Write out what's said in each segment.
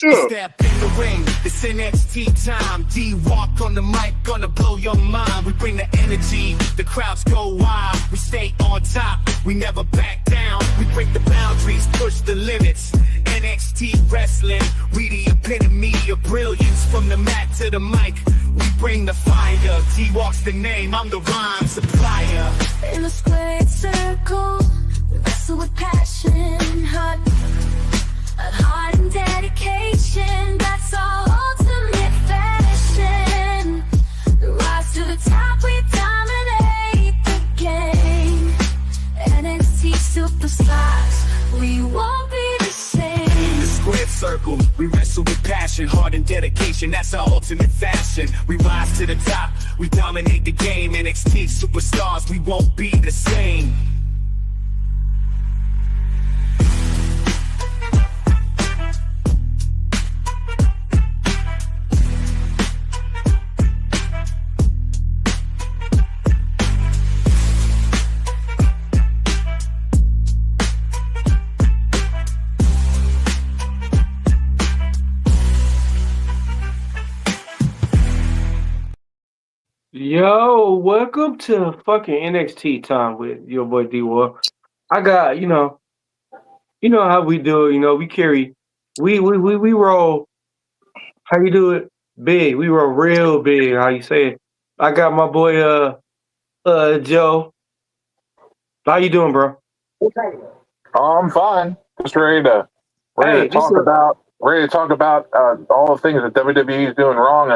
Step in the ring, it's NXT time. D-Walk on the mic, gonna blow your mind. We bring the energy, the crowds go wild. We stay on top, we never back down. We break the boundaries, push the limits. NXT wrestling, we the epitome of brilliance. From the mat to the mic, we bring the fire. D-Walk's the name, I'm the rhyme supplier. In a squared circle, we wrestle with passion, heart and dedication. That's our ultimate fashion. Rise to the top, we dominate the game. NXT superstars, we won't be the same. In the squared circle, we wrestle with passion, heart and dedication. That's our ultimate fashion. We rise to the top, we dominate the game. NXT superstars, we won't be the same. Yo, welcome to fucking NXT time with your boy D-War. I got, you know how we do it, we carry, we roll, how you do it? Big. We roll real big, how you say it. I got my boy, Joe. How you doing, bro? Oh, I'm fine. Just ready to talk about all the things that WWE is doing wrong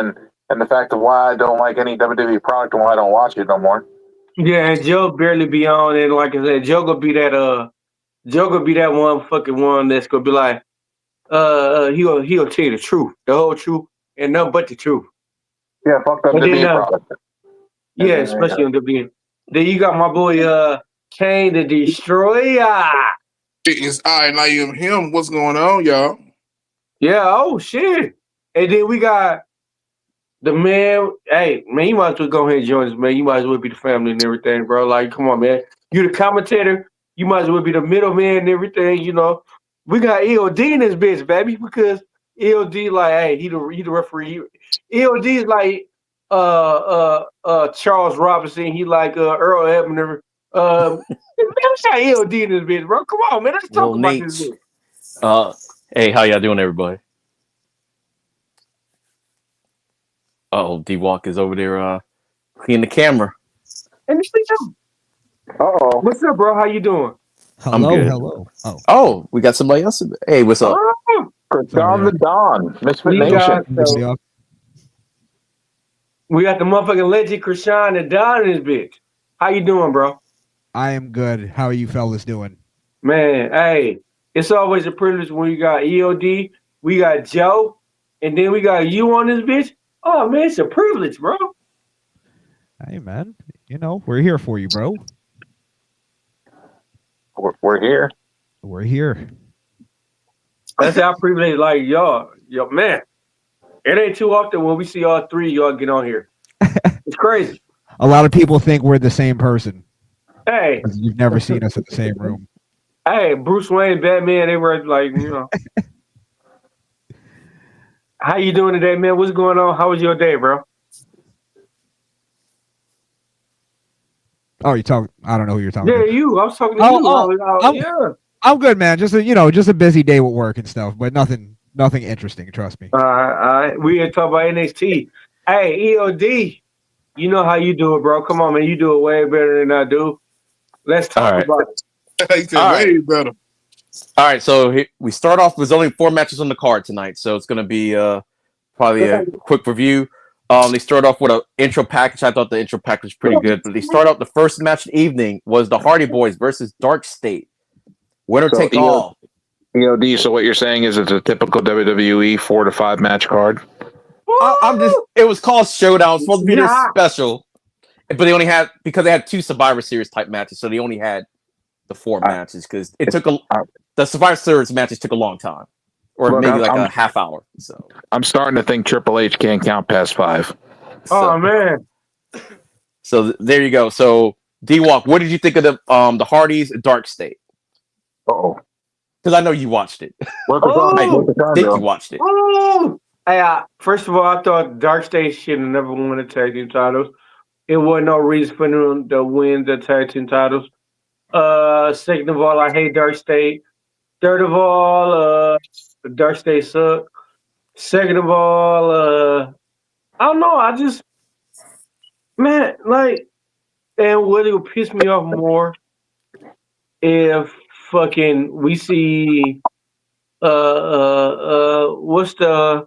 and the fact of why I don't like any WWE product and why I don't watch it no more. Yeah, and Joe barely be on, and like I said, Joe gonna be that one fucking one that's gonna be like, he'll tell you the truth, the whole truth, and nothing but the truth. Yeah, fuck WWE product. Yeah, especially on WWE. Then you got my boy Kane the Destroyer. It's I am him. What's going on, y'all? Yeah, oh shit. And then we got the man. Hey, man, you might as well go ahead and join us, man. You might as well be the family and everything, bro. Like, come on, man. You the commentator. You might as well be the middleman and everything, We got EOD in this bitch, baby, because EOD, like, hey, he the referee. EOD is like Charles Robinson. He like Earl Hebner. Let's got EOD in this bitch, bro. Come on, man. Let's talk about this bitch. Hey, how y'all doing, everybody? D-Walk is over there cleaning the camera. And this thing, Uh-oh. what's up, bro? How you doing? I'm good. Hello. Oh, we got somebody else. Hey, what's up? Don the Don. Misfit Nation. We got the motherfucking legend Krishan and Don in this bitch. How you doing, bro? I am good. How are you fellas doing? Man, hey, it's always a privilege when we got EOD, we got Joe, and then we got you on this bitch. Oh, man, it's a privilege, bro. Hey, man. We're here for you, bro. We're here. We're here. That's our privilege. Like, y'all, man, it ain't too often when we see all three of y'all get on here. It's crazy. A lot of people think we're the same person. Hey. You've never seen us in the same room. Hey, Bruce Wayne, Batman, they were like, How you doing today, man? What's going on? How was your day, bro? Oh, you talk. I don't know who you're talking. Yeah, to. you. I was talking to you. I'm good, man. Just a busy day with work and stuff, but nothing interesting. Trust me. We ain't talking about NXT. Hey, EOD, you know how you do it, bro. Come on, man. You do it way better than I do. Let's talk about it. He said way better. All right, so we start off with only 4 matches on the card tonight, so it's going to be probably a quick review. They start off with an intro package. I thought the intro package was pretty good, but they start out the first match of the evening was the Hardy Boys versus Dark State. Winner take all. EOD, so what you're saying is it's a typical WWE 4 to 5 match card? It was called Showdown. It's supposed to be their special, but they only had, because they had 2 Survivor Series type matches, so they only had the 4 matches because it took the Survivor Series matches took a long time, or maybe a half hour. So I'm starting to think Triple H can't count past 5. Oh man! So there you go. So D-Walk, what did you think of the Hardys Dark State? Oh, Because I know you watched it. Oh, Think you watched it. oh. Hey, first of all, I thought Dark State should have never won the tag team titles. It wasn't no reason for them to win the tag team titles. Second of all, I hate Dark State. Third of all, Dark State suck. Second of all, I don't know. I just, man, like, and what it would piss me off more if fucking we see, what's the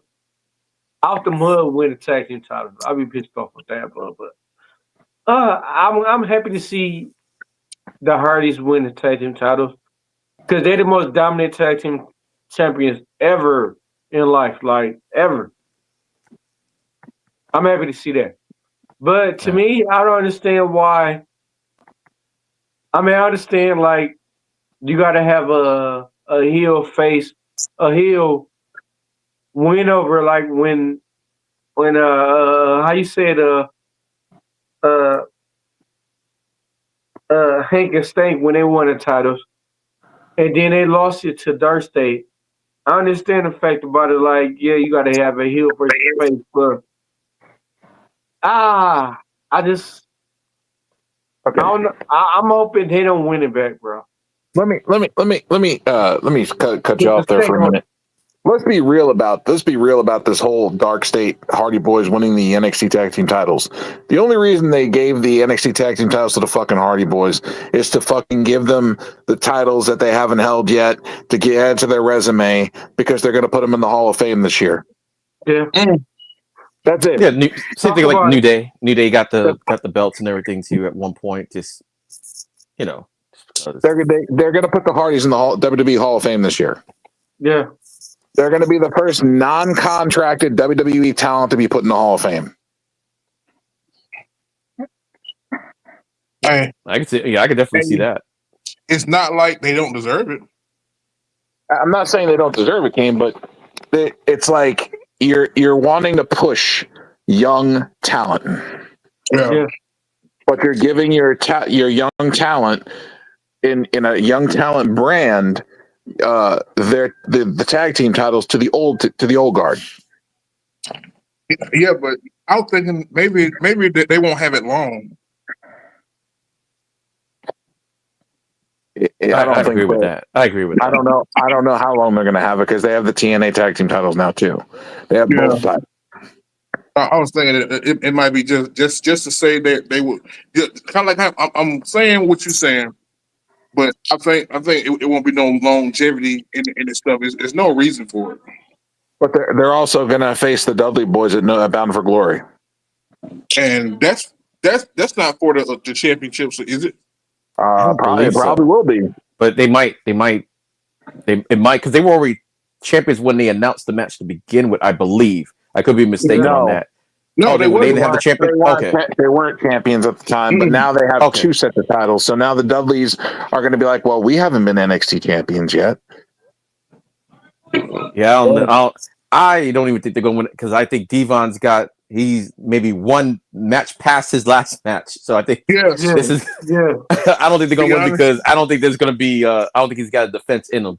Out the Mud win the tag team titles. I'll be pissed off with that, but I'm happy to see the Hardys win the tag team titles because they're the most dominant tag team champions ever in life, like ever. I'm happy to see that. But to me, I don't understand why. I mean, I understand like you got to have a heel face, a heel win over like when how you say it Hank and Stank when they won the titles, and then they lost it to Dark State. I understand the fact about it, like, yeah, you got to have a heel versus face, but I just, Okay. I don't know. I'm hoping they don't win it back, bro. Let me cut you off there for a minute. Let's be real about this whole Dark State Hardy Boys winning the NXT Tag Team titles. The only reason they gave the NXT Tag Team titles to the fucking Hardy Boys is to fucking give them the titles that they haven't held yet to add to their resume because they're going to put them in the Hall of Fame this year. Yeah. That's it. Yeah, same thing like New Day. New Day got the belts and everything too at one point. Just they're going to put the Hardys in the WWE Hall of Fame this year. Yeah. They're going to be the first non-contracted WWE talent to be put in the Hall of Fame. Hey, I could see. Yeah, I could definitely see that. It's not like they don't deserve it. I'm not saying they don't deserve it, Kane, but it's like you're wanting to push young talent. Yeah. But you're giving your young talent in a young talent brand the tag team titles to the old guard. Yeah, but I was thinking maybe they won't have it long. I agree with that. I agree with that. I don't know how long they're going to have it because they have the TNA tag team titles now too. They have both titles. I was thinking it might be just to say that they would kind of like I'm saying what you're saying, but I think it won't be no longevity in this stuff. There's no reason for it. But they're also going to face the Dudley Boys at Bound for Glory, and that's not for the championships, is it? Probably will be, but it might because they were already champions when they announced the match to begin with. I believe I could be mistaken on that. No, they didn't have the champion. They weren't champions at the time, but now they have two sets of titles. So now the Dudleys are going to be like, well, we haven't been NXT champions yet. Yeah, I don't even think they're going to win it because I think Devon's he's maybe one match past his last match. So I think this is. Yeah. I don't think they're going to win because I don't think there's going to be. I don't think he's got a defense in him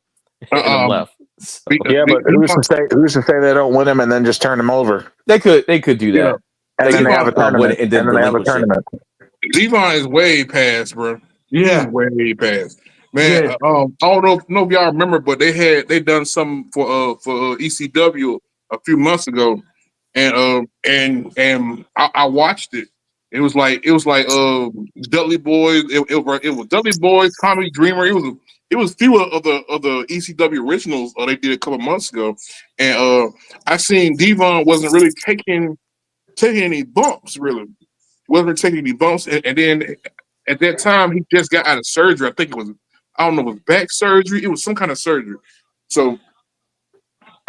left. So. Yeah, but who's to say they don't win him and then just turn him over? They could do that. And then they have a tournament. And then they have a tournament. Devon is way past, bro. Yeah, way past. Man, I don't know if y'all remember, but they done something for ECW a few months ago, and I watched it. It was like Dudley Boys. It was Dudley Boys, Tommy Dreamer. It was few of the ECW originals they did a couple months ago, and I seen Devon wasn't really taking any bumps. Really, wasn't taking any bumps, and then at that time he just got out of surgery. I think it was. I don't know, it was back surgery. It was some kind of surgery. So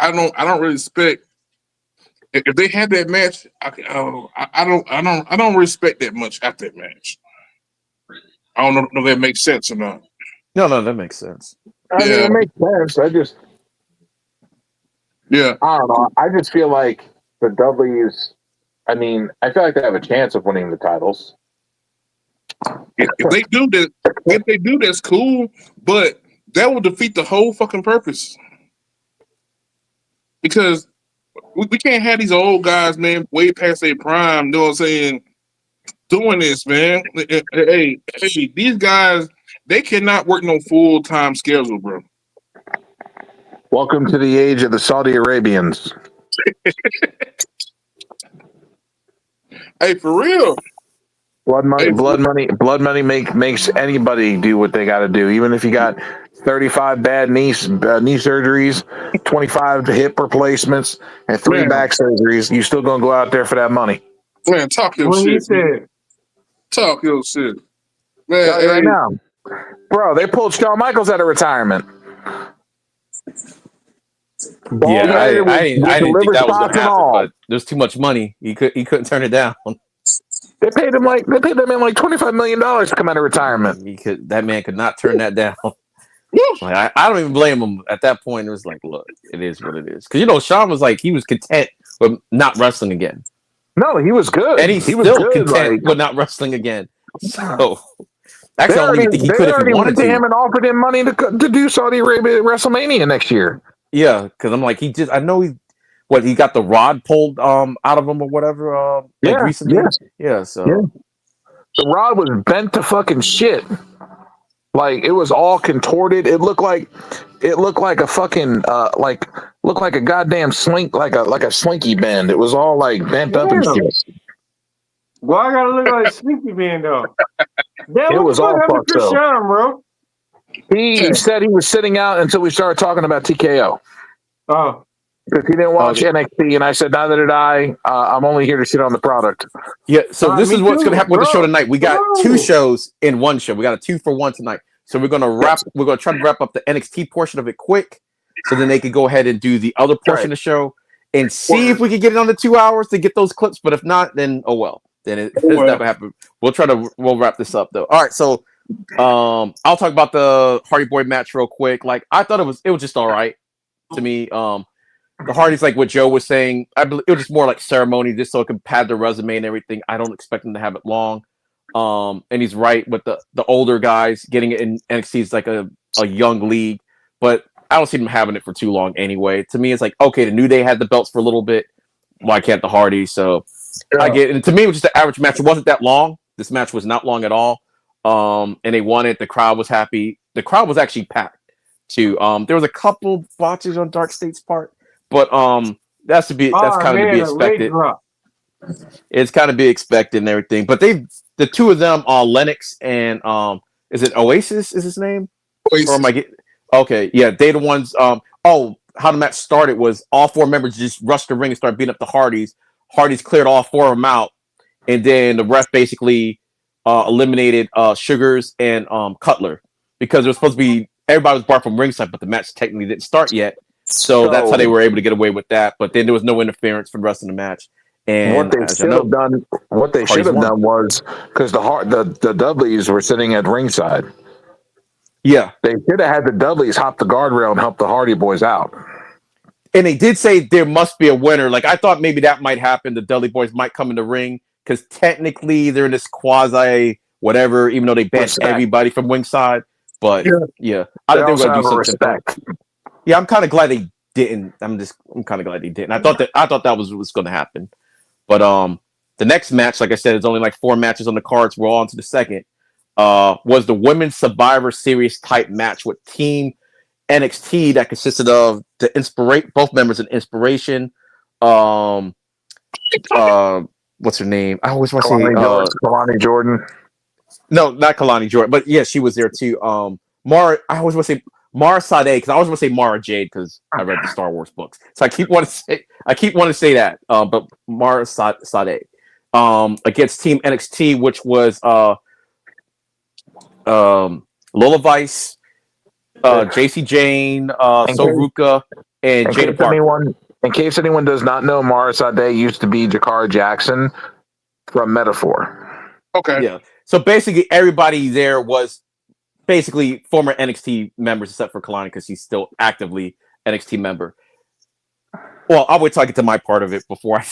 I don't really expect if they had that match. I don't respect that much after that match. I don't know if that makes sense or not. No, that makes sense. I mean, it makes sense. I don't know. I just feel like the Dudleys. I mean, I feel like they have a chance of winning the titles. If they do that, that's cool. But that will defeat the whole fucking purpose. Because we can't have these old guys, man, way past their prime, you know what I'm saying, doing this, man. Hey, these guys, they cannot work no full-time schedule, bro. Welcome to the age of the Saudi Arabians. Hey, for real. Blood money makes anybody do what they got to do. Even if you got 35 bad knee surgeries, 25 hip replacements, and 3 back surgeries, you still gonna go out there for that money. Man, talk your What shit. he said. Talk your shit. Man, Tell you right now, bro, they pulled Shawn Michaels out of retirement. Yeah, I didn't think that was going to happen, but there's too much money. He couldn't turn it down. They paid him like $25 million to come out of retirement. That man could not turn that down. Like, I don't even blame him at that point. It was like, look, it is what it is. Because Shawn was like, he was content with not wrestling again. No, he was good, and he's still content with not wrestling again. So actually, I don't even think he could if he wanted to. Him and offered him money to do Saudi Arabia WrestleMania next year. Yeah, because I'm like, I know he got the rod pulled out of him or whatever. Recently. Yeah. So the rod was bent to fucking shit. Like it was all contorted. It looked like a fucking looked like a goddamn like a slinky bend. It was all like bent up and shit. Why I gotta look like a slinky bend though? It was all fucked up, bro. He said he was sitting out until we started talking about TKO. Oh. Because he didn't watch NXT, and I said, neither did I. I'm only here to sit on the product. Yeah, so this is what's going to happen with the show tonight. We got 2 shows in one show. We got a 2-for-1 tonight. So we're going to try to wrap up the NXT portion of it quick, so then they could go ahead and do the other portion of the show and see if we can get it on the 2 hours to get those clips. But if not, then oh well. Then it's never happened. We'll wrap this up though. All right, so I'll talk about the Hardy Boy match real quick. Like I thought it was just all right to me. The Hardys, like what Joe was saying, I believe it was just more like ceremony, just so it can pad their resume and everything. I don't expect them to have it long. And he's right with the older guys getting it in NXT is like a young league, but I don't see them having it for too long anyway. To me, it's like, okay, the New Day had the belts for a little bit. Why can't the Hardys? So I get it. And to me, it was just an average match. It wasn't that long. This match was not long at all. And they won it. The crowd was happy. The crowd was actually packed too. There was a couple botches on Dark State's part. But that's kind of to be expected. It's kind of be expected and everything. But the 2 of them, Lennox and is it Oasis? Is his name? Oasis. Or am I okay? Yeah, they the ones. How the match started was all 4 members just rushed the ring and started beating up the Hardys. Hardys cleared all 4 of them out, and then the ref basically eliminated Sugars and Cutler because it was supposed to be everybody was barred from ringside, but the match technically didn't start yet. So that's how they were able to get away with that. But then there was no interference for the rest of the match. And what they should have done was because the Dudleys were sitting at ringside. Yeah, they should have had the Dudleys hop the guardrail and help the Hardy Boys out. And they did say there must be a winner. Like I thought maybe that might happen. The Dudley Boys might come in the ring because technically they're in this quasi whatever, even though they banned everybody from ringside. But yeah, I think they were going to do something. Yeah, I'm kind of glad they didn't. I'm kind of glad they didn't. I thought that was what was going to happen. But the next match, like I said, it's only like 4 matches on the cards. We're on to the second. Was the Women's Survivor Series type match with Team NXT that consisted of both members in Inspiration. What's her name? I always want to say Kalani Jordan. No, not Kalani Jordan, but yeah, she was there too. Mara. I always want to say Mara Sade, because I always want to say Mara Jade because I read the Star Wars books. So I keep wanting to say that. But Mara Sade against Team NXT, which was Lola Vice, JC Jane, Soruka, and Jada Parker. In case anyone does not know, Mara Sade used to be Jakara Jackson from Metaphor. Okay. Yeah. So basically everybody there was basically former NXT members except for Kalani because he's still actively NXT member. Well, I'll wait till I get to my part of it before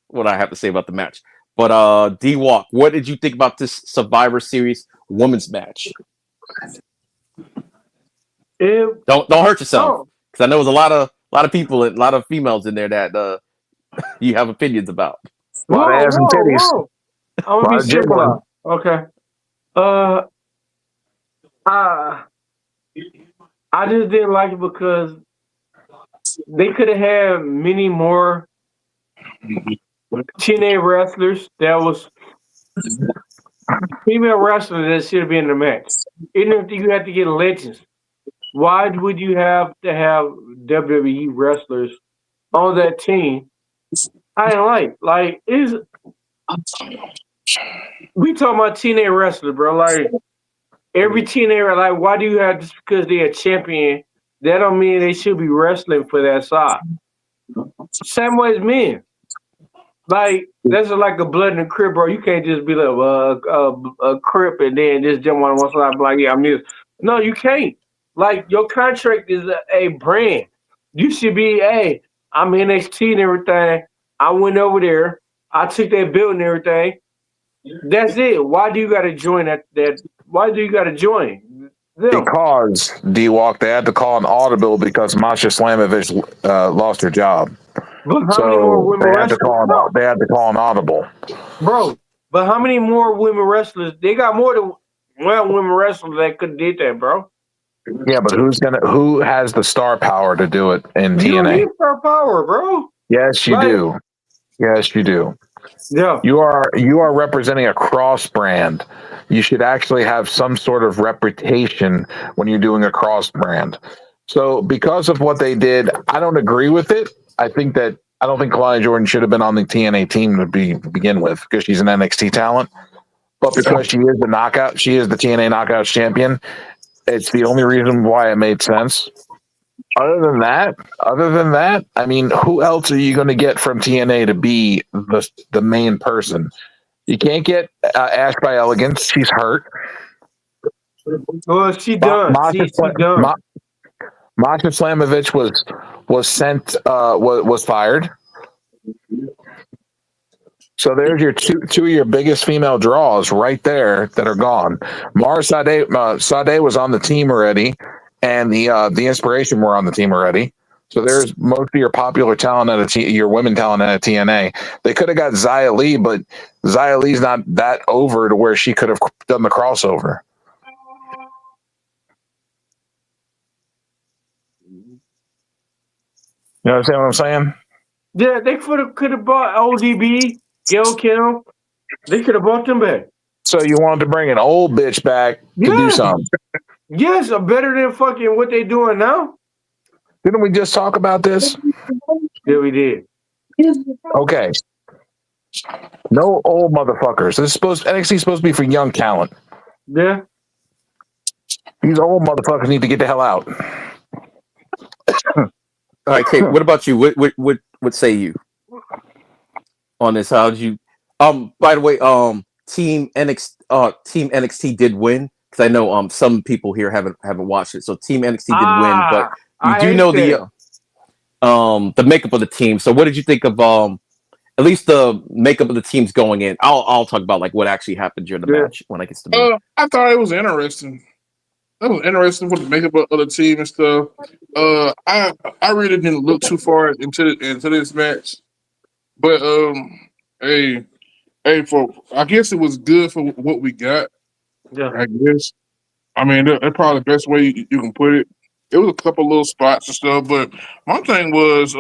what I have to say about the match. But D-Walk, what did you think about this Survivor Series women's match? Don't hurt yourself, because I know there's a lot of people and a lot of females in there that you have opinions about. A lot of ass and titties. Whoa. I'm gonna be civilized. Okay. I just didn't like it because they could have had many more TNA wrestlers that was female wrestlers that should have been in the match. Even if you had to get legends, why would you have to have WWE wrestlers on that team? I didn't like we talking about TNA wrestlers, bro. Like every TNA, like why do you have just because they're a champion? That don't mean they should be wrestling for that side. Same way as men. Like that's like a blood in the crib, bro. You can't just be like a crip and then just jump on one side. Like yeah, I'm this. No, you can't. Like your contract is a brand. You should be, hey, I'm NXT and everything. I went over there. I took that bill and everything. That's it. Why do you got to join that? Why do you got to join? Them? Because D-Walk, they had to call an audible because Masha Slamovich lost her job. But how many more women wrestlers? They had to call an audible. Bro, but how many more women wrestlers? They got more than one women wrestlers that could did that, bro. Yeah, but who has the star power to do it in TNA? You don't need star power, bro. Yes, you do. Yes, you do. Yeah. You are representing a cross brand. You should actually have some sort of reputation when you're doing a cross brand. So because of what they did, I don't agree with it. I don't think Kalaya Jordan should have been on the TNA team to begin with because she's an NXT talent. But because she is the TNA Knockouts champion, it's the only reason why it made sense. Other than that, I mean, who else are you going to get from TNA to be the main person? You can't get Ash by Elegance. She's hurt. Well, she done. She done. Masha Slamovich was fired. So there's your two of your biggest female draws right there that are gone. Mara Sade was on the team already, and the Inspiration were on the team already. So there's most of your popular talent your women talent at TNA. They could have got Xia Li, but Xia Li's not that over to where she could have done the crossover. You understand what I'm saying? Yeah, they could have bought ODB, Gail Kim. They could have bought them back. So you wanted to bring an old bitch back to do something? Yes, better than fucking what they doing now. Didn't we just talk about this? Yeah, we did. Okay. No old motherfuckers. NXT is supposed to be for young talent. Yeah. These old motherfuckers need to get the hell out. All right, Kate. What about you? What say you on this? How did you? By the way, Team NXT did win because I know some people here haven't watched it. So Team NXT did win, but you do know the makeup of the team. So what did you think of at least the makeup of the teams going in? I'll talk about like what actually happened during the match when I get to me. I thought it was interesting. That was interesting with the makeup of the team and stuff. I really didn't look too far into this match, but I guess it was good for what we got. Yeah, I guess. I mean, that's probably the best way you can put it. It was a couple little spots and stuff, but my thing was,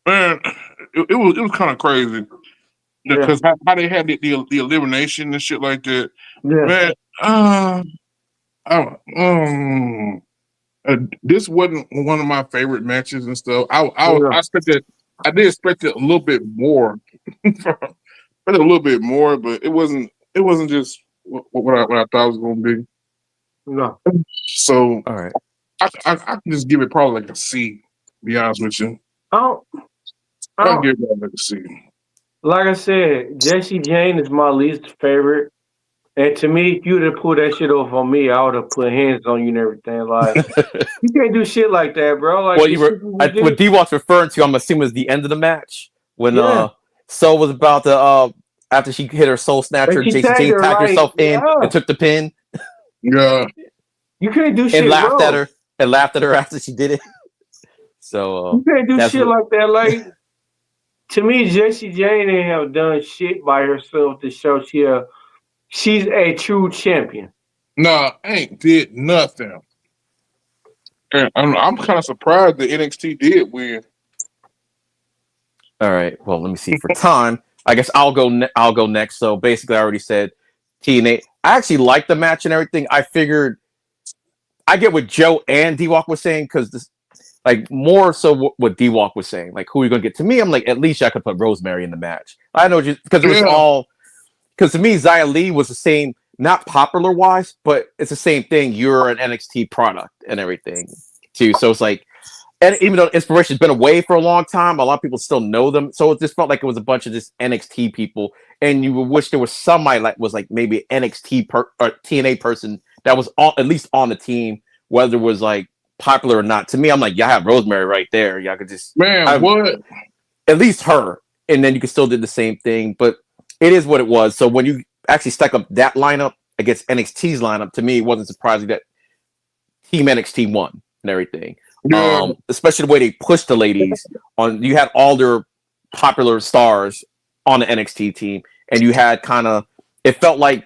man, it was kind of crazy because how they had the elimination and shit like that. Yeah. Man, this wasn't one of my favorite matches and stuff. I did expect it a little bit more, but it wasn't just what I thought it was going to be. No. So all right, I can just give it probably like a C. To be honest with you, I'll give it like a C. Like I said, Jessie Jane is my least favorite. And to me, if you would have pulled that shit off on me, I would have put hands on you and everything. Like, you can't do shit like that, bro. Like, what D-Walk's referring to, I'm assuming, is the end of the match when Soul was about to after she hit her soul snatcher, Jessie Jane tagged herself in and took the pin. Yeah. You can't do shit and laughed wrong. at her and laughed at her after she did it. So you can't do shit what, like that. Like to me, Jessie Jane ain't have done shit by herself to show she's a true champion. Nah, ain't did nothing. And I'm kind of surprised that NXT did win. all right. Well, let me see. For time, I guess I'll go next. So basically, I already said TNA. I actually liked the match and everything. I figured I get what Joe and D-Walk was saying because this, like, more so what D-Walk was saying. Like, who are you gonna get? To me, I'm like, at least I could put Rosemary in the match. I know because it was all because to me, Xia Li was the same, not popular wise, but it's the same thing. You're an NXT product and everything too. So it's like, and even though Inspiration's been away for a long time, a lot of people still know them. So it just felt like it was a bunch of just NXT people, and you would wish there was somebody like was like maybe NXT or TNA person that was at least on the team, whether it was like popular or not. To me, I'm like, y'all have Rosemary right there. Y'all could just what? At least her, and then you could still do the same thing. But it is what it was. So when you actually stack up that lineup against NXT's lineup, to me, it wasn't surprising that Team NXT won and everything. Yeah. Especially the way they pushed the ladies on. You had all their popular stars on the NXT team, and you had it felt like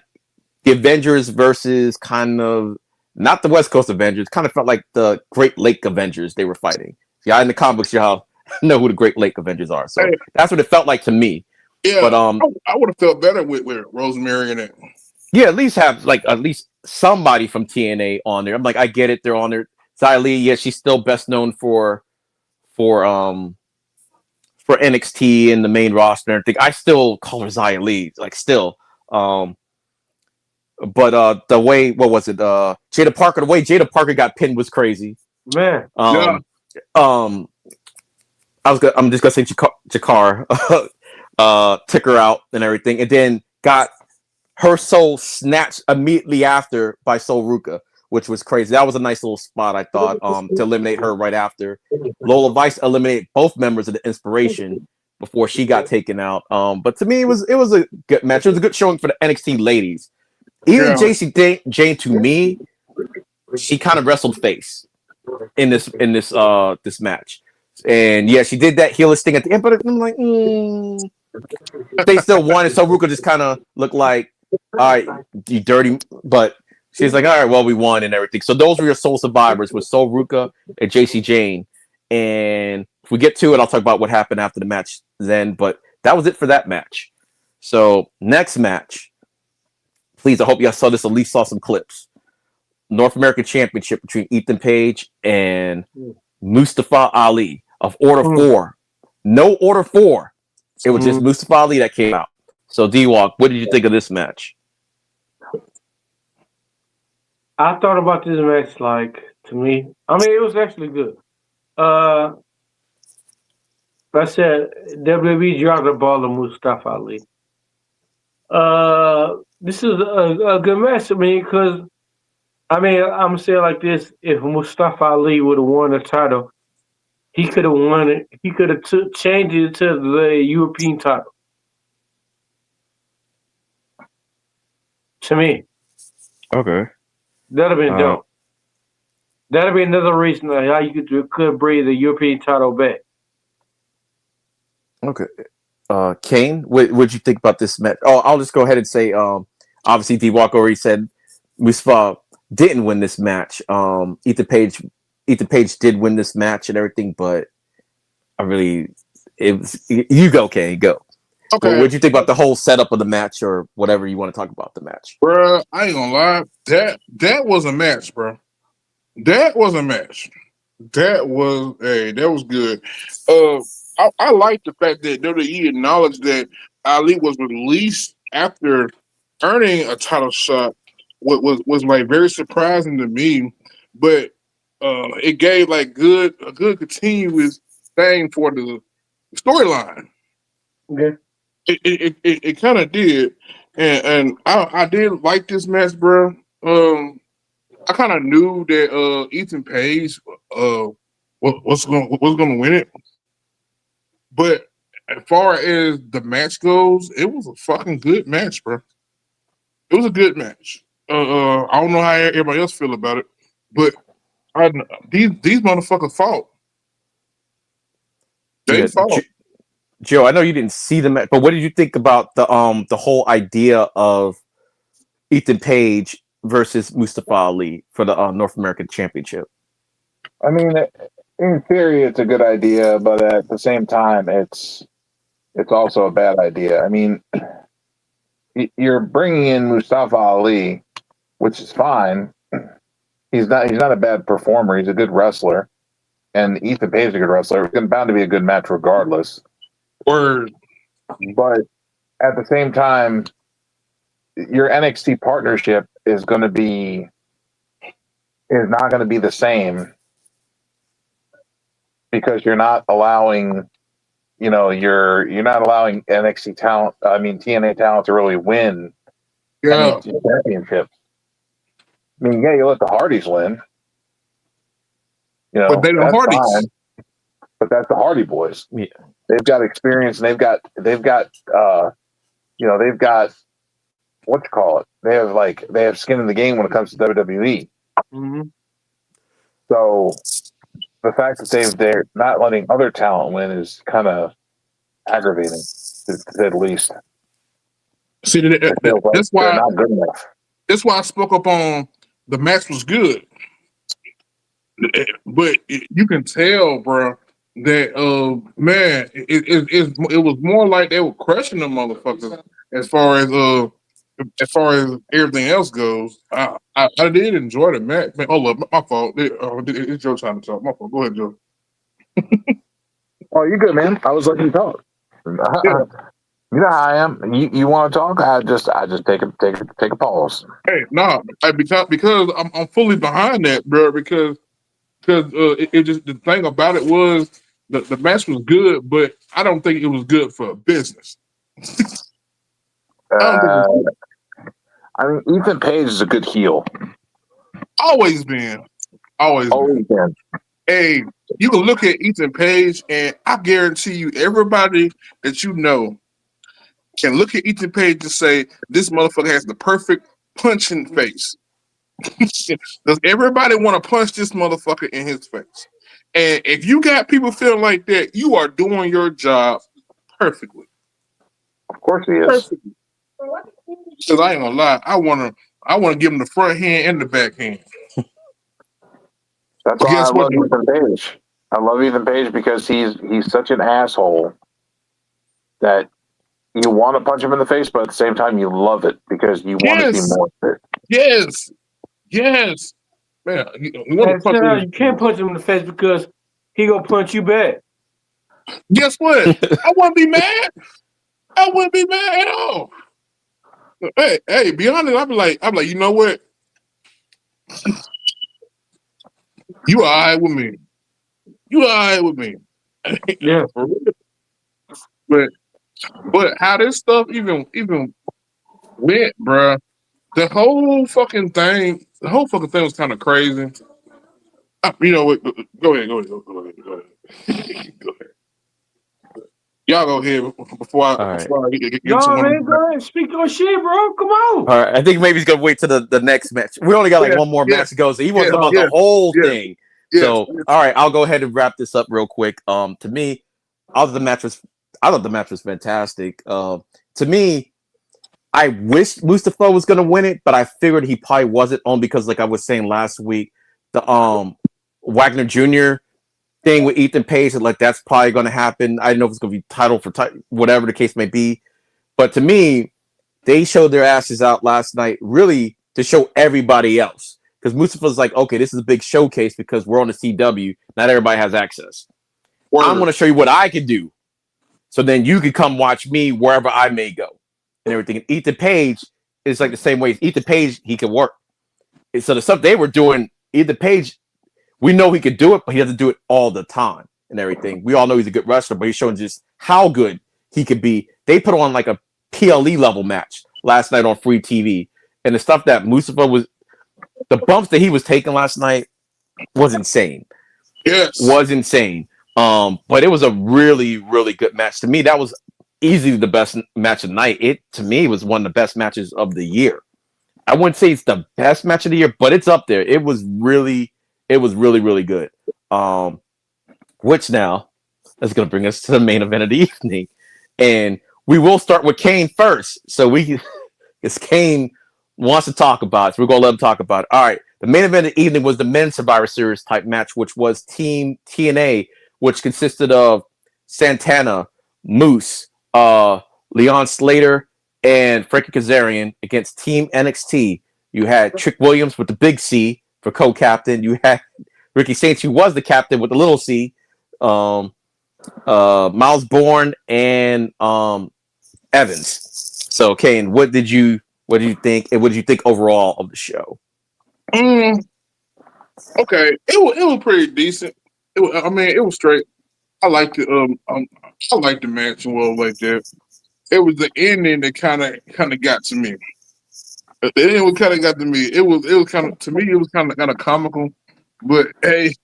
the Avengers versus kind of not the West Coast Avengers, kind of felt like the Great Lake Avengers they were fighting. Yeah, in the comic books, y'all know who the Great Lake Avengers are. So that's what it felt like to me. Yeah, but I would have felt better with Rosemary in it. Yeah, at least have at least somebody from TNA on there. I'm like, I get it, they're on there. Xia Li, yeah, she's still best known for NXT and the main roster and everything. I still call her Xia Li, like still. But the way Jada Parker, the way Jada Parker got pinned was crazy. Man. I'm just gonna say Jakar took her out and everything, and then got her soul snatched immediately after by Sol Ruka, which was crazy. That was a nice little spot, I thought, to eliminate her right after. Lola Vice eliminated both members of the Inspiration before she got taken out. But to me, it was a good match. It was a good showing for the NXT ladies. Even Jessie Jane, to me, she kind of wrestled face in this match. And yeah, she did that heelish thing at the end, but I'm like, they still won, and so Ruka just kind of looked like, all right, you dirty, but she's like, all right, well, we won and everything. So those were your sole survivors with Sol Ruka and Jessie Jane. And if we get to it, I'll talk about what happened after the match then, but that was it for that match. So next match, please, I hope y'all saw this, at least saw some clips. North American Championship between Ethan Page and Mustafa Ali of Order 4. No Order 4. It was just Mustafa Ali that came out. So, D-Walk, what did you think of this match? I thought about this match, like, to me, I mean, it was actually good. I said WWE dropped the ball to Mustafa Ali. This is a good match to me because, I mean, I'm going to say it like this. If Mustafa Ali would have won the title, he could have won it. He could have changed it to the European title. To me. Okay. That'd have been dope. That'd be another reason how you could bring the European title back. Okay. Kane, what would you think about this match? Oh, I'll just go ahead and say, obviously, D-Walk already said Mustafa didn't win this match. Ethan Page did win this match and everything, but you go, Kane, go. Okay. What did you think about the whole setup of the match, or whatever you want to talk about the match? Bro, I ain't gonna lie. That was a match, bro. That was a match. That was good. I like the fact that WWE acknowledged that Ali was released after earning a title shot. What was like very surprising to me, but it gave like a good continuous thing for the storyline. Okay. It kind of did, and I did like this match, bro. I kind of knew that Ethan Page was gonna win it, but as far as the match goes, it was a fucking good match, bro. It was a good match. I don't know how everybody else feel about it. but these motherfuckers fought. They fought. Joe, I know you didn't see the match, but what did you think about the whole idea of Ethan Page versus Mustafa Ali for the North American Championship? I mean, in theory, it's a good idea, but at the same time, it's also a bad idea. I mean, you're bringing in Mustafa Ali, which is fine. He's not a bad performer. He's a good wrestler, and Ethan Page is a good wrestler. It's bound to be a good match regardless. Word. But at the same time, your NXT partnership is not going to be the same because you're not allowing, you're not allowing NXT talent. I mean, TNA talent to really win NXT championships. I mean, yeah, you let the Hardys win. But they're the Hardys. Fine, but that's the Hardy Boys. Yeah. They've got experience, and they've got what you call it. They have skin in the game when it comes to WWE. Mm-hmm. So the fact that they're not letting other talent win is kind of aggravating, to say the least. See, that's why they're not good enough. That's why I spoke up on the match was good, but you can tell, bro, that man, it was more like they were crushing them motherfuckers as far as everything else goes. I did enjoy the match. Man, hold up, my fault. It's Joe time to talk. My fault. Go ahead, Joe. Oh, you good, man? I was letting you talk. Yeah. You know how I am. You want to talk? I just take a pause. Hey, nah, because I'm fully behind that, bro. Because it just, the thing about it was the match was good, but I don't think it was good for business. I mean, Ethan Page is a good heel. Always been. Hey, you can look at Ethan Page, and I guarantee you, everybody that you know can look at Ethan Page and say, this motherfucker has the perfect punching face. Does everybody want to punch this motherfucker in his face? And if you got people feeling like that, you are doing your job perfectly. Of course he is. Perfectly. Because I ain't gonna lie, I wanna give him the front hand and the back hand. That's why I love Ethan Page. I love Ethan Page because he's such an asshole that you want to punch him in the face, but at the same time you love it because you want to see more of it. Yes. Man, you can't punch him in the face because he gonna punch you back. Guess what? I wouldn't be mad. I wouldn't be mad at all. Hey, be honest, I'm like, you know what? You all right with me. Yeah. But how this stuff even went, bruh, the whole fucking thing was kind of crazy. You know what? Go ahead. Y'all go ahead before I get no, to man, go ahead. Speak your shit, bro. Come on. All right, I think maybe he's gonna wait to the next match. We only got one more match to go, so he wants to talk about the whole thing. So, all right, I'll go ahead and wrap this up real quick. To me, I thought the match was fantastic. To me, I wish Mustafa was gonna win it, but I figured he probably wasn't, on because, like I was saying last week, the Wagner Jr. thing with Ethan Page, like that's probably going to happen. I don't know if it's going to be title for whatever the case may be, but to me, they showed their asses out last night, really to show everybody else. Because Mustafa's like, okay, this is a big showcase because we're on the CW. Not everybody has access. I'm going to show you what I can do, so then you can come watch me wherever I may go and everything. And Ethan Page is like the same way. Ethan Page, he can work. And so the stuff they were doing, Ethan Page, we know he could do it, but he doesn't do it all the time and everything. We all know he's a good wrestler, but he's showing just how good he could be. They put on like a PLE level match last night on free TV. And the stuff that Mustafa the bumps that he was taking last night was insane. Yes. Was insane. But it was a really, really good match. To me, that was easily the best match of the night. It, to me, was one of the best matches of the year. I wouldn't say it's the best match of the year, but it's up there. It was really good. Which now is going to bring us to the main event of the evening, and we will start with Kane first. So because Kane wants to talk about it, so we're going to let him talk about it. All right, the main event of the evening was the men's Survivor Series type match, which was Team TNA, which consisted of Santana, Moose, Leon Slater, and Frankie Kazarian against Team NXT. You had Trick Williams with the big C for co-captain. You had Ricky Saints, who was the captain with the little C. Miles Bourne and Evans. So, Kane, what did you think, and what did you think overall of the show? Okay, it was pretty decent. It was straight. I liked it. I liked the match well like that. It was the ending that kind of got to me. The ending kind of got to me. It was kind of, to me, it was kind of comical. But hey,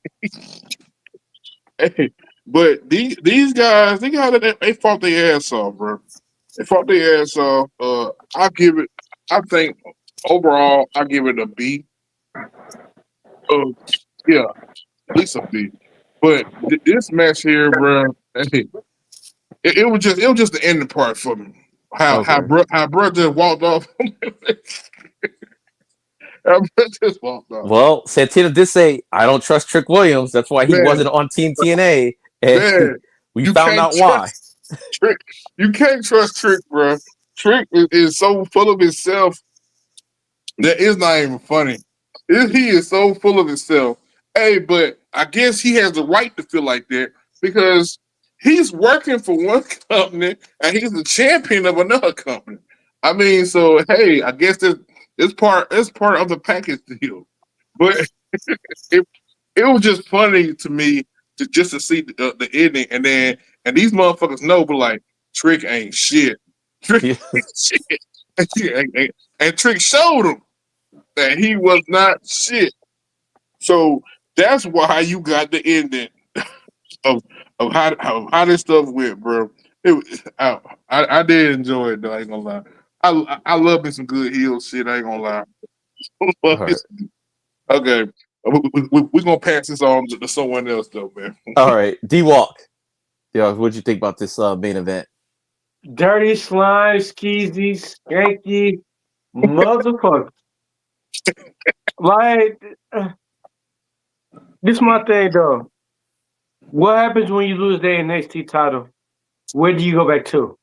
but these guys, they fought their ass off, bro. They fought their ass off. I think overall, I give it a B. Yeah, at least a B. But this match here, bro, hey, it was just the ending part for me. How bro just walked off. Just walked off. Well, Santana did say, "I don't trust Trick Williams." That's why he wasn't on Team TNA, and we found out why. Trick, you can't trust Trick, bro. Trick is so full of himself that it's not even funny. He is so full of himself. Hey, but I guess he has the right to feel like that because he's working for one company and he's the champion of another company. I mean, so hey, I guess it's part of the package deal. But it was just funny to me to see the ending, and these motherfuckers know, but like Trick ain't shit. Trick ain't shit, and Trick showed him that he was not shit. So that's why you got the ending of how this stuff went, bro. I did enjoy it though. I ain't gonna lie. I love me some good heel shit. I ain't gonna lie. Right. Okay, we're gonna pass this on to someone else though, man. All right, D-Walk. Yeah, what'd you think about this main event? Dirty slime, skeezy, skanky, motherfucker. Like, this my thing though. What happens when you lose the NXT title? Where do you go back to?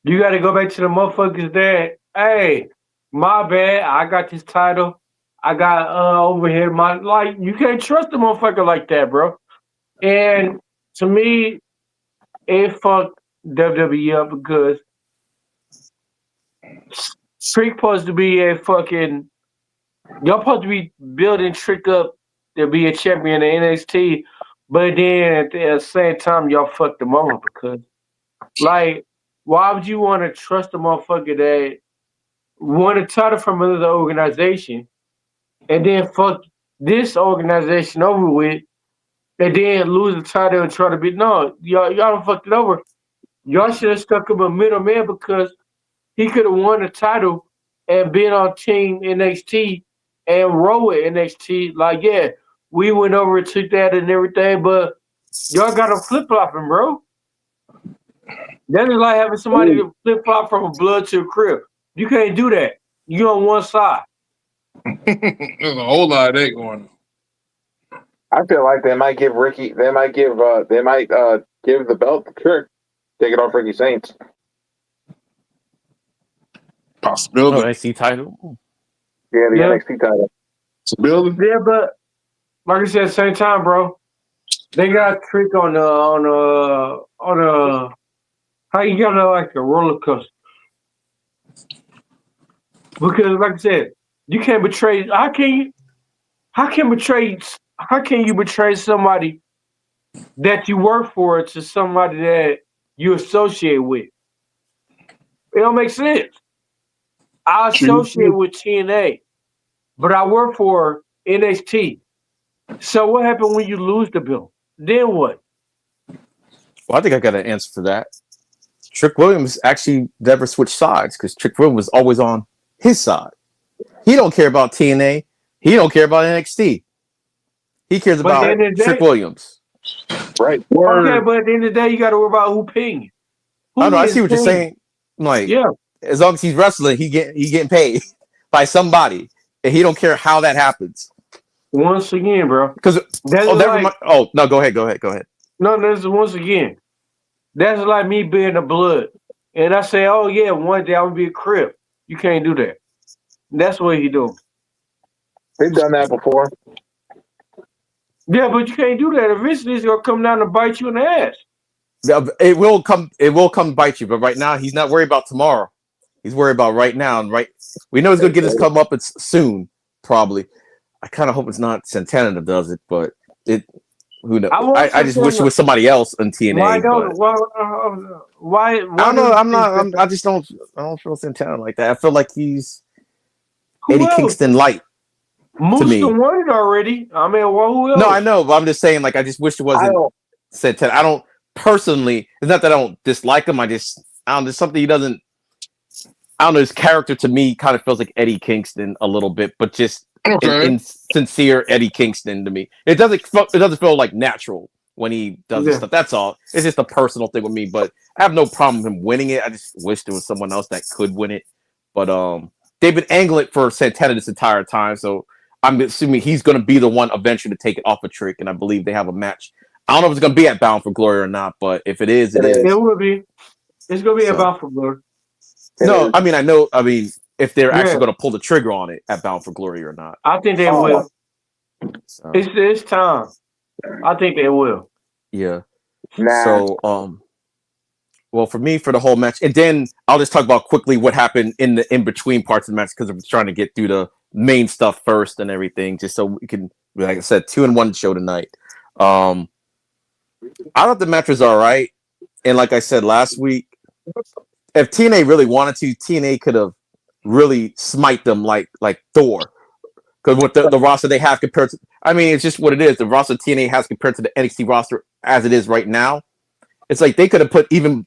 You got to go back to the motherfuckers that, hey, my bad, I got this title. I got over here you can't trust a motherfucker like that, bro. And to me, it fucked WWE up because Trick supposed to be y'all supposed to be building Trick up to be a champion in NXT, but then at the same time, y'all fucked him over because, like, why would you want to trust a motherfucker that won a title from another organization and then fuck this organization over with and then lose the title and try to be, no, y'all done fucked it over. Y'all should have stuck him a middleman because he could have won the title and been on Team NXT and roll with NXT. Like, yeah, we went over and took that and everything, but y'all got to flip-flopping, bro. That is like having somebody flip-flop from a blood to a crib. You can't do that. You're on one side. There's a whole lot of that going on. I feel like they might give give the belt to Trick, take it off Ricky Saints. Possibility. NXT title. Yeah, the NXT title. Possibility. Yeah, but like I said, at the same time, bro, they got Trick on how you got like a roller coaster. Because like I said, you can't betray. How can you betray somebody that you work for to somebody that you associate with? It don't make sense. I associate with TNA, but I work for NXT. So what happened when you lose the bill? Then what? Well, I think I got an answer for that. Trick Williams actually never switched sides because Trick Williams was always on his side. He don't care about TNA. He don't care about NXT. He cares about Trick Williams. Right. Okay, but at the end of the day, you got to worry about who paying you. I know. I see what you're saying. Like, yeah, as long as he's wrestling, he getting paid by somebody, and he don't care how that happens. Once again, bro. Because never mind. Oh no, go ahead. No, that's once again. That's like me being a blood, and I say, oh yeah, one day I'm gonna be a Crip. You can't do that. That's what he doing. They've done that before. Yeah, but you can't do that. Eventually, it's gonna come down and bite you in the ass. It will come. It will come bite you. But right now, he's not worried about tomorrow. He's worried about right now. And we know he's gonna get his comeuppance soon, probably. I kind of hope it's not Santana that does it, but it. Who knows? I just wish it was somebody else on TNA. Why don't? Why? I don't know. I'm not. I just don't. I don't feel Santana like that. I feel like he's Eddie Kingston light. Moose won it already. I mean, who else? No, I know, but I'm just saying. Like, I just wish it wasn't Santana. I don't personally. It's not that I don't dislike him. I don't. There's something he doesn't. I don't know. His character to me kind of feels like Eddie Kingston a little bit, but just insincere Eddie Kingston to me. It doesn't feel like natural when he does this stuff. That's all. It's just a personal thing with me, but I have no problem with him winning it. I just wish there was someone else that could win it. But they've been angling it for Santana this entire time, so I'm assuming he's going to be the one eventually to take it off a Trick, and I believe they have a match. I don't know if it's going to be at Bound for Glory or not, but if it is, it is. It will be. It's going to be at Bound for Glory. No, I mean, I know. I mean, if they're actually going to pull the trigger on it at Bound for Glory or not. I think they will. So. It's time. I think they will. Yeah. So, well, for me, for the whole match, and then I'll just talk about quickly what happened in the in-between parts of the match because I'm trying to get through the main stuff first and everything, just so we can, like I said, 2-1 show tonight. I thought the match was all right. And like I said last week, if TNA really wanted to, TNA could have really smite them like Thor. Because with the roster they have compared to, I mean, it's just what it is. The roster TNA has compared to the NXT roster as it is right now, it's like they could have put even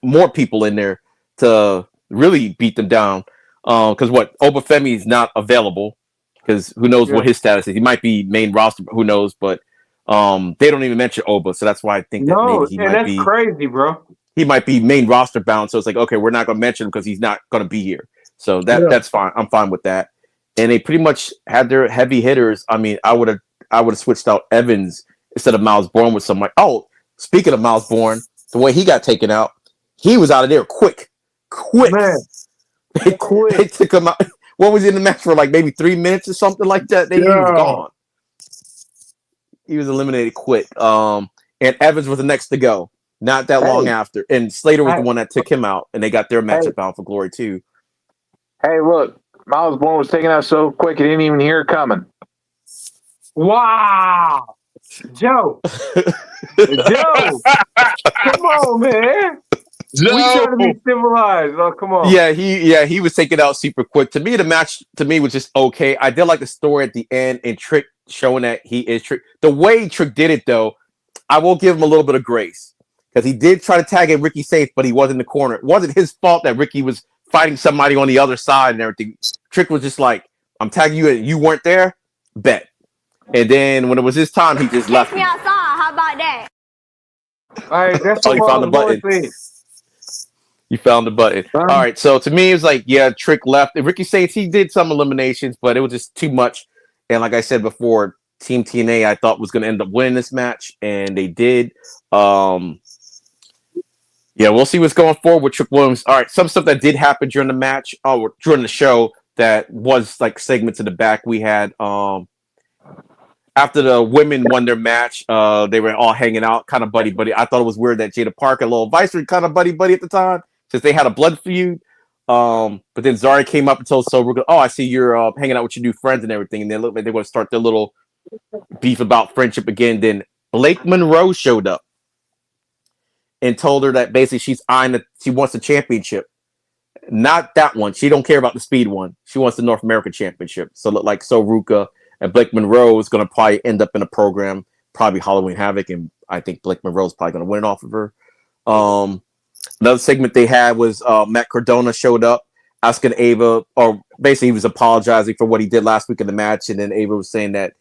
more people in there to really beat them down. Because Obafemi is not available. Because who knows what his status is? He might be main roster, but who knows? But they don't even mention Oba, so that's why I think that maybe he might be crazy, bro. He might be main roster bound, so it's like, okay, we're not going to mention him because he's not going to be here. So that's fine. I'm fine with that. And they pretty much had their heavy hitters. I mean, I would have switched out Evans instead of Miles Bourne with somebody. Oh, speaking of Miles Bourne, the way he got taken out, he was out of there quick. Man, they took him out. What was he in the match for? Like maybe 3 minutes or something like that. He was gone. He was eliminated quick. And Evans was the next to go. Not that long after. And Slater was the one that took him out, and they got their match at Bound for Glory, too. Hey, look. Miles Bourne was taken out so quick, he didn't even hear it coming. Wow. Joe. Joe. Come on, man. Joe. We trying to be civilized. Oh, come on. Yeah, he was taken out super quick. To me, the match was just okay. I did like the story at the end and Trick showing that he is Trick. The way Trick did it, though, I will give him a little bit of grace. Because he did try to tag in Ricky Safe, but he was in the corner. It wasn't his fault that Ricky was fighting somebody on the other side and everything. Trick was just like, I'm tagging you and you weren't there? Bet. And then when it was his time, he just left. Me outside. How about that? All right, that's you found the button. You found the button. All right, so to me, it was like, Trick left. And Ricky Safe, he did some eliminations, but it was just too much. And like I said before, Team TNA, I thought was going to end up winning this match, and they did. Yeah, we'll see what's going forward with Trick Williams. All right, some stuff that did happen during the match, during the show, that was like segments in the back. We had after the women won their match, they were all hanging out, kind of buddy. I thought it was weird that Jada Parker, Lil Vice were kind of buddy at the time, since they had a blood feud. But then Zari came up and told Sober, "Oh, I see you're hanging out with your new friends and everything." And they look like they want to start their little beef about friendship again. Then Blake Monroe showed up and told her that basically she wants the championship. Not that one. She don't care about the speed one. She wants the North American championship. So look like Ruka and Blake Monroe is going to probably end up in a program, probably Halloween Havoc, and I think Blake Monroe is probably going to win off of her. Another segment they had was Matt Cardona showed up asking Ava, or basically he was apologizing for what he did last week in the match, and then Ava was saying that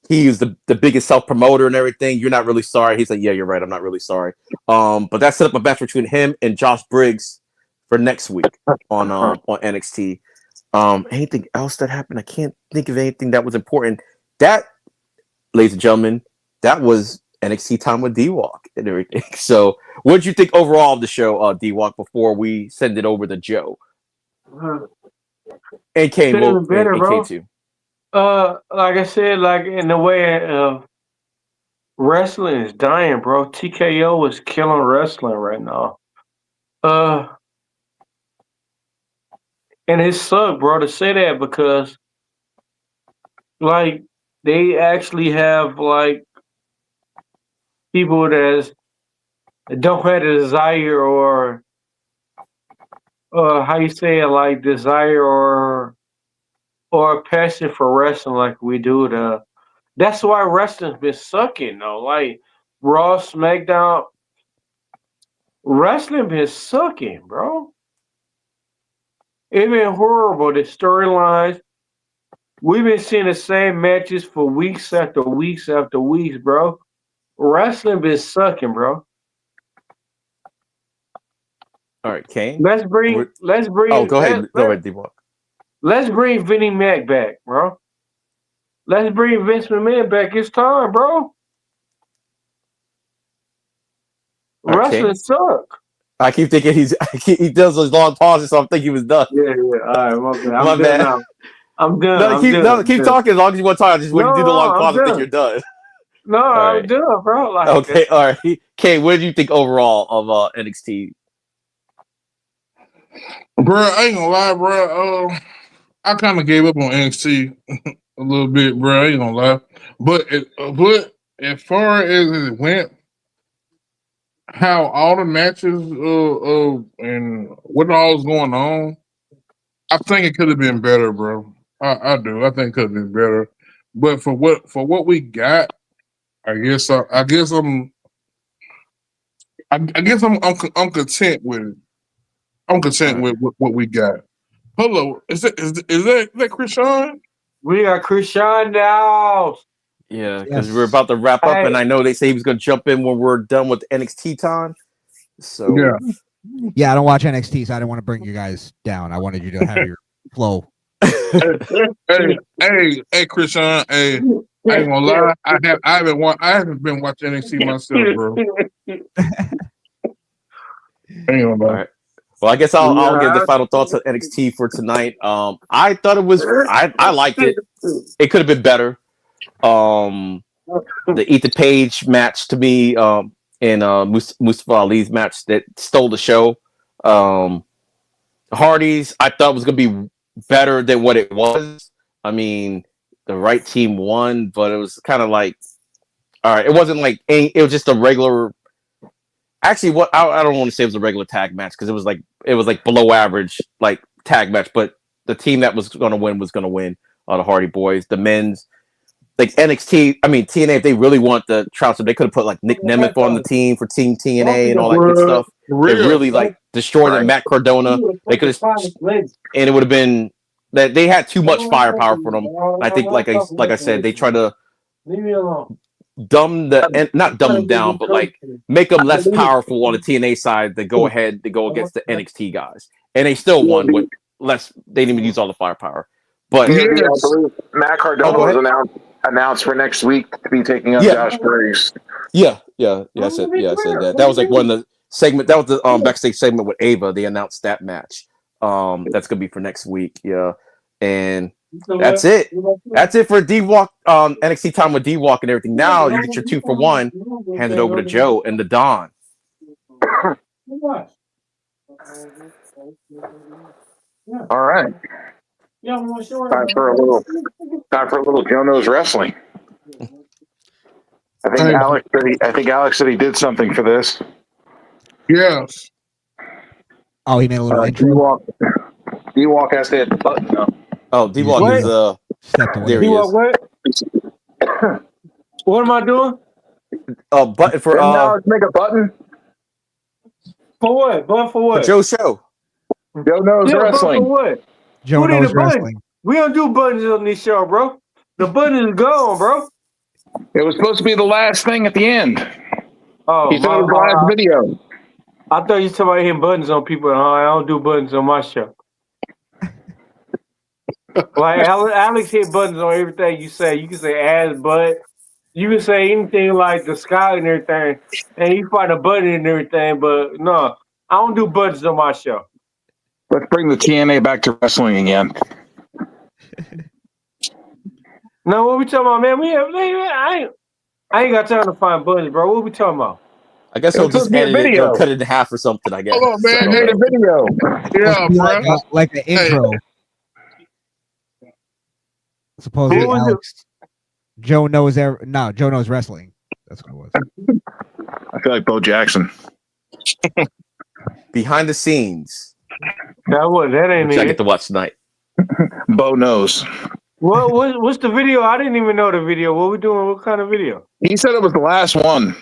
he was the biggest self promoter and everything. You're not really sorry. He's like, yeah, you're right. I'm not really sorry. But that set up a match between him and Josh Briggs for next week on NXT. Anything else that happened? I can't think of anything that was important. That, ladies and gentlemen, that was NXT time with D-Walk and everything. So, what did you think overall of the show, D-Walk, before we send it over to Joe? And Kane, well, better, and bro. K2. Like I said, like in the way wrestling is dying, bro. TKO is killing wrestling right now. And it sucked, bro, to say that because, like, they actually have like people that don't have a desire or how you say it, like desire or a passion for wrestling like we do. That's why wrestling's been sucking though. Like Raw, SmackDown, wrestling been sucking, bro. It been horrible. The storylines. We've been seeing the same matches for weeks after weeks after weeks, bro. Wrestling been sucking, bro. All right, Kane. Let's bring. Oh, go ahead, D-Walk. Let's bring Vinnie Mac back, bro. Let's bring Vince McMahon back. It's time, bro. Wrestling suck. I keep thinking he does those long pauses, so I'm thinking he was done. Yeah. All right, my bad. I'm done now. I'm done. No, keep talking as long as you want to talk. Just when you do the long pause, I think you're done. No, I'm done, bro. Like, okay, all right. Kane, what did you think overall of NXT? Bro, I ain't gonna lie, bro. I kind of gave up on NXT a little bit, bro. I ain't gonna lie. But as far as it went, how all the matches and what all was going on, I think it could have been better, bro. I do. I think it could have been better. But for what we got, I guess I'm content with it. I'm content with what we got. Hello, is that Krishan? We got Krishan now. Yeah, because we're about to wrap up, and I know they say he was going to jump in when we're done with NXT time. So yeah, I don't watch NXT, so I didn't want to bring you guys down. I wanted you to have your flow. hey, Krishan. Hey, I ain't gonna lie. I haven't been watching NXT myself, bro. Ain't gonna lie. All right. Well, I guess I'll give the final thoughts on NXT for tonight. I thought it was I liked it. It could have been better. The Ethan Page match to me, and Mustafa Ali's match that stole the show. Hardy's I thought was gonna be better than what it was. I mean, the right team won, but it was kind of like, all right, it wasn't like it was just a regular. Actually, what I don't want to say it was a regular tag match because it was like below average like tag match, but the team that was going to win was going to win. The Hardy Boys, the men's, like NXT. I mean TNA. If they really want the trounce, they could have put like Nick Nemeth on the team for Team TNA and all that good stuff. They really like destroyed them. Matt Cardona. They could have, and it would have been that they had too much firepower for them. I think, like I said, they try to not dumb them down, but like make them less powerful on the TNA side to go ahead to go against the NXT guys, and they still won with less. They didn't even use all the firepower. But I believe Matt Cardona was announced for next week to be taking up Josh Briggs. I said that. That was like one of the segment. That was the backstage segment with Ava. They announced that match. That's gonna be for next week. Yeah, and that's it. That's it for D-Walk. NXT time with D-Walk and everything. Now you get your 2 for 1. Hand it over to Joe and the Don. All right. Time for a little Joe Knows Wrestling. I think Alex said he did something for this. Yes. Oh, he made a little intro. D-Walk has to hit the button now. Oh, D-Walk is there he is. What am I doing? Button for now make a button. For what? Button for what? For Joe's show. Joe Knows Wrestling. For what? Joe knows wrestling. We don't do buttons on this show, bro. The button is gone, bro. It was supposed to be the last thing at the end. Oh, He said it was the last video. I thought you talking about hitting buttons on people. I don't do buttons on my show. Like Alex hit buttons on everything you say. You can say ass, butt. You can say anything like the sky and everything, and you find a button and everything. But no, I don't do buttons on my show. Let's bring the TNA back to wrestling again. No, what we talking about, man? I ain't got time to find buttons, bro. What we talking about? I guess he'll just edit it, he'll cut it in half or something, I guess. Hold on, man. Hey, the video. Yeah, bro. Like the intro. Supposedly Alex. Joe knows Joe knows wrestling. That's what it was. I feel like Bo Jackson. Behind the scenes. That ain't which it. I get to watch tonight. Bo knows. What's the video? I didn't even know the video. What we doing? What kind of video? He said it was the last one.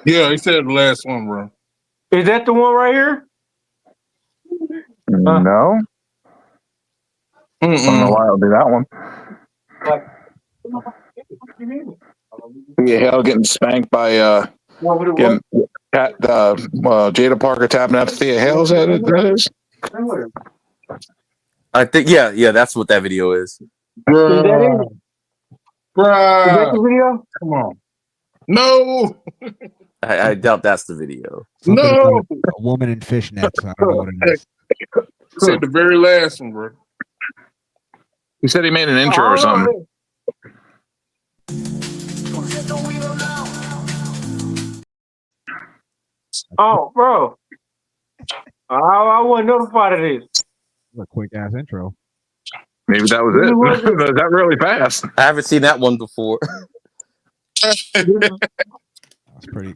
Yeah, he said the last one, bro. Is that the one right here? No. I don't know why I'll do that one. Yeah, hell, getting spanked by Jada Parker tapping out to Thea Hale. Is that it? That is? I think yeah, that's what that video is. Bruh. Is that it? Bruh. Is that the video? Come on. No. I doubt that's the video. Something No. about a woman in fishnets. I don't know what it is. He said the very last one, bro. He said he made an intro or something. Oh, bro. I wasn't notified of this. A quick ass intro. Maybe that was it. Was that really fast? I haven't seen that one before. That's pretty.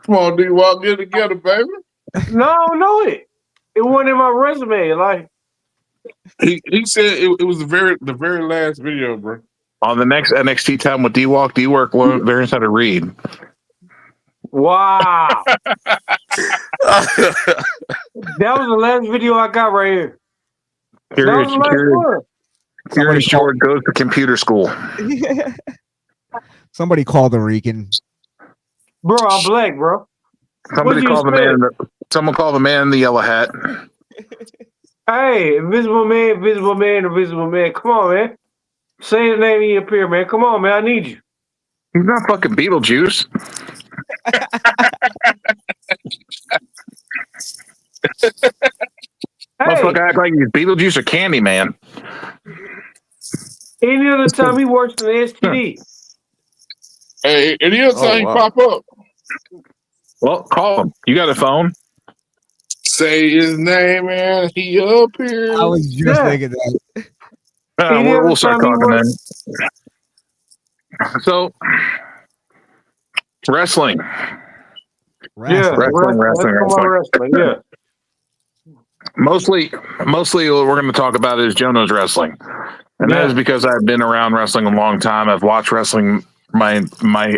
Come on, dude, walk in together, baby. No, I don't know it. It wasn't in my resume. Like He said it was the very last video, bro. On the next NXT Time with D-Walk, D-Work learns how to read. wow. That was the last video I got right here. Curious George goes to computer school. Somebody call the Rican. Bro, I'm black, bro. Someone call the man in the yellow hat. Hey, invisible man. Come on, man. Say his name in up here, man. Come on, man. I need you. He's not fucking Beetlejuice. Motherfucker act like he's Beetlejuice or Candyman. Any other time he works in the STD. Hey, any other time he pop up. Well, call him. You got a phone? Say his name and he up here. I was just thinking that. We'll start talking then. So, wrestling. Yeah, wrestling. Yeah. Mostly what we're going to talk about is Jono's wrestling. And that is because I've been around wrestling a long time. I've watched wrestling my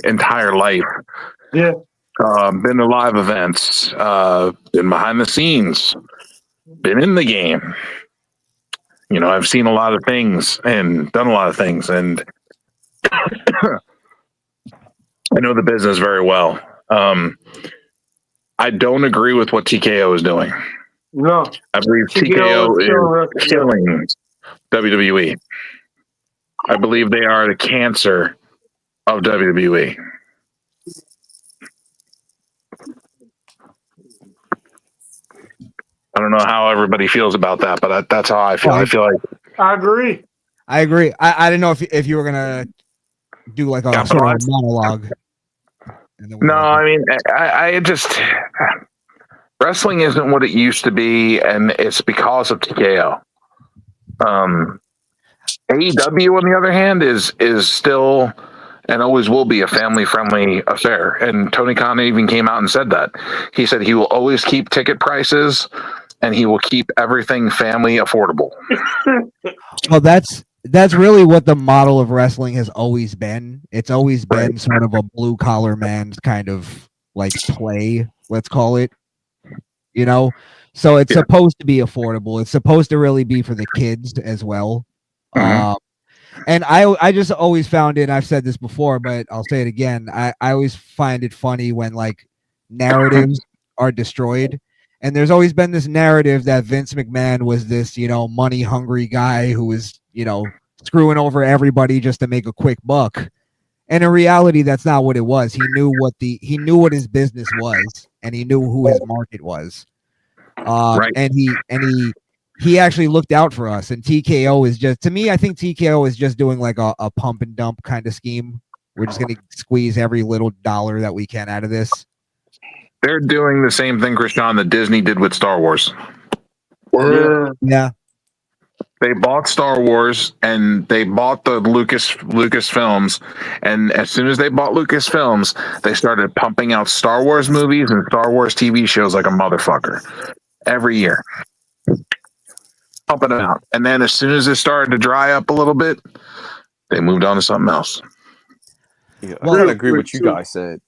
entire life. Yeah. Been to live events, been behind the scenes, been in the game. You know, I've seen a lot of things and done a lot of things, and I know the business very well. I don't agree with what TKO is doing. No. I believe TKO is killing WWE. I believe they are the cancer of WWE. I don't know how everybody feels about that, but that's how I feel. I feel like I agree. I didn't know if you were gonna do like a sort of monologue. No, I mean, I just wrestling isn't what it used to be, and it's because of TKO. AEW, on the other hand, is still and always will be a family-friendly affair. And Tony Khan even came out and said that. He said he will always keep ticket prices, and he will keep everything family affordable. Well, that's really what the model of wrestling has always been. It's always been sort of a blue-collar man's kind of like play, let's call it. you know. So it's supposed to be affordable. It's supposed to really be for the kids as well. And I just always found it, I've said this before, but I'll say it again. I always find it funny when like narratives are destroyed. And there's always been this narrative that Vince McMahon was this, you know, money hungry guy who was, you know, screwing over everybody just to make a quick buck. And in reality, that's not what it was. He knew what his business was, and he knew who his market was. And he actually looked out for us. And TKO is just, to me, I think TKO is just doing like a pump and dump kind of scheme. We're just going to squeeze every little dollar that we can out of this. They're doing the same thing, Krishan, that Disney did with Star Wars. Yeah. They bought Star Wars and they bought the Lucasfilms, and as soon as they bought Lucasfilms, they started pumping out Star Wars movies and Star Wars TV shows like a motherfucker every year, pumping them out. And then as soon as it started to dry up a little bit, they moved on to something else. Yeah, I gotta agree with you guys said,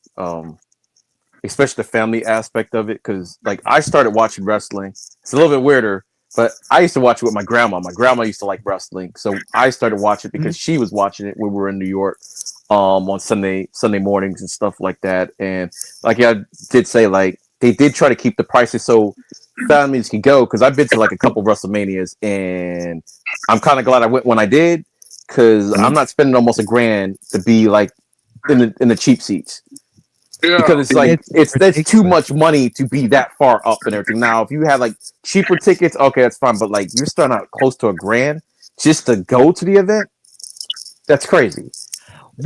especially the family aspect of it, because like I started watching wrestling. It's a little bit weirder. But I used to watch it with my grandma. My grandma used to like wrestling, so I started watching it because she was watching it when we were in New York, on Sunday mornings and stuff like that. And like I did say, like they did try to keep the prices so families can go. Because I've been to like a couple WrestleManias, and I'm kind of glad I went when I did, because I'm not spending almost $1,000 to be like in the cheap seats. Yeah. Because it's like that's too much money to be that far up and everything. Now, if you had like cheaper tickets, okay, that's fine. But like you're starting out close to $1,000 just to go to the event, that's crazy.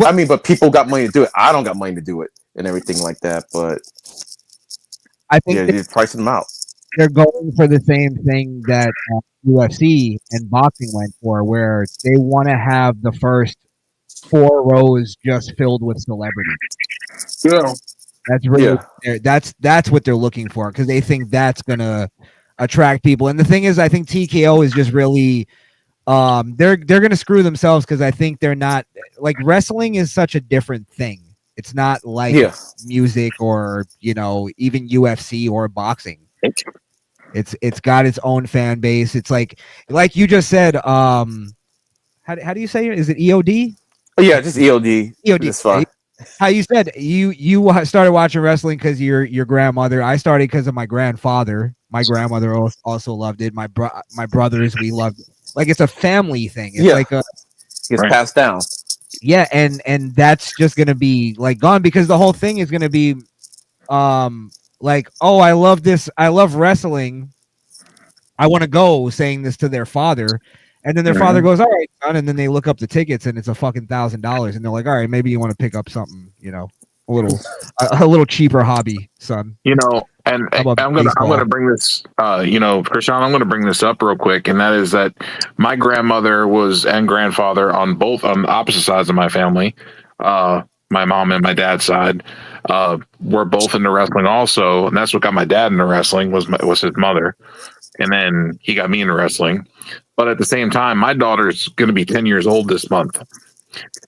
I mean, but people got money to do it. I don't got money to do it and everything like that. But I think you're pricing them out. They're going for the same thing that UFC and boxing went for, where they want to have the first 4 rows just filled with celebrities. Yeah, that's really that's what they're looking for, because they think that's gonna attract people. And the thing is, I think TKO is just really they're gonna screw themselves, because I think they're not like, wrestling is such a different thing. It's not like music or, you know, even UFC or boxing. It's got its own fan base. It's like you just said. How do you say it? Is it EOD? Oh, yeah, just EOD. EOD. It's fine. How you said you started watching wrestling because your grandmother. I started because of my grandfather. My grandmother also loved it. My brothers, we loved it. Like, it's a family thing. It's like it's passed down. Yeah, and that's just gonna be like gone, because the whole thing is gonna be like, oh, I love this. I love wrestling. I want to go, saying this to their father. And then their father goes, all right, son. And then they look up the tickets, and it's a fucking $1,000. And they're like, all right, maybe you want to pick up something, you know, a little cheaper hobby, son. You know, and I'm gonna bring this, Krishan, I'm gonna bring this up real quick, and that is that my grandmother and grandfather on opposite sides of my family, my mom and my dad's side, were both into wrestling also, and that's what got my dad into wrestling was his mother, and then he got me into wrestling. But at the same time, my daughter's going to be 10 years old this month,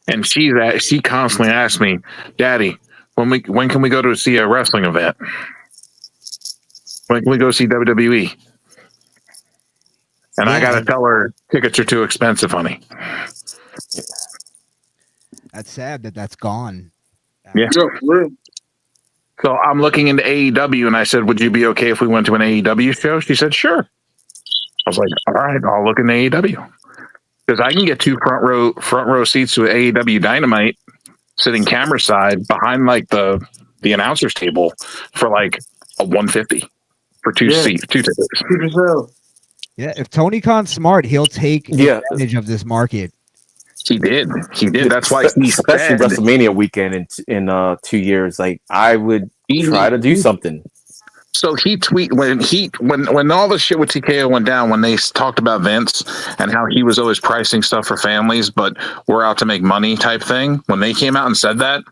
and she constantly asks me, "Daddy, when can we go to see a wrestling event? When can we go see WWE?" And I got to tell her tickets are too expensive, honey. That's sad that's gone. Yeah. So I'm looking into AEW, and I said, "Would you be okay if we went to an AEW show?" She said, "Sure." I was like, all right, I'll look in AEW, because I can get 2 front row seats to AEW Dynamite, sitting camera side behind like the announcer's table for like a $150 for 2 seats, 2 tickets. Yeah, if Tony Khan's smart, he'll take advantage of this market. He did. That's why he especially WrestleMania weekend in 2 years. Like, I would try to do something. So he when all the shit with TKO went down, when they talked about Vince and how he was always pricing stuff for families, but we're out to make money type thing. When they came out and said that,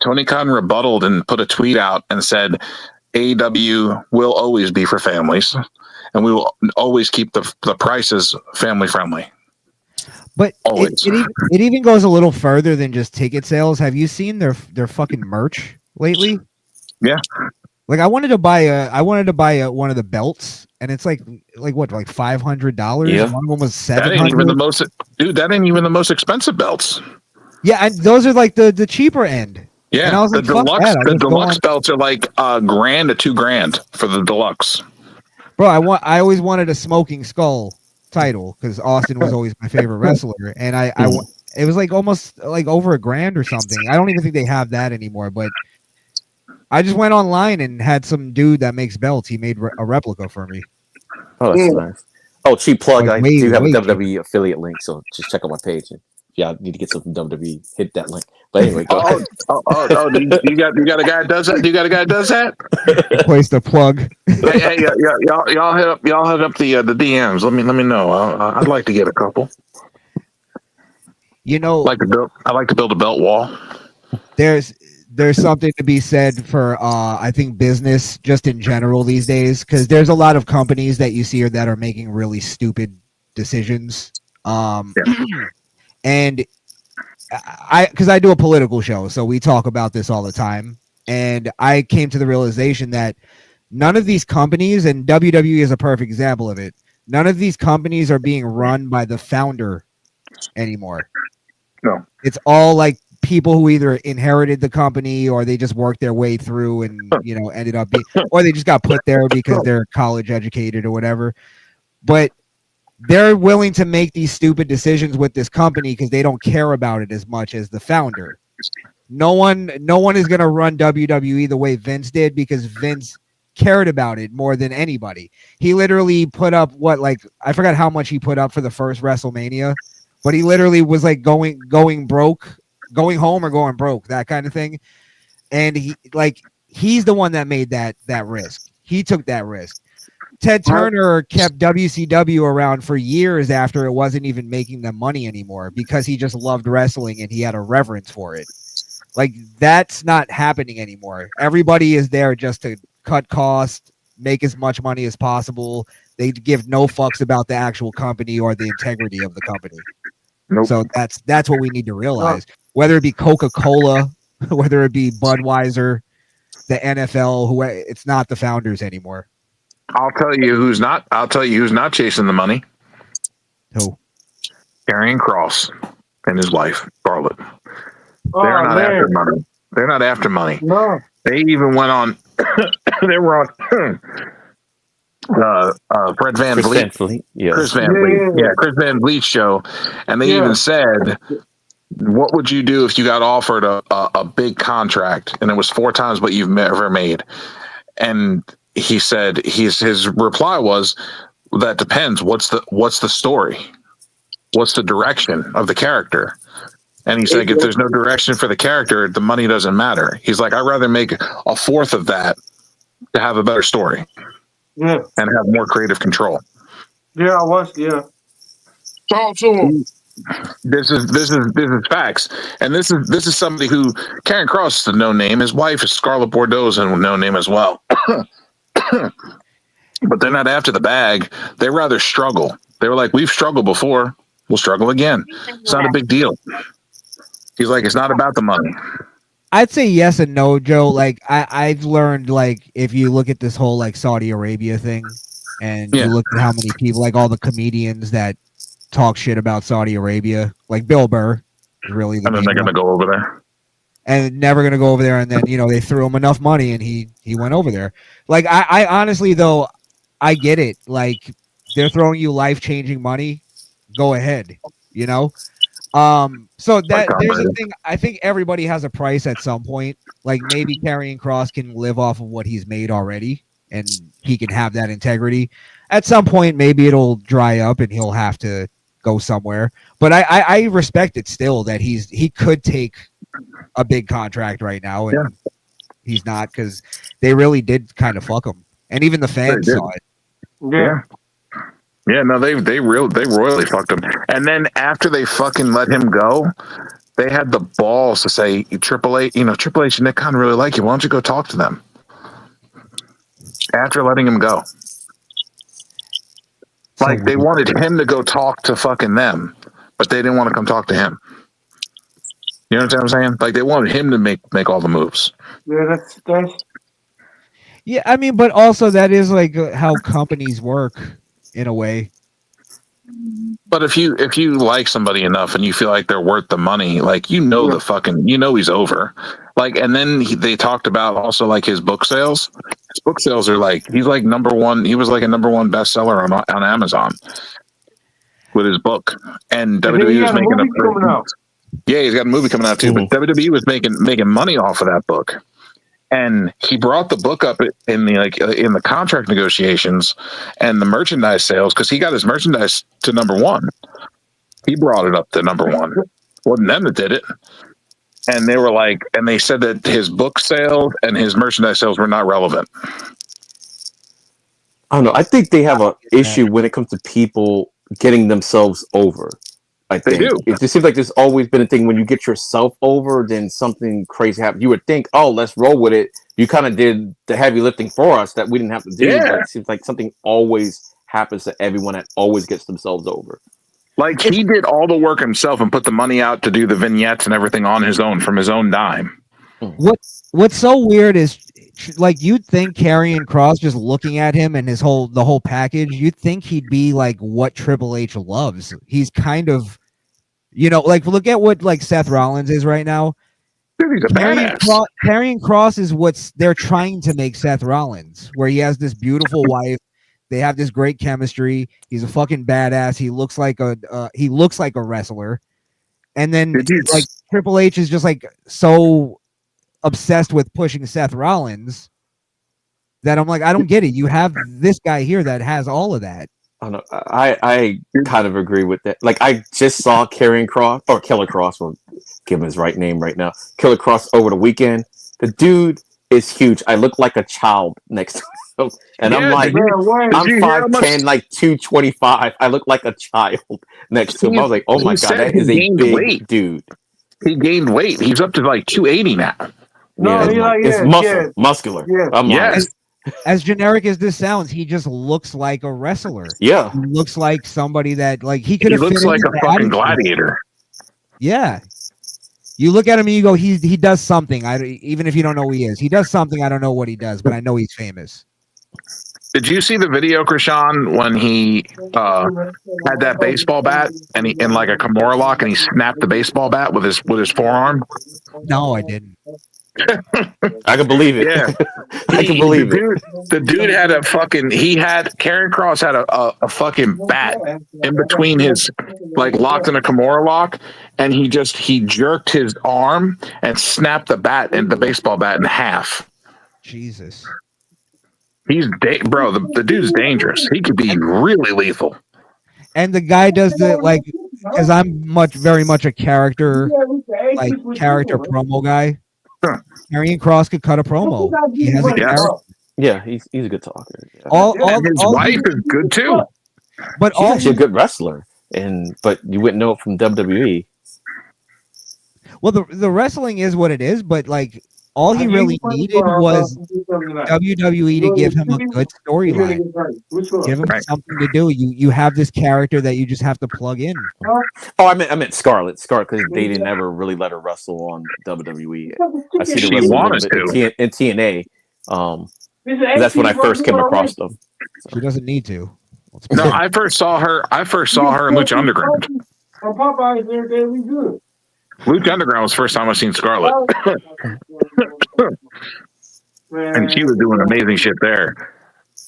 Tony Khan rebutted and put a tweet out and said, AEW will always be for families, and we will always keep the prices family friendly. But it even goes a little further than just ticket sales. Have you seen their fucking merch lately? Yeah. Like I wanted to buy one of the belts, and it's like what, like $500. Yeah. One of them was That ain't even the $700. most, dude. That ain't even the most expensive belts. Yeah, and those are like the cheaper end. Yeah, and I was the like, fuck deluxe, that. I'll the just go deluxe on. belts are like $1,000 to $2,000 for the deluxe. Bro, I always wanted a Smoking Skull title because Austin was always my favorite wrestler, and it was like almost like over $1,000 or something. I don't even think they have that anymore, but I just went online and had some dude that makes belts. He made a replica for me. Oh, that's nice. Oh, cheap plug. Like, I do have a way WWE affiliate link, so just check out my page. And yeah, I need to get some WWE. Hit that link. But anyway, go ahead. You got a guy that does that? You got a guy that does that? Place the plug. Hey, y'all hit up the DMs. Let me know. I'd like to get a couple. You know, I like to build a belt wall. there's something to be said for I think business just in general these days, because there's a lot of companies that you see that are making really stupid decisions. And because I do a political show, so we talk about this all the time, and I came to the realization that none of these companies, and WWE is a perfect example of it, none of these companies are being run by the founder anymore. No. It's all like people who either inherited the company or they just worked their way through and ended up being, or they just got put there because they're college educated or whatever. But they're willing to make these stupid decisions with this company because they don't care about it as much as the founder. No one is going to run WWE the way Vince did, because Vince cared about it more than anybody. He literally put up I forgot how much he put up for the first WrestleMania, but he literally was like going broke, going home or going broke, that kind of thing. And he's the one that made that risk. He took that risk. Ted Turner kept WCW around for years after it wasn't even making them money anymore, because he just loved wrestling and he had a reverence for it. Like, that's not happening anymore. Everybody is there just to cut costs, make as much money as possible. They give no fucks about the actual company or the integrity of the company. Nope. So that's what we need to realize. Whether it be Coca-Cola, whether it be Budweiser, the NFL, it's not the founders anymore. I'll tell you who's not chasing the money. Who? Karrion Kross and his wife, Charlotte. They're not after money. They're not after money. No. They even went on. They were on Fred Van Vliet. Yeah. Chris Van Vliet. Yeah, Chris Van Vliet's show. And they even said, what would you do if you got offered a big contract and it was 4 times what you've ever made? And he said his reply was, that depends. What's the story? What's the direction of the character? And he's like, if there's no direction for the character, the money doesn't matter. He's like, I'd rather make 1/4 of that to have a better story. Yeah. And have more creative control. Yeah, I was. Yeah. Talk to him. This is facts, and this is somebody who Karrion Kross is a no name. His wife is Scarlett Bordeaux is a no name as well. But they're not after the bag. They rather struggle. They were like, we've struggled before. We'll struggle again. It's not a big deal. He's like, it's not about the money. I'd say yes and no, Joe. Like I've learned, like, if you look at this whole like Saudi Arabia thing, and you look at how many people, like all the comedians that talk shit about Saudi Arabia, like Bill Burr, is really the and then they're going to go over there. And never going to go over there. And then, they threw him enough money and he went over there. Like, I honestly, though, I get it. Like, they're throwing you life-changing money. Go ahead, So there's a thing. I think everybody has a price at some point. Like, maybe Karrion Kross can live off of what he's made already, and he can have that integrity. At some point, maybe it'll dry up and he'll have to go somewhere. But I respect it still that he could take a big contract right now, and he's not, because they really did kind of fuck him, and even the fans saw it. Yeah, no, they royally fucked him. And then after they fucking let him go, they had the balls to say, Triple H and Nick Khan really like you. Why don't you go talk to them? After letting him go. Like, they wanted him to go talk to fucking them, but they didn't want to come talk to him. You know what I'm saying? Like, they wanted him to make all the moves. Yeah, that's Yeah, I mean, but also that is like how companies work in a way. But if you like somebody enough and you feel like they're worth the money, like the fucking he's over. Like, and then they talked about also like his book sales. His book sales are like he's like number one. He was like a number one bestseller on Amazon with his book, and WWE was making a coming out. Yeah, he's got a movie coming out too. But WWE was making money off of that book. And he brought the book up in the contract negotiations and the merchandise sales because he got his merchandise to number one. He brought it up to number one. Wasn't them that did it. And they were like, and they said that his book sales and his merchandise sales were not relevant. I don't know. I think they have an issue when it comes to people getting themselves over. I think they do. It just seems like there's always been a thing when you get yourself over, then something crazy happens. You would think, oh, let's roll with it. You kind of did the heavy lifting for us that we didn't have to do. Yeah. But it seems like something always happens to everyone that always gets themselves over. Like he did all the work himself and put the money out to do the vignettes and everything on his own from his own dime. What's so weird is like you'd think Karrion Kross, just looking at him and the whole package, you'd think he'd be like what Triple H loves. He's kind of, like look at what like Seth Rollins is right now. Dude, he's a badass. Karrion Kross is what they're trying to make Seth Rollins, where he has this beautiful wife. They have this great chemistry. He's a fucking badass. He looks like a wrestler. And then like Triple H is just like so obsessed with pushing Seth Rollins that I'm like, I don't get it. You have this guy here that has all of that. I don't know. I kind of agree with that. Like I just saw Karrion Kross or Killer Kross, we'll give him his right name right now. Killer Kross over the weekend. The dude is huge. I look like a child next to him. And I'm like, I'm 5'10", like 225. I look like a child next to him. I was like, oh my God, that is a big dude. He gained weight. He's up to like 280 now. No, it's muscular. Yeah. I'm like, as generic as this sounds, he just looks like a wrestler. Yeah. He looks like somebody that like he could have. He looks like a fucking gladiator. Yeah. You look at him and you go, he does something. Even if you don't know who he is, he does something. I don't know what he does, but I know he's famous. Did you see the video, Krishan, when he had that baseball bat and he in like a Kimura lock and he snapped the baseball bat with his forearm? No, I didn't. I can believe it. Yeah, I can believe it. The dude had a fucking. Karrion Kross had a fucking bat in between his, like locked in a Kimura lock, and he jerked his arm and snapped the bat and the baseball bat in half. Jesus. He's bro. The dude's dangerous. He could be really lethal. And the guy does the like, because I'm very much a character promo guy. Karrion Kross could cut a promo. He has a character. Yeah, he's a good talker. Yeah. His wife is good too. But she's actually a good wrestler, but you wouldn't know it from WWE. Well, the wrestling is what it is, but like all he really needed was WWE to give him a good storyline. Give him something to do. You have this character that you just have to plug in. Oh, I meant Scarlett, because they didn't ever really let her wrestle on WWE. I see the wrestling in TNA. That's when I first came across them. She doesn't need to. No, I first saw her in Lucha Underground. Lucha Underground was the first time I've seen Scarlett. And she was doing amazing shit there.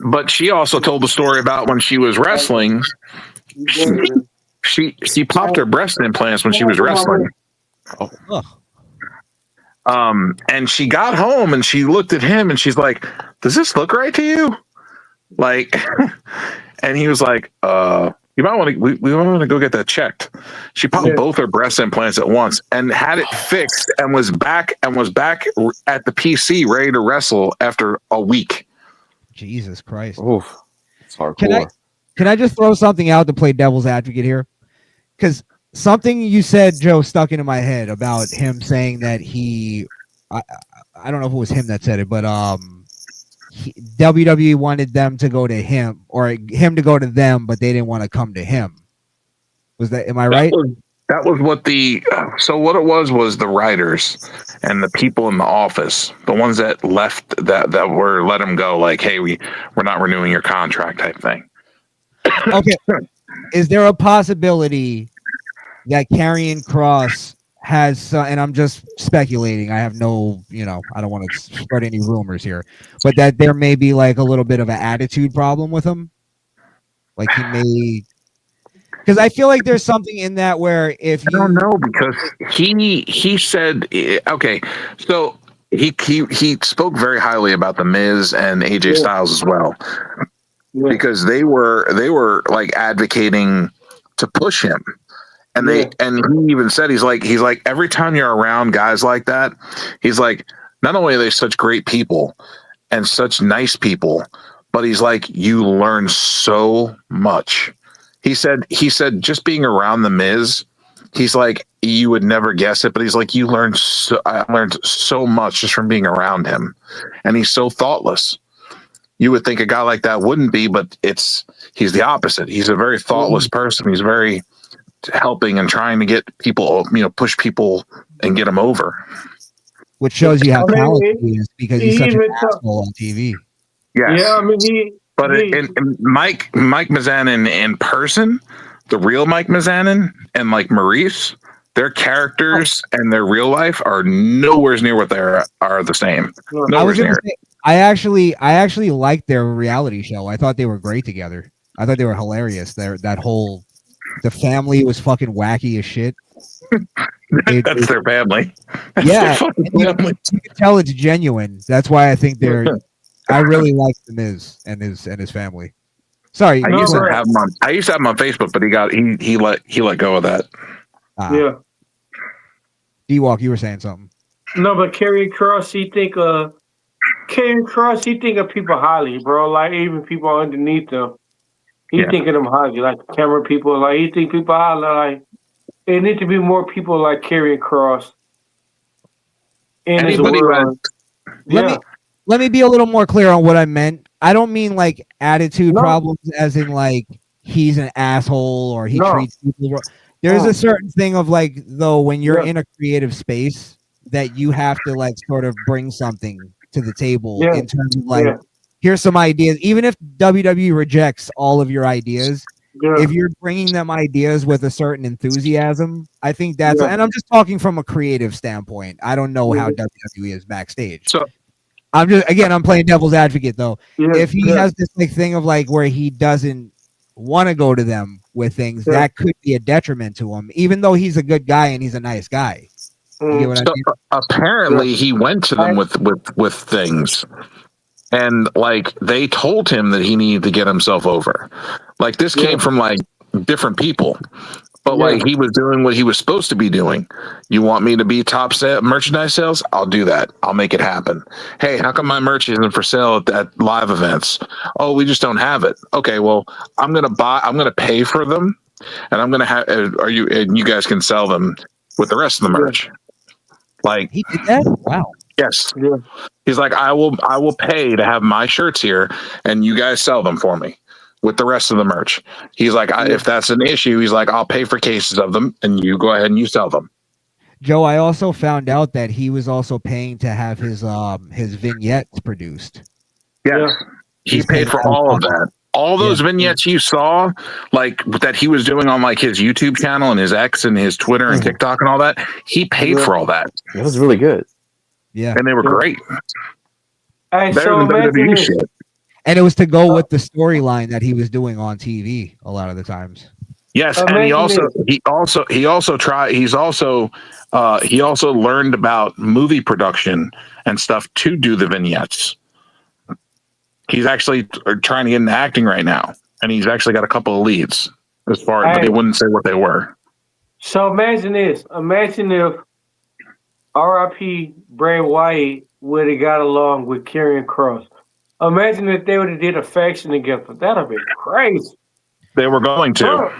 But she also told the story about when she was wrestling. She popped her breast implants when she was wrestling. And she got home and she looked at him and she's like, "Does this look right to you?" Like, and he was like, "You might want to. We want to go get that checked." She popped both her breast implants at once and had it fixed and was back at the PC ready to wrestle after a week. Jesus Christ! Oof, it's hardcore. Can I just throw something out to play devil's advocate here? Because something you said, Joe, stuck into my head about him saying that I don't know if it was him that said it, but WWE wanted them to go to him or him to go to them, but they didn't want to come to him. Am I right? That was what what it was the writers and the people in the office, the ones that left that were let him go, like, hey, we're not renewing your contract type thing. Okay. Is there a possibility that Karrion Kross has, and I'm just speculating, I have no, I don't want to spread any rumors here, but that there may be like a little bit of an attitude problem with him? Like he may, because I feel like there's something in that where if you, I don't know, because he said, okay, so he spoke very highly about the Miz and AJ Styles as well, because they were like advocating to push him, and he even said he's like every time you're around guys like that, he's like, not only are they such great people and such nice people, but he's like, you learn so much. He said just being around the Miz, he's like, you would never guess it, but he's like, I learned so much just from being around him, and he's so thoughtless. You would think a guy like that wouldn't be, but he's the opposite. He's a very thoughtless person. He's very helping and trying to get people, push people and get them over. Which shows you how talented he is, because he's such an asshole on TV. Yes. Yeah, I mean, in Mike Mizanin in person, the real Mike Mizanin, and like Maurice, their characters and their real life are nowhere near what they are the same. Nowhere near. I actually liked their reality show. I thought they were great together. I thought they were hilarious. The family was fucking wacky as shit. That's their family. That's yeah, their family. You can tell it's genuine. That's why I think they're. I really like the Miz and his family. Sorry, I used to have him on Facebook, but he let go of that. Yeah. D-Walk, you were saying something. No, but Karrion Kross, he think of people highly, bro. Like even people underneath him, he think of them highly, like the camera people. Like he think people highly. Like it need to be more people like Karrion Kross in his world. Let me be a little more clear on what I meant. I don't mean like attitude problems, as in like he's an asshole or he treats people. There's a certain thing of like, though, when you're in a creative space, that you have to like sort of bring something to the table in terms of like, here's some ideas. Even if WWE rejects all of your ideas, if you're bringing them ideas with a certain enthusiasm, I think that's, and I'm just talking from a creative standpoint. I don't know how WWE is backstage. So I'm playing devil's advocate though. If he has this like thing of like where he doesn't want to go to them with things, that could be a detriment to him, even though he's a good guy and he's a nice guy. You get what I mean? Apparently he went to them with things, and like they told him that he needed to get himself over. Like this came from like different people, but like he was doing what he was supposed to be doing. You want me to be top merchandise sales? I'll do that. I'll make it happen. Hey, how come my merch isn't for sale at live events? Oh, we just don't have it. Okay, well, I'm gonna pay for them, and I'm gonna have and you guys can sell them with the rest of the merch. Like he did that? Wow. Yes. Yeah. He's like, I will pay to have my shirts here, and you guys sell them for me with the rest of the merch. He's like, if that's an issue, he's like, I'll pay for cases of them, and you go ahead and you sell them. Joe, I also found out that he was also paying to have his vignettes produced. Yes. He paid for all of that. All those vignettes you saw, like that he was doing on like his YouTube channel and his X and his Twitter and TikTok and all that, he paid for all that. It was really good. Yeah. And they were great. Better than WWE shit. And it was to go with the storyline that he was doing on TV a lot of the times. Yes, and he also learned about movie production and stuff to do the vignettes. He's actually trying to get into acting right now, and he's actually got a couple of leads but they wouldn't say what they were. So imagine this. Imagine if R.I.P. Bray Wyatt would have got along with Karrion Kross. Imagine if they would have did a faction together. That would have been crazy. They were going to. Bro,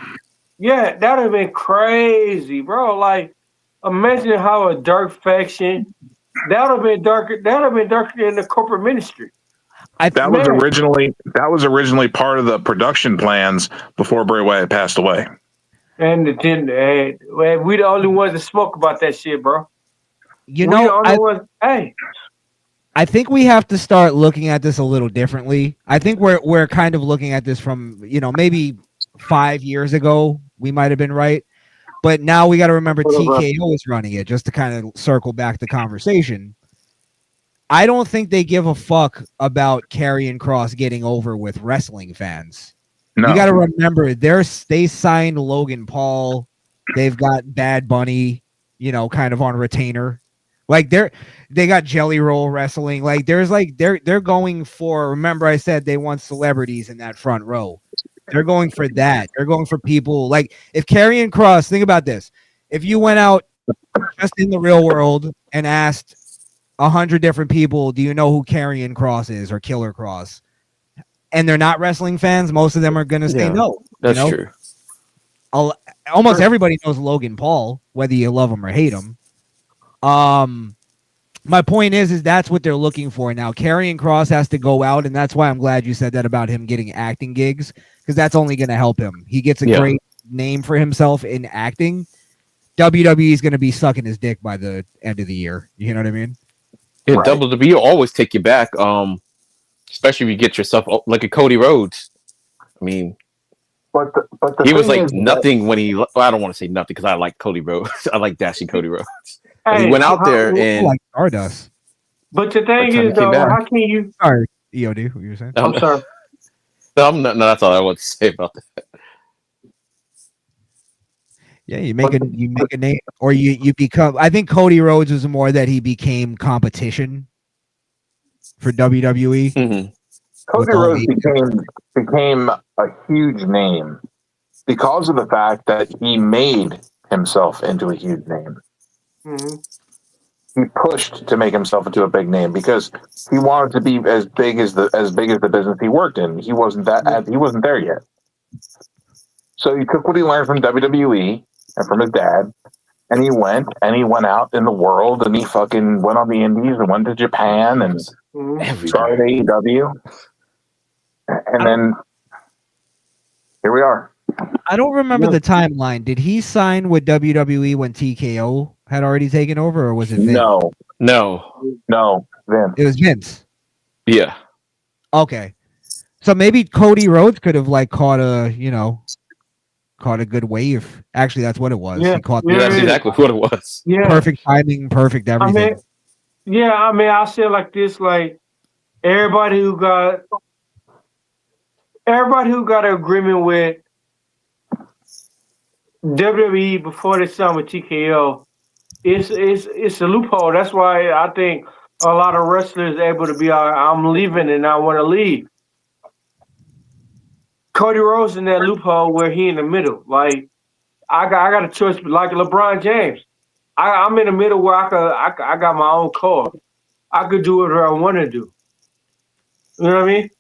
yeah, that would have been crazy, bro. Like, imagine how a dark faction, that would have been darker. That would have been darker than the corporate ministry. That was originally part of the production plans before Bray Wyatt passed away. And then we the only ones that smoke about that shit, bro. You We the know, only ones. Hey, I think we have to start looking at this a little differently. I think we're kind of looking at this from, maybe 5 years ago we might have been right, but now we got to remember TKO is running it, just to kind of circle back the conversation. I don't think they give a fuck about Karrion Kross getting over with wrestling fans. No. You got to remember they signed Logan Paul. They've got Bad Bunny, kind of on retainer. Like they got Jelly Roll wrestling. Like they're going for. Remember, I said they want celebrities in that front row. They're going for that. They're going for people like if Karrion Kross. Think about this: if you went out just in the real world and asked 100 different people, "Do you know who Karrion Kross is or Killer Kross?" and they're not wrestling fans, most of them are going to say no. That's true. Almost everybody knows Logan Paul, whether you love him or hate him. My point is that's what they're looking for now. Karrion Kross has to go out, and that's why I'm glad you said that about him getting acting gigs, because that's only going to help him. He gets a great name for himself in acting. WWE is going to be sucking his dick by the end of the year. You know what I mean? Yeah, right. WWE will always take you back, especially if you get yourself like a Cody Rhodes. I mean, but he was like nothing when he. Well, I don't want to say nothing because I like Cody Rhodes. I like dashing Cody Rhodes. He went out there and like Stardust. But the thing is, though, how can you? Sorry, EOD, what you were saying? I'm sorry. No, that's all I want to say about that. Yeah, you make a name, or you become. I think Cody Rhodes was more that he became competition for WWE. Mm-hmm. Cody Rhodes became a huge name because of the fact that he made himself into a huge name. Mm-hmm. He pushed to make himself into a big name because he wanted to be as big as the business he worked in. He wasn't there yet. So he took what he learned from WWE and from his dad, and he went out in the world, and he fucking went on the indies and went to Japan and started AEW. And then here we are. I don't remember the timeline. Did he sign with WWE when TKO had already taken over, or was it Vince? No, Vince. It was Vince. Yeah. Okay. So maybe Cody Rhodes could have caught a good wave. Actually, that's what it was. Yeah, that's exactly what it was. Yeah. Perfect timing, perfect everything. I mean, I'll say it like this: like everybody who got an agreement with WWE before they signed with TKO, it's a loophole. That's why I think a lot of wrestlers are able to be I'm leaving and I want to leave. Cody Rhodes in that loophole where he in the middle. Like I got a choice, like LeBron James. I'm in the middle where I got my own car. I could do whatever I want to do. You know what I mean?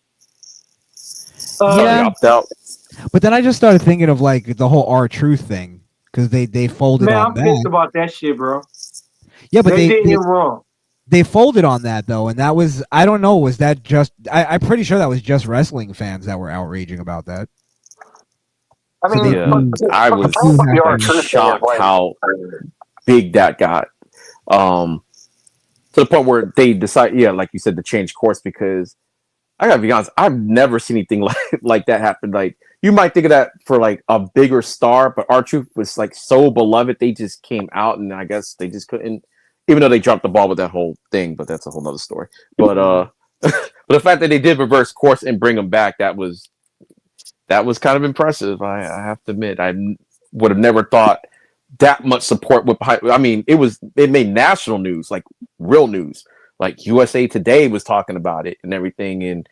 Yeah. But then I just started thinking of the whole R-Truth thing because they folded on that. I'm pissed about that shit, bro. Yeah, but they did it wrong. They folded on that though, and that was I don't know. Was that just? I'm pretty sure that was just wrestling fans that were outraging about that. I mean, I was shocked how big that got. To the point where they decide, like you said, to change course because I gotta be honest, I've never seen anything like that happen. Like you might think of that for a bigger star, but R-Truth was so beloved, they just came out, and I guess they just couldn't. Even though they dropped the ball with that whole thing, but that's a whole nother story. But but the fact that they did reverse course and bring him back, that was kind of impressive. I have to admit, I would have never thought that much support would. I mean, it made national news, real news. USA Today was talking about it and everything, and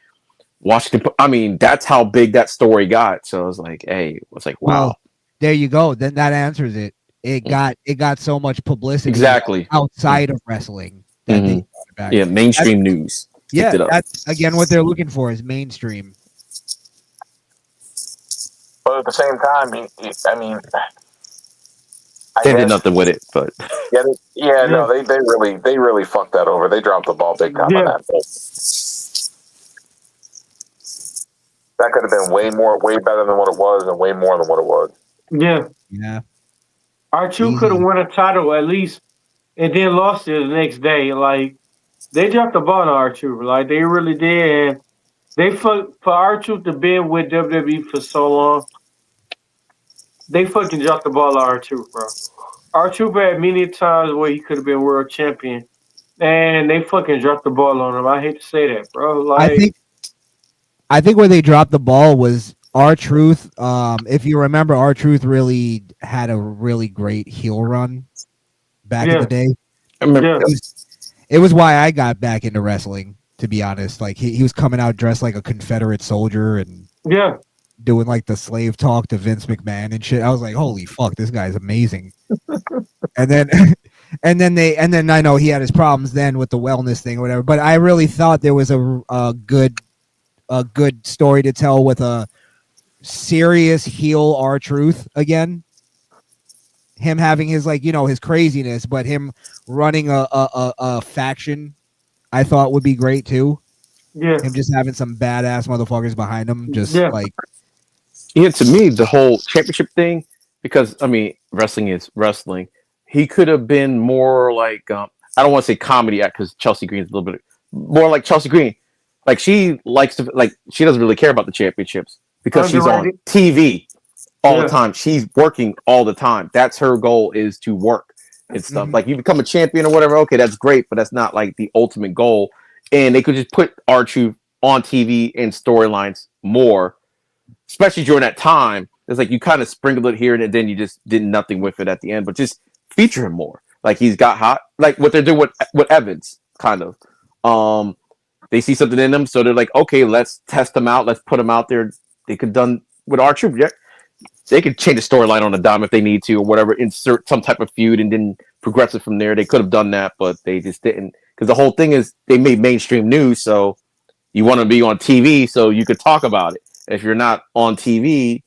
Washington. I mean, that's how big that story got. So I was like, hey, wow. Well, there you go. Then that answers it. It got so much publicity outside of wrestling. That they brought it back. Yeah, mainstream news. Yeah, that's again what they're looking for is mainstream. But at the same time, I mean, they did nothing with it. But no, they really fucked that over. They dropped the ball big time on that. That could have been way better than what it was, and way more than what it was. Yeah. Yeah. R-Truth could have won a title at least and then lost it the next day. Like, they dropped the ball on R-Truth. Like, they really did. And they for R-Truth to be with WWE for so long, they fucking dropped the ball on R-Truth, bro. R-Truth had many times where he could have been world champion. And they fucking dropped the ball on him. I hate to say that, bro. Like, I think where they dropped the ball was R-Truth. If you remember, R-Truth really had a really great heel run back in the day. It was why I got back into wrestling, to be honest. Like he was coming out dressed like a Confederate soldier and doing like the slave talk to Vince McMahon and shit. I was like, holy fuck, this guy's amazing. and then and then I know he had his problems then with the wellness thing or whatever, but I really thought there was a good story to tell with a serious heel R-Truth again. Him having his his craziness, but him running a faction, I thought would be great too. Yeah, him just having some badass motherfuckers behind him, just like. Yeah, to me, the whole championship thing, because I mean, wrestling is wrestling. He could have been more like I don't want to say comedy act because Chelsea Green's a little bit more like Chelsea Green. Like she likes to she doesn't really care about the championships because she's on TV all the time. She's working all the time. That's her goal, is to work and stuff. Like you become a champion or whatever, okay, that's great, but that's not like the ultimate goal. And they could just put R-Truth on TV and storylines more, especially during that time. It's like you kind of sprinkled it here and then you just did nothing with it at the end, but just feature him more. Like he's got hot, like what they're doing with Evans, kind of. They see something in him, so they're like, okay, let's test him out. Let's put him out there. They could done with R-Truth. Yeah, they could change the storyline on a dime if they need to or whatever, insert some type of feud and then progress it from there. They could have done that, but they just didn't. Because the whole thing is they made mainstream news, so you want to be on TV so you could talk about it. If you're not on TV,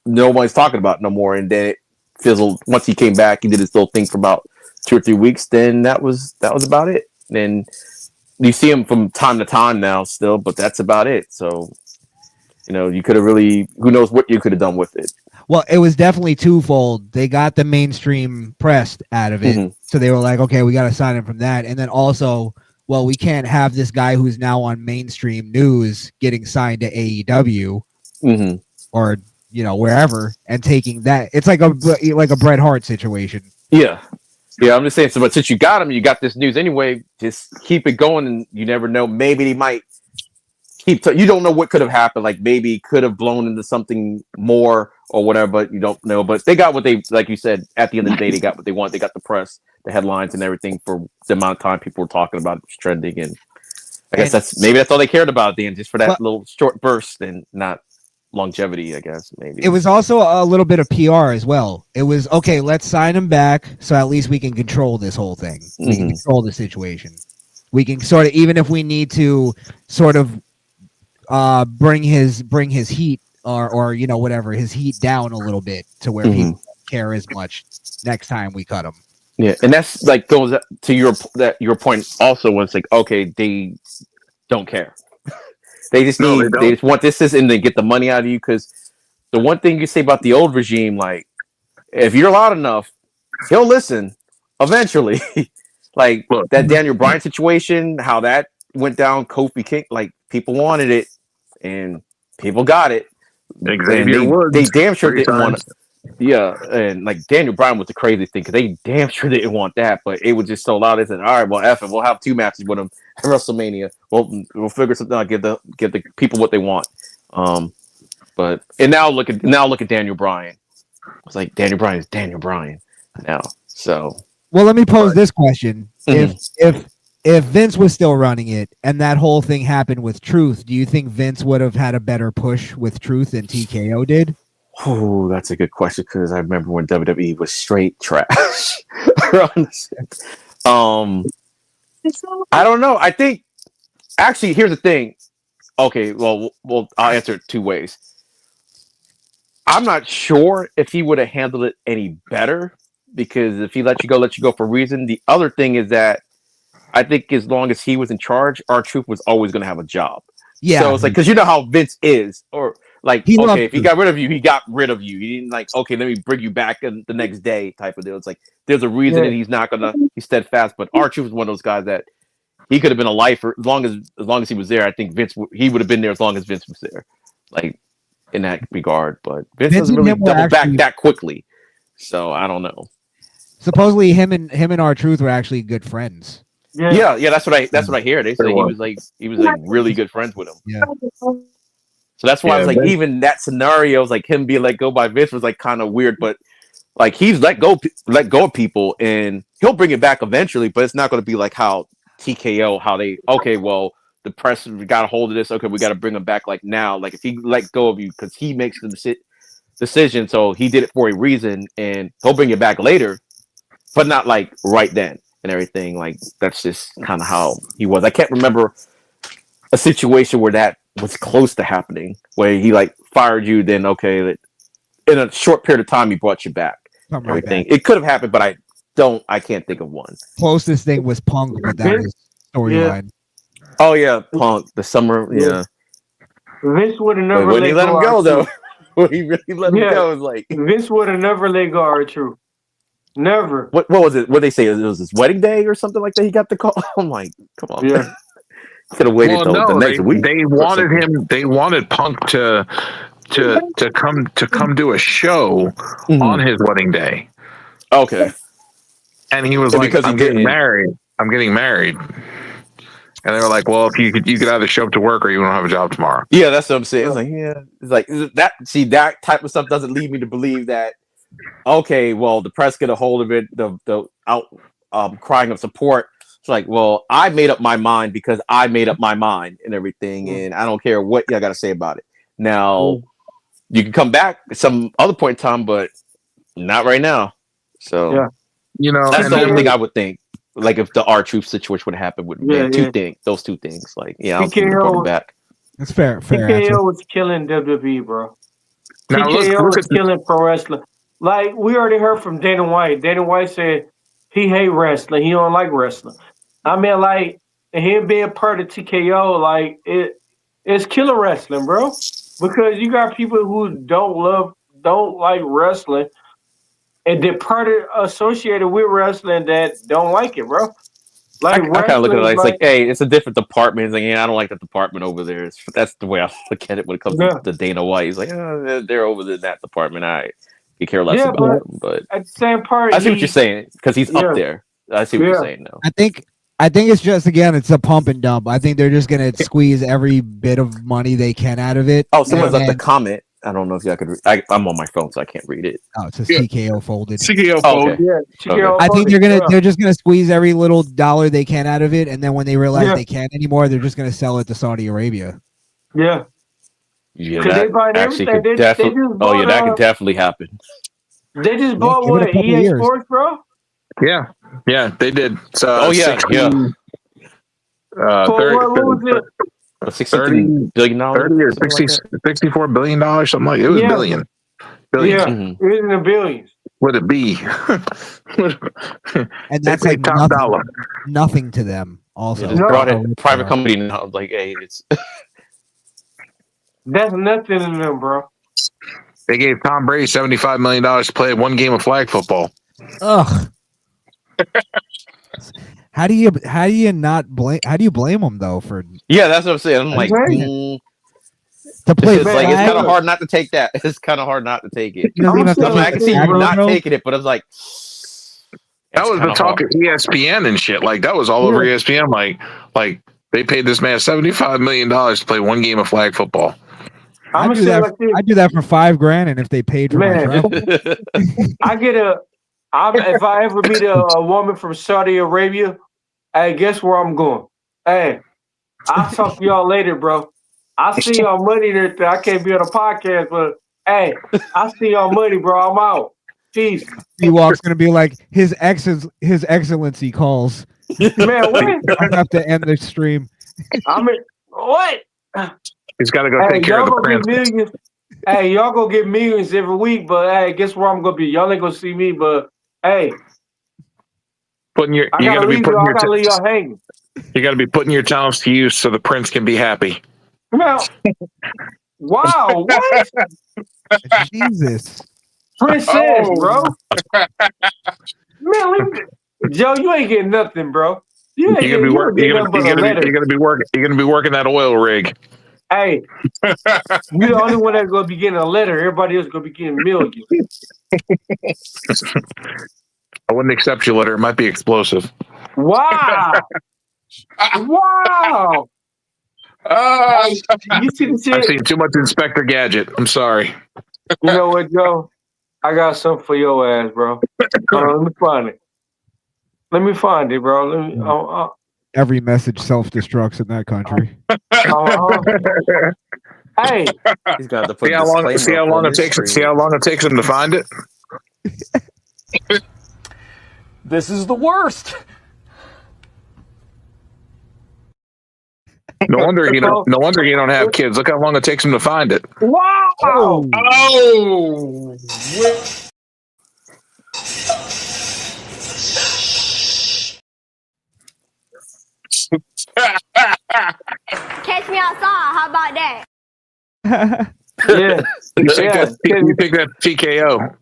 nobody's talking about it no more. And then it fizzled. Once he came back, he did his little thing for about 2 or 3 weeks. Then that was about it. Then you see him from time to time now still, but that's about it. So, you could have really, who knows what you could have done with it. Well, it was definitely twofold. They got the mainstream press out of it. So they were like, okay, we got to sign him from that. And then also, well, we can't have this guy who's now on mainstream news getting signed to AEW or, wherever and taking that. It's like a Bret Hart situation. Yeah. Yeah, I'm just saying. So, but since you got him, you got this news anyway. Just keep it going, and you never know. Maybe they might keep. You don't know what could have happened. Like maybe he could have blown into something more or whatever. But you don't know. But they got what they, like you said. At the end of the day, they got what they want. They got the press, the headlines, and everything for the amount of time people were talking about it was trending. And I guess that's all they cared about at the end, just for that little short burst and not longevity, I guess. Maybe it was also a little bit of PR as well. It was okay, let's sign him back so at least we can control this whole thing. We can control the situation. We can sort of, even if we need to sort of bring his heat or whatever, his heat down a little bit to where people don't care as much next time we cut him. Yeah, and that's like goes to your point also was like, okay, they don't care. They just they just want this and they get the money out of you. Because the one thing you say about the old regime, like if you're loud enough, he'll listen eventually. Like that Daniel Bryan situation, how that went down, Kofi King, like people wanted it and people got it. They damn sure didn't want it. Yeah, and like Daniel Bryan was the crazy thing because they damn sure didn't want that, but it was just so loud. They said, "All right, well, F it, we'll have 2 matches with him at WrestleMania. We'll figure something out, give the people what they want." But now look at Daniel Bryan. It's like Daniel Bryan is Daniel Bryan now. So well, let me pose this question: If Vince was still running it and that whole thing happened with Truth, do you think Vince would have had a better push with Truth than TKO did? Oh, that's a good question because I remember when WWE was straight trash. I don't know. I think actually, here's the thing. Okay, well, I'll answer it 2 ways. I'm not sure if he would have handled it any better because if he let you go for a reason. The other thing is that I think as long as he was in charge, R-Truth was always going to have a job. Yeah. So it's like because you know how Vince is, or Like, He okay, loved if he you. got rid of you, he got rid of you. He didn't like, okay, let me bring you back the next day type of deal. It's like there's a reason that he's not gonna he's steadfast. But R-Truth was one of those guys that he could have been a lifer as long as he was there. I think he would have been there as long as Vince was there, like in that regard. But Vince doesn't and really him were double back actually- that quickly, so I don't know. Supposedly, him and R-Truth were actually good friends. Yeah, that's what I hear. They say he was like really good friends with him. Yeah. So that's why I was like, Vince- even that scenario, was like him being let go by Vince was like kind of weird, but like he's let go of people and he'll bring it back eventually, but it's not going to be like how TKO, how they, okay, well, the press, we got a hold of this. Okay, we got to bring him back like now. Like if he let go of you because he makes the decision, so he did it for a reason and he'll bring it back later, but not like right then and everything. Like that's just kind of how he was. I can't remember a situation where that was close to happening, where he like fired you, then okay, in a short period of time he brought you back. Come right Everything back. it could have happened, but I can't think of one. Closest thing was Punk, but that was storyline. Oh yeah, Punk, the summer, yeah. Vince would have But never when he let him go though, when he really let him go, it was like Vince would have never let go R-Truth. Never. what was it? What they say? It was his wedding day or something like that. He got the call. I'm like, come on, Yeah. could have waited till the next week. They wanted him. They wanted Punk to come do a show on his wedding day. Okay, and he was and like, because he "I'm getting didn't. married. I'm getting married." And they were like, "Well, if you could either show up to work or you don't have a job tomorrow." Yeah, that's what I'm saying. It's like, yeah, it's like that. See, that type of stuff doesn't lead me to believe that. Okay, well, the press get a hold of it. The out crying of support. It's like, well, I made up my mind because I made up my mind and everything, and I don't care what y'all got to say about it. Now, you can come back at some other point in time, but not right now. So, that's the only thing I would think. Like if the R-Truth situation would happen with those two things. Like, I don't think brought him back. That's fair. TKO was killing WWE, bro. Now, TKO look was killing pro wrestling. Like we already heard from Dana White. Dana White said he hate wrestling. He don't like wrestling. I mean, like him being part of TKO, like it's killer wrestling, bro. Because you got people who don't like wrestling, and they're part of associated with wrestling that don't like it, bro. Like I kind of look at it. It's like, hey, it's a different department. It's like, I don't like that department over there. That's the way I look at it when it comes to Dana White. He's like, they're over in that department. You care less about them. But at the same part, I see what you're saying because he's up there. I see what you're saying now. I think it's just it's a pump and dump. I think they're just gonna squeeze every bit of money they can out of it. Oh, someone's left a comment. I don't know if y'all could. I'm on my phone, so I can't read it. Oh, it's a TKO folded. TKO folded. Okay. Yeah, TKO I think they're just gonna squeeze every little dollar they can out of it, and then when they realize they can't anymore, they're just gonna sell it to Saudi Arabia. Yeah. Yeah, that actually could definitely. Oh yeah, that could definitely happen. They just bought what EA Sports, bro. Yeah, they did. So, oh yeah, 60, yeah. What was it? $60 billion, $30 or 60, like $64 billion, something like it was billion. Billions. Yeah, it was in the billions. Would it be? And that's like top dollar. Nothing to them. Also, brought it private company now. Like, hey, it's that's nothing to them, bro. They gave Tom Brady $75 million to play one game of flag football. Ugh. How do you blame them though for? Yeah, that's what I'm saying. I'm like, to play it's like it's kind of hard not to take that. It's kind of hard not to take it. I can see you not taking it, but it's like that was the talk of ESPN and shit. Like that was all over ESPN. Like they paid this man $75 million to play one game of flag football. I do that for $5,000, and if they paid for my travel, if I ever meet a woman from Saudi Arabia, hey, guess where I'm going? Hey, I'll talk to y'all later, bro. I see y'all money there. I can't be on a podcast, but hey, I see y'all money, bro. I'm out. Peace. Ewok's gonna be like, His Excellency calls. Man, what? I have to end the stream. I mean, what? He's got to go take care of the millions. Hey, y'all gonna get millions every week, but hey, guess where I'm gonna be? Y'all ain't gonna see me, but hey, you gotta be putting your talents to use so the prince can be happy. Now, Wow, what? Jesus. Princess, bro. Man, Joe, you ain't getting nothing, bro. You ain't getting nothing but a letter. You're gonna be working that oil rig. Hey, you the only one that's gonna be getting a letter. Everybody else gonna be getting millions. I wouldn't accept your letter. It might be explosive. Wow. Wow. You see the shit? I've seen too much Inspector Gadget. I'm sorry. You know what, Joe? I got something for your ass, bro. Hold on, let me find it. Let me find it, bro. Let me, Every message self-destructs in that country. Hey, He's got to put See how long it takes him to find it. This is the worst. No wonder you don't have kids. Look how long it takes him to find it. wow. Oh. Catch me outside. How about that? Yeah. You think that's TKO?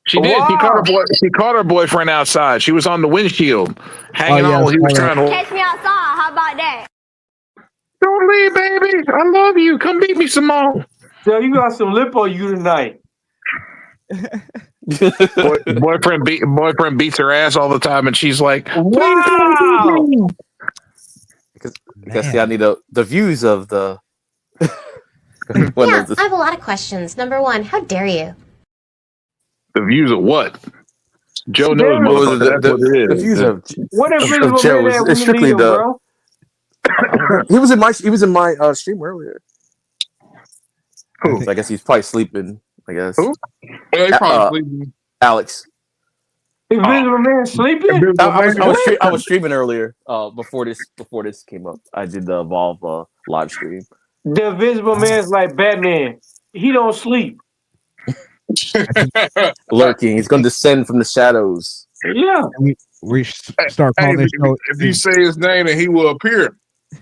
She did. Wow. She caught her boyfriend outside. She was on the windshield, hanging on while he was trying to. Catch me outside. How about that? Don't leave, baby. I love you. Come beat me some more. Joe, you got some lip on you tonight. Boyfriend beats her ass all the time, and she's like, wow. Because I need the views of the. Yeah, I have a lot of questions. Number one, how dare you? The views of what? Joe knows that's what it is. The views of What if Joe is strictly the. bro? He was in my stream earlier. I guess he's probably sleeping. I guess. Who? Yeah, he's probably sleeping. Alex. Invisible Man sleeping? I was streaming earlier. Before this came up, I did the Evolve live stream. The Invisible Man's like Batman. He don't sleep. Lurking. He's going to descend from the shadows. Yeah. We start calling this show. If you say his name, then he will appear.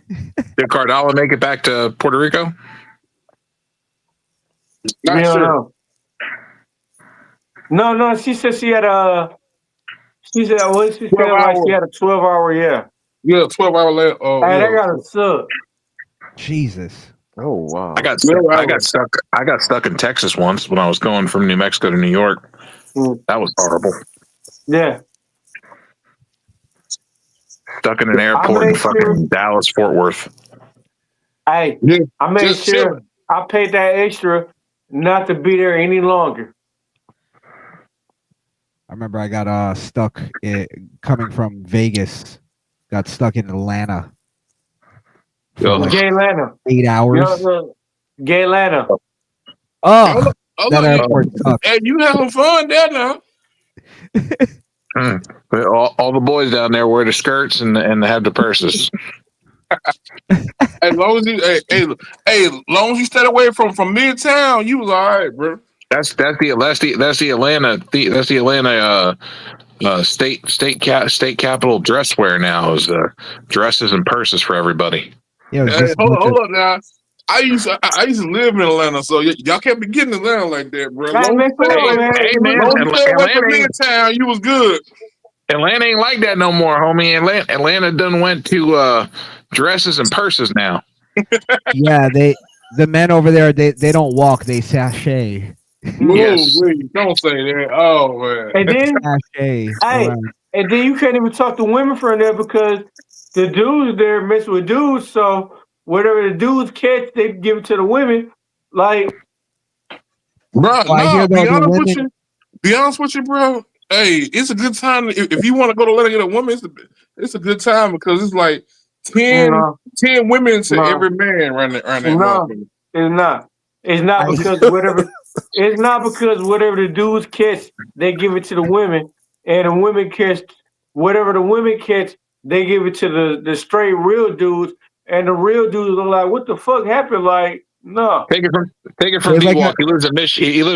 Did Cardala make it back to Puerto Rico? Not sure. No. She said she had a. She said like she had a 12-hour. Yeah. Yeah, 12-hour late. Oh, hey, yeah. that got to suck. Jesus. Oh wow. I got stuck in Texas once when I was going from New Mexico to New York. That was horrible. Yeah. Stuck in an airport in fucking Dallas, Fort Worth. Hey, Yeah, I made just sure chilling. I paid that extra not to be there any longer. I remember I got stuck coming from Vegas. Got stuck in Atlanta. Gay Atlanta. 8 hours. Gay Atlanta. Oh, that airport sucks. Hey, you having fun there now? All the boys down there wear the skirts and have the purses. As long as long as you stayed away from Midtown, you was all right, bro. That's the Atlanta state capital dress wear now is dresses and purses for everybody. Yeah, hold up now. I used to live in Atlanta, so y'all can't be getting Atlanta like that, bro. Long as you stay away from Midtown, you was good. Atlanta ain't like that no more, homie. Atlanta done went to dresses and purses now. Yeah, the men over there they don't walk, they sashay. Yes. Don't say that. Oh man. And then sashay. And then you can't even talk to women from there because the dudes there mess with dudes, so whatever the dudes catch, they give it to the women. Like, bro, be honest with you, bro. Hey, it's a good time if you want to go to let her get a woman. It's a good time because it's like 10 women to every man around that. No, it's not. It's not because whatever. It's not because whatever the dudes catch, they give it to the women, and the women catch whatever the women catch, they give it to the straight real dudes, and the real dudes are like, "What the fuck happened?" Like, no. Take it from D-Walk. He lives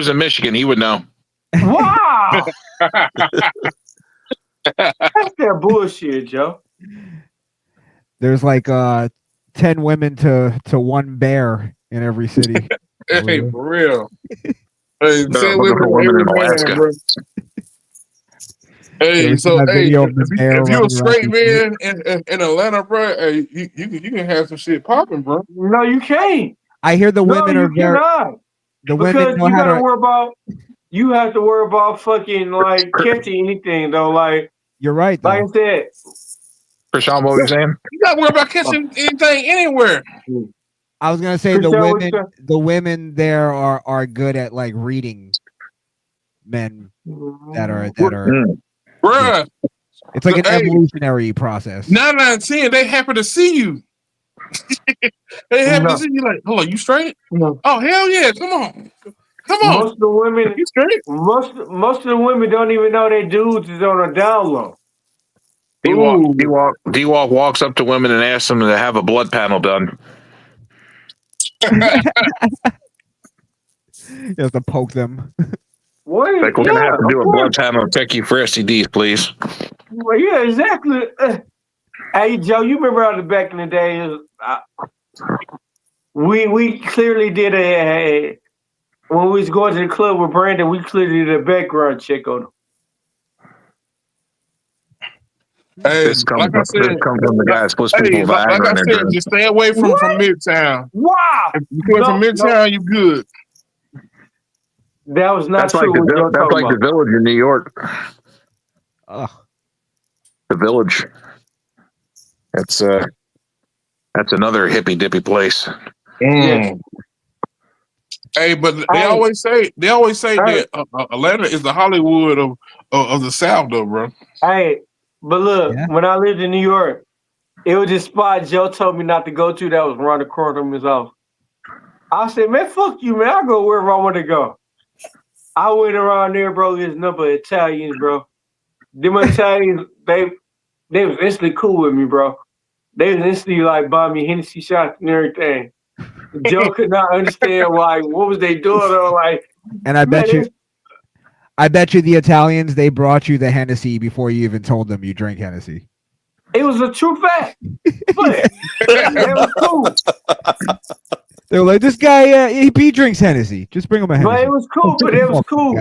in Michigan. He would know. Wow. That's that bullshit, Joe. There's like 10 women to one bear in every city. Hey, for real. Hey, They're same looking with for women every in Alaska. man, bro. Hey, Ever seen so that hey, video of the mayor if you're a running around straight Detroit? man in Atlanta, bro, hey, you can have some shit popping, bro. No, you can't. I hear the No, women you are very. cannot. The Because women know you how gotta to. worry about. You have to worry about fucking like catching anything though. You're right, Like I though. said. Krishan, what were you saying? You got to worry about catching anything anywhere. I was gonna say Krishan, the women there are good at like reading men that are. Bruh. It's like an Hey, evolutionary process. 9 out of 10, they happy to see you. They happy to see you. Like, hold on, you straight? No. Oh hell yeah! Come on. Most of the women, You straight? most of the women don't even know their dudes is on a down low. D-Walk walks up to women and asks them to have a blood panel done. You have to poke them. What? Like, we're gonna have to do a blood panel to check you for STDs, please. Well, yeah, exactly. Hey, Joe, you remember how the back in the day? We clearly did a when we was going to the club with Brandon. We clearly did a background check on him. Hey, This comes like I said, from the guy supposed to hey, people like I in their said, drink. just stay away from Midtown. Wow! If you coming from Midtown, you good. That was not That's true. like the Village in New York. Ugh. The Village. That's another hippy dippy place. Yeah. Hey, but they always say that Atlanta is the Hollywood of the South, though, bro. Hey, but look, when I lived in New York, it was this spot Joe told me not to go to that was around the corner from his house. I said, man, fuck you, man. I'll go wherever I want to go. I went around there, bro. There's a number of Italians, bro. Them Italians, they was instantly cool with me, bro. They was instantly like buying me Hennessy shots and everything. Joe could not understand why. What was they doing? Like, and I bet you the Italians, they brought you the Hennessy before you even told them you drink Hennessy. It was a true fact. But they was cool. They were like, this guy, he drinks Hennessy. Just bring him a Hennessy. But it was cool. But it was cool.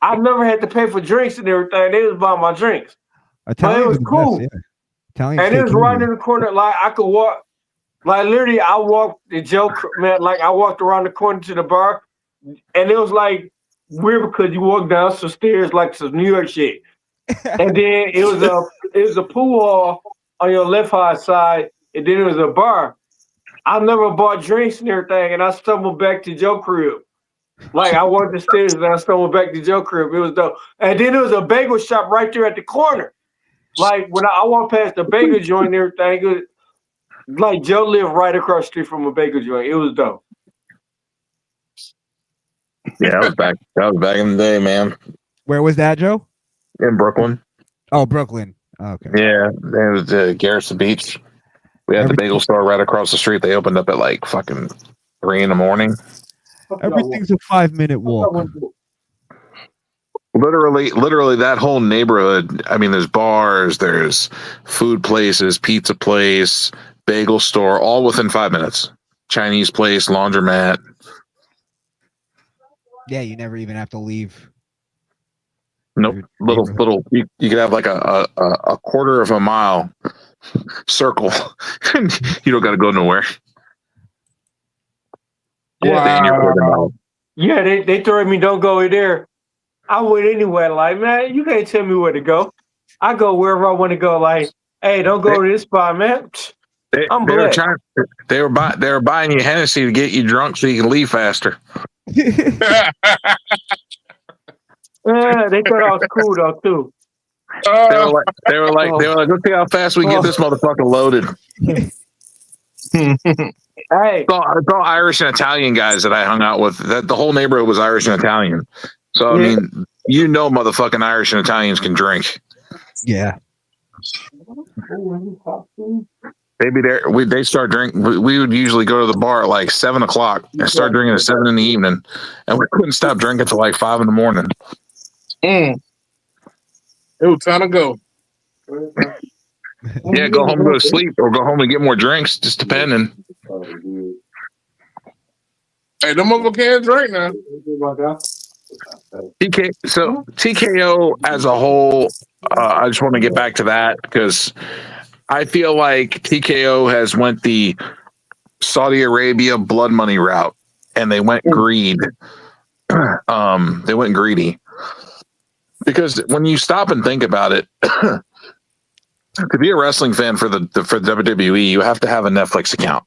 I never had to pay for drinks and everything. They was buying my drinks. Italians but it was cool. Best, yeah. Italians and it was right in the corner. Like I could walk. Like literally, I walked the joke, man. Like I walked around the corner to the bar, and it was like weird because you walk down some stairs like some New York shit, and then it was a pool hall on your left hand side, and then it was a bar. I never bought drinks and everything, and I stumbled back to Joe crib. Like I walked the stairs and I stumbled back to Joe crib. It was dope, and then there was a bagel shop right there at the corner. Like when I walked past the bagel joint and everything, it was, like Joe lived right across the street from a bagel joint. It was dope. Yeah, that was back in the day, man. Where was that, Joe? In Brooklyn. Oh, Brooklyn. Oh, okay. Yeah, it was Garrison Beach. We had the bagel store right across the street. They opened up at like fucking 3 a.m. Everything's a 5-minute walk. Literally that whole neighborhood. I mean, there's bars, there's food places, pizza place, bagel store, all within 5 minutes. Chinese place, laundromat. Yeah, you never even have to leave. Nope. Little. You could have like a quarter of a mile circle. You don't got to go nowhere. Wow. Yeah, they told me don't go there. I went anywhere. Like, man, you can't tell me where to go. I go wherever I want to go. Like, hey, don't go to this spot, man. I'm black. They were buying you Hennessy to get you drunk so you can leave faster. Yeah, they thought I was cool though too. They were like, let's see how fast we get this motherfucker loaded. Hey, it's all Irish and Italian guys that I hung out with. That the whole neighborhood was Irish and Italian. So I mean, motherfucking Irish and Italians can drink. Yeah. Maybe they start drinking. We would usually go to the bar at like 7 o'clock and start drinking at 7 in the evening, and we couldn't stop drinking till like 5 in the morning. It was time to go. Yeah, go home and go to sleep, or go home and get more drinks, just depending. Hey, them motherfuckers hands right now. TKO as a whole, I just want to get back to that because I feel like TKO has went the Saudi Arabia blood money route, and they went greed. They went greedy because when you stop and think about it, to be a wrestling fan for the WWE, you have to have a Netflix account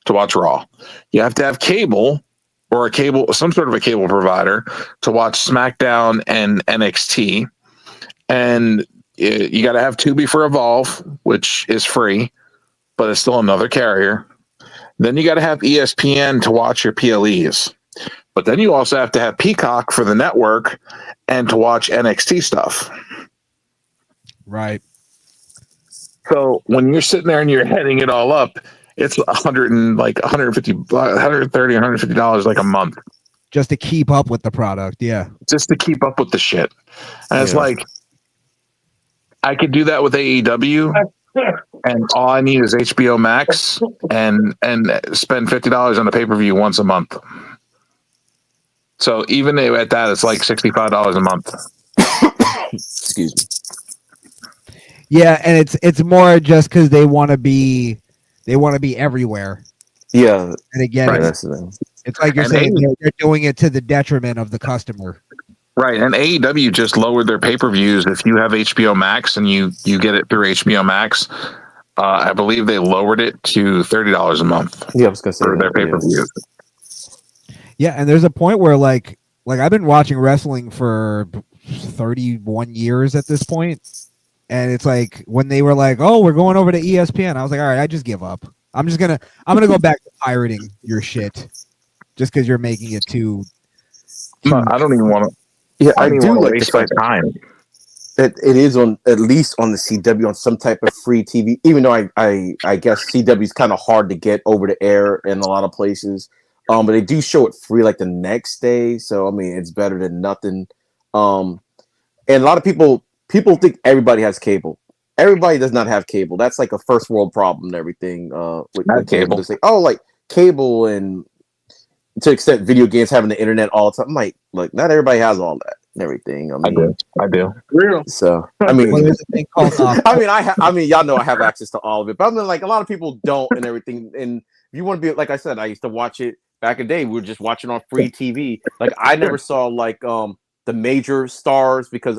to watch Raw. You have to have cable or some sort of a cable provider to watch SmackDown and NXT, and you got to have Tubi for Evolve, which is free, but it's still another carrier. Then you got to have ESPN to watch your PLEs. But then you also have to have Peacock for the network and to watch NXT stuff. Right. So when you're sitting there and you're heading it all up, it's $150, $150 like a month. Just to keep up with the product, yeah. Just to keep up with the shit. And it's like, I could do that with AEW, and all I need is HBO Max and spend $50 on a pay-per-view once a month. So even at that, it's like $65 a month. Excuse me. Yeah, and it's more just because they want to be everywhere. Yeah, and again, right. It's like you're saying they're doing it to the detriment of the customer. Right, and AEW just lowered their pay-per-views. If you have HBO Max and you get it through HBO Max, I believe they lowered it to $30 a month. Yeah, I was gonna say for their pay-per-view. Yeah, and there's a point where like I've been watching wrestling for 31 years at this point, and it's like when they were like, "Oh, we're going over to ESPN," I was like, "All right, I just give up. I'm gonna go back to pirating your shit, just because you're making it too." I don't even want to. Yeah, I do like waste my time. That it is on at least on the CW on some type of free TV. Even though I guess CW is kind of hard to get over the air in a lot of places. But they do show it free like the next day, so I mean it's better than nothing. And a lot of people think everybody has cable. Everybody does not have cable. That's like a first world problem and everything. With cable, they say, oh, like cable and to extent video games having the internet all the time. I'm like not everybody has all that and everything. I do. Real. So I mean, I mean, y'all know I have access to all of it, but I mean, like a lot of people don't and everything. And if you want to be like I said, I used to watch it back in the day. We were just watching on free TV. Like I never saw like the major stars because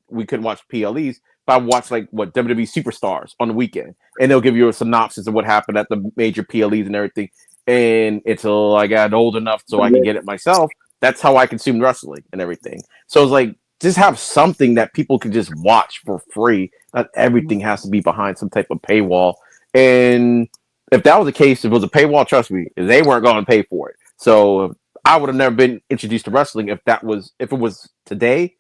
we couldn't watch PLEs. But I watched like WWE Superstars on the weekend, and they'll give you a synopsis of what happened at the major PLEs and everything. And until I got old enough so I can get it myself, that's how I consumed wrestling and everything. So it's like just have something that people can just watch for free. Not everything has to be behind some type of paywall. And if that was the case, if it was a paywall, trust me, they weren't going to pay for it. So I would have never been introduced to wrestling if it was today.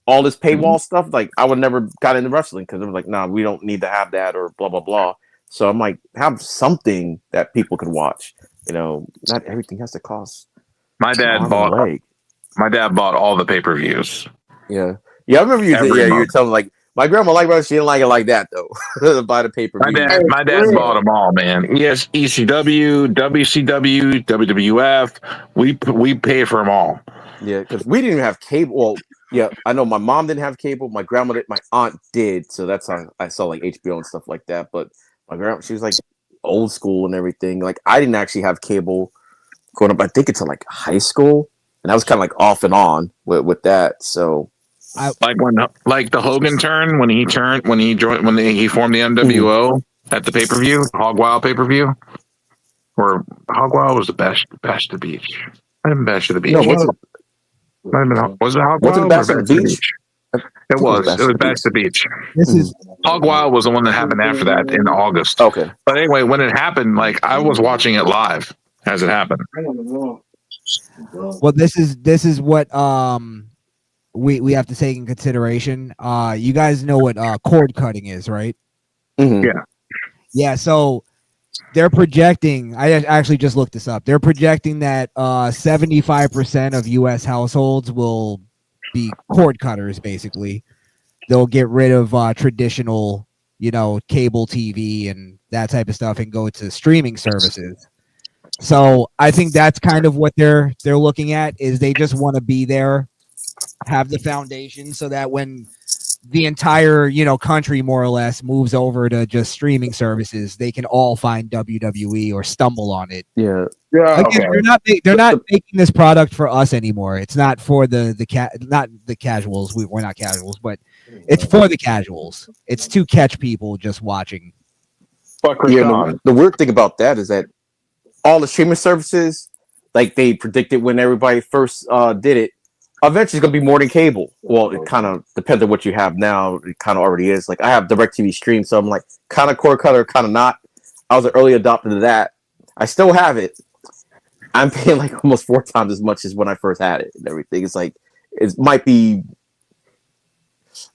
All this paywall stuff, like I would never got into wrestling because it was like, nah, we don't need to have that or blah blah blah. So I'm like, have something that people can watch. You know, not everything has to cost. My dad bought all the pay-per-views. Yeah, I remember you were telling like my grandma liked it, she didn't like it like that though. Buy the pay-per-view. My dad bought them all, man. Yes, ECW, WCW, WWF. We paid for them all. Yeah, because we didn't even have cable. Well, yeah, I know my mom didn't have cable. My grandma did. My aunt did. So that's how I saw like HBO and stuff like that. But my grandma, she was like old school and everything. Like I didn't actually have cable growing up. I think it's like high school, and I was kind of like off and on with that. So, like the Hogan turn when he formed the NWO at the pay-per-view, Hog Wild pay-per-view, or Hog Wild was the Bash to the Beach. I didn't Bash to the Beach. No, was it Hog Wild? Bash to the Beach? It was Bash to the Beach. Hog Wild was the one that happened after that in August. Okay. But anyway, when it happened, like I was watching it live as it happened. Well, this is what we have to take in consideration. You guys know what cord cutting is, right? Mm-hmm. Yeah. Yeah, so they're projecting, I actually just looked this up. They're projecting that 75% of US households will be cord cutters, basically. They'll get rid of traditional, cable TV and that type of stuff and go to streaming services. So I think that's kind of what they're looking at, is they just want to be there, have the foundation, so that when the entire country more or less moves over to just streaming services, they can all find WWE or stumble on it. Yeah. Again, okay. They're not making this product for us anymore. It's not for not the casuals. We're not casuals, but it's for the casuals. It's to catch people just watching. The weird thing about that is that all the streaming services, like they predicted when everybody first did it, eventually it's gonna be more than cable. Well, it kind of depends on what you have now. It kind of already is. Like I have DirecTV Stream, so I'm like kind of cord cutter, kind of not. I was an early adopter to that. I still have it. I'm paying like almost 4 times as much as when I first had it and everything. It's like it might be.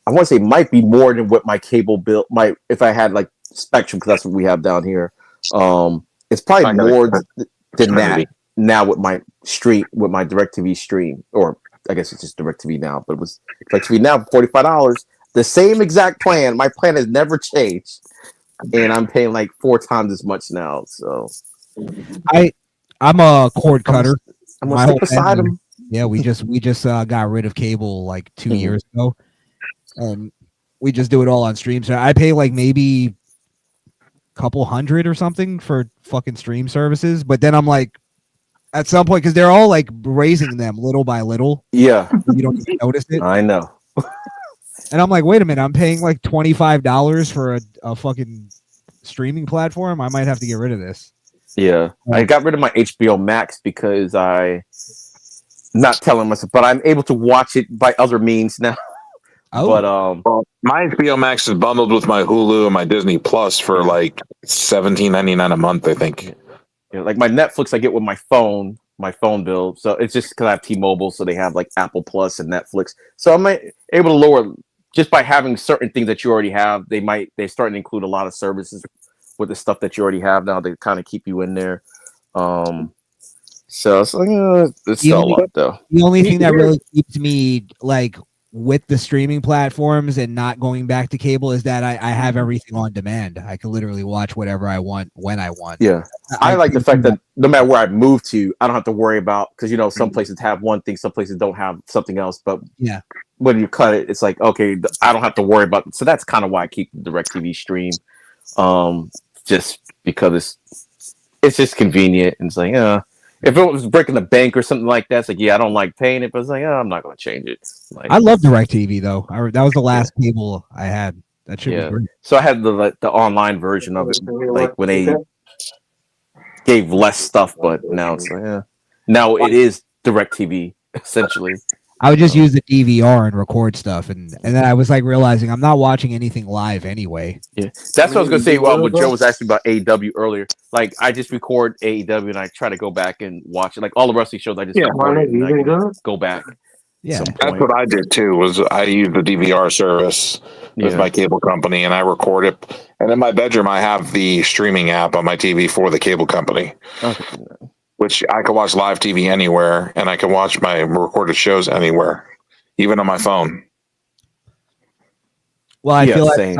I want to say might be more than what my cable bill might if I had like Spectrum, because that's what we have down here. It's probably more than that now with my DirecTV Stream, or I guess it's just DirecTV now, but it was DirecTV now for $45. The same exact plan. My plan has never changed, and I'm paying like 4 times as much now. So I'm a cord cutter. I'm gonna stick beside him. Yeah, we just got rid of cable like 2 years ago, and we just do it all on stream. So I pay like maybe a couple hundred or something for fucking stream services, but then I'm like, at some point, because they're all like raising them little by little. Yeah, you don't even notice it. I know. And I'm like, wait a minute, I'm paying like $25 for a fucking streaming platform. I might have to get rid of this. Yeah, I got rid of my HBO Max because not telling myself, but I'm able to watch it by other means now. Oh. But my HBO Max is bundled with my Hulu and my Disney Plus for like $17.99 a month, I think. Yeah, like my Netflix, I get with my phone bill. So it's just because I have T-Mobile, so they have like Apple Plus and Netflix. So I'm able to lower just by having certain things that you already have. They're starting to include a lot of services with the stuff that you already have now. They kind of keep you in there. So it's like it's still a lot though. The only thing that really keeps me like with the streaming platforms and not going back to cable is that I have everything on demand. I can literally watch whatever I want when I want. Yeah. I like the fact that no matter where I move to, I don't have to worry about, because some places have one thing, some places don't have something else. But yeah, when you cut it, it's like, okay, I don't have to worry about it. So that's kind of why I keep the DirecTV Stream. Just because it's just convenient, and it's like, if it was breaking the bank or something like that, it's like, I don't like paying it, but it's like, I'm not going to change it. Like, I love DirecTV though. That was the last cable I had. That should be great. So I had the online version of it, like when they gave less stuff, but now it's like, now it is DirecTV essentially. I would just use the DVR and record stuff, and then I was like realizing I'm not watching anything live anyway. Yeah, that's what I was gonna say. Well, when Joe was asking about AEW earlier, like I just record AEW and I try to go back and watch it. Like all the wrestling shows, I just record it and I can go back. Yeah, that's what I did too. Was I used the DVR service with my cable company, and I record it. And in my bedroom, I have the streaming app on my TV for the cable company. Okay. Which I can watch live TV anywhere, and I can watch my recorded shows anywhere, even on my phone. Well, I feel like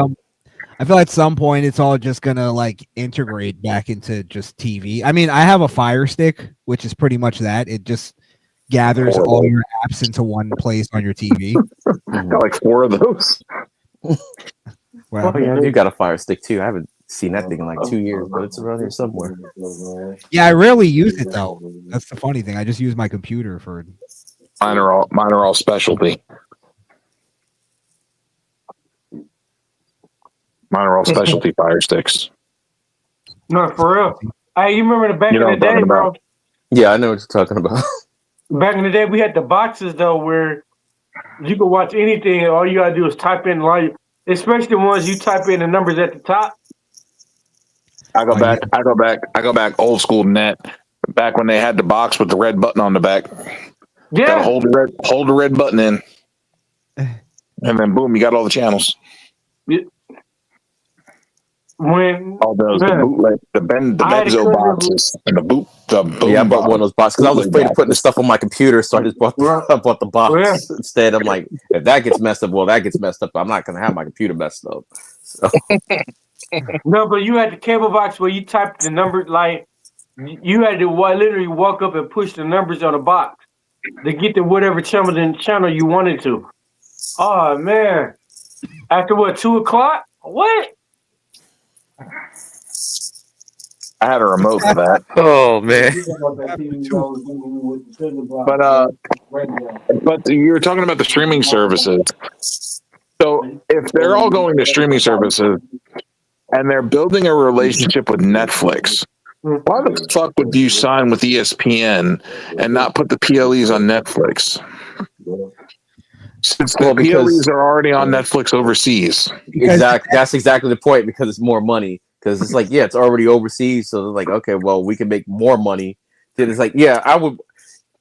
at some point it's all just gonna like integrate back into just TV. I mean, I have a Fire Stick, which is pretty much that. It just gathers all your apps into one place on your TV. I got like 4 of those. Well, you got a Fire Stick too. I haven't seen that thing in like 2 years, but it's around here somewhere. Yeah, I rarely use it though. That's the funny thing. I just use my computer for. Mine are all specialty. Mine are all specialty Fire Sticks. No, for real. Hey, you remember the back in the day, bro? Yeah, I know what you're talking about. Back in the day, we had the boxes though, where you could watch anything, and all you gotta do is type in like, especially the ones you type in the numbers at the top. I go back old school net. Back when they had the box with the red button on the back. Yeah. Gotta hold the red button in. And then boom, you got all the channels. Yeah. When all those the bootleg, the Benzo boxes and the boom. I bought one of those boxes because I was afraid of putting the stuff on my computer, so I just bought the box instead. I'm like, if that gets messed up, that gets messed up. I'm not gonna have my computer messed up. So. No, but you had the cable box where you typed the number, like you had to literally walk up and push the numbers on a box to get to whatever channel you wanted to. Oh man! After what, 2:00? What? I had a remote for that. Oh man. But you were talking about the streaming services. So if they're all going to streaming services and they're building a relationship with Netflix, why the fuck would you sign with ESPN and not put the PLEs on Netflix? Since the PLEs are already on Netflix overseas. Exactly. That's exactly the point, because it's more money. Because it's like, yeah, it's already overseas. So they're like, okay, well, we can make more money. Then it's like, yeah, I would.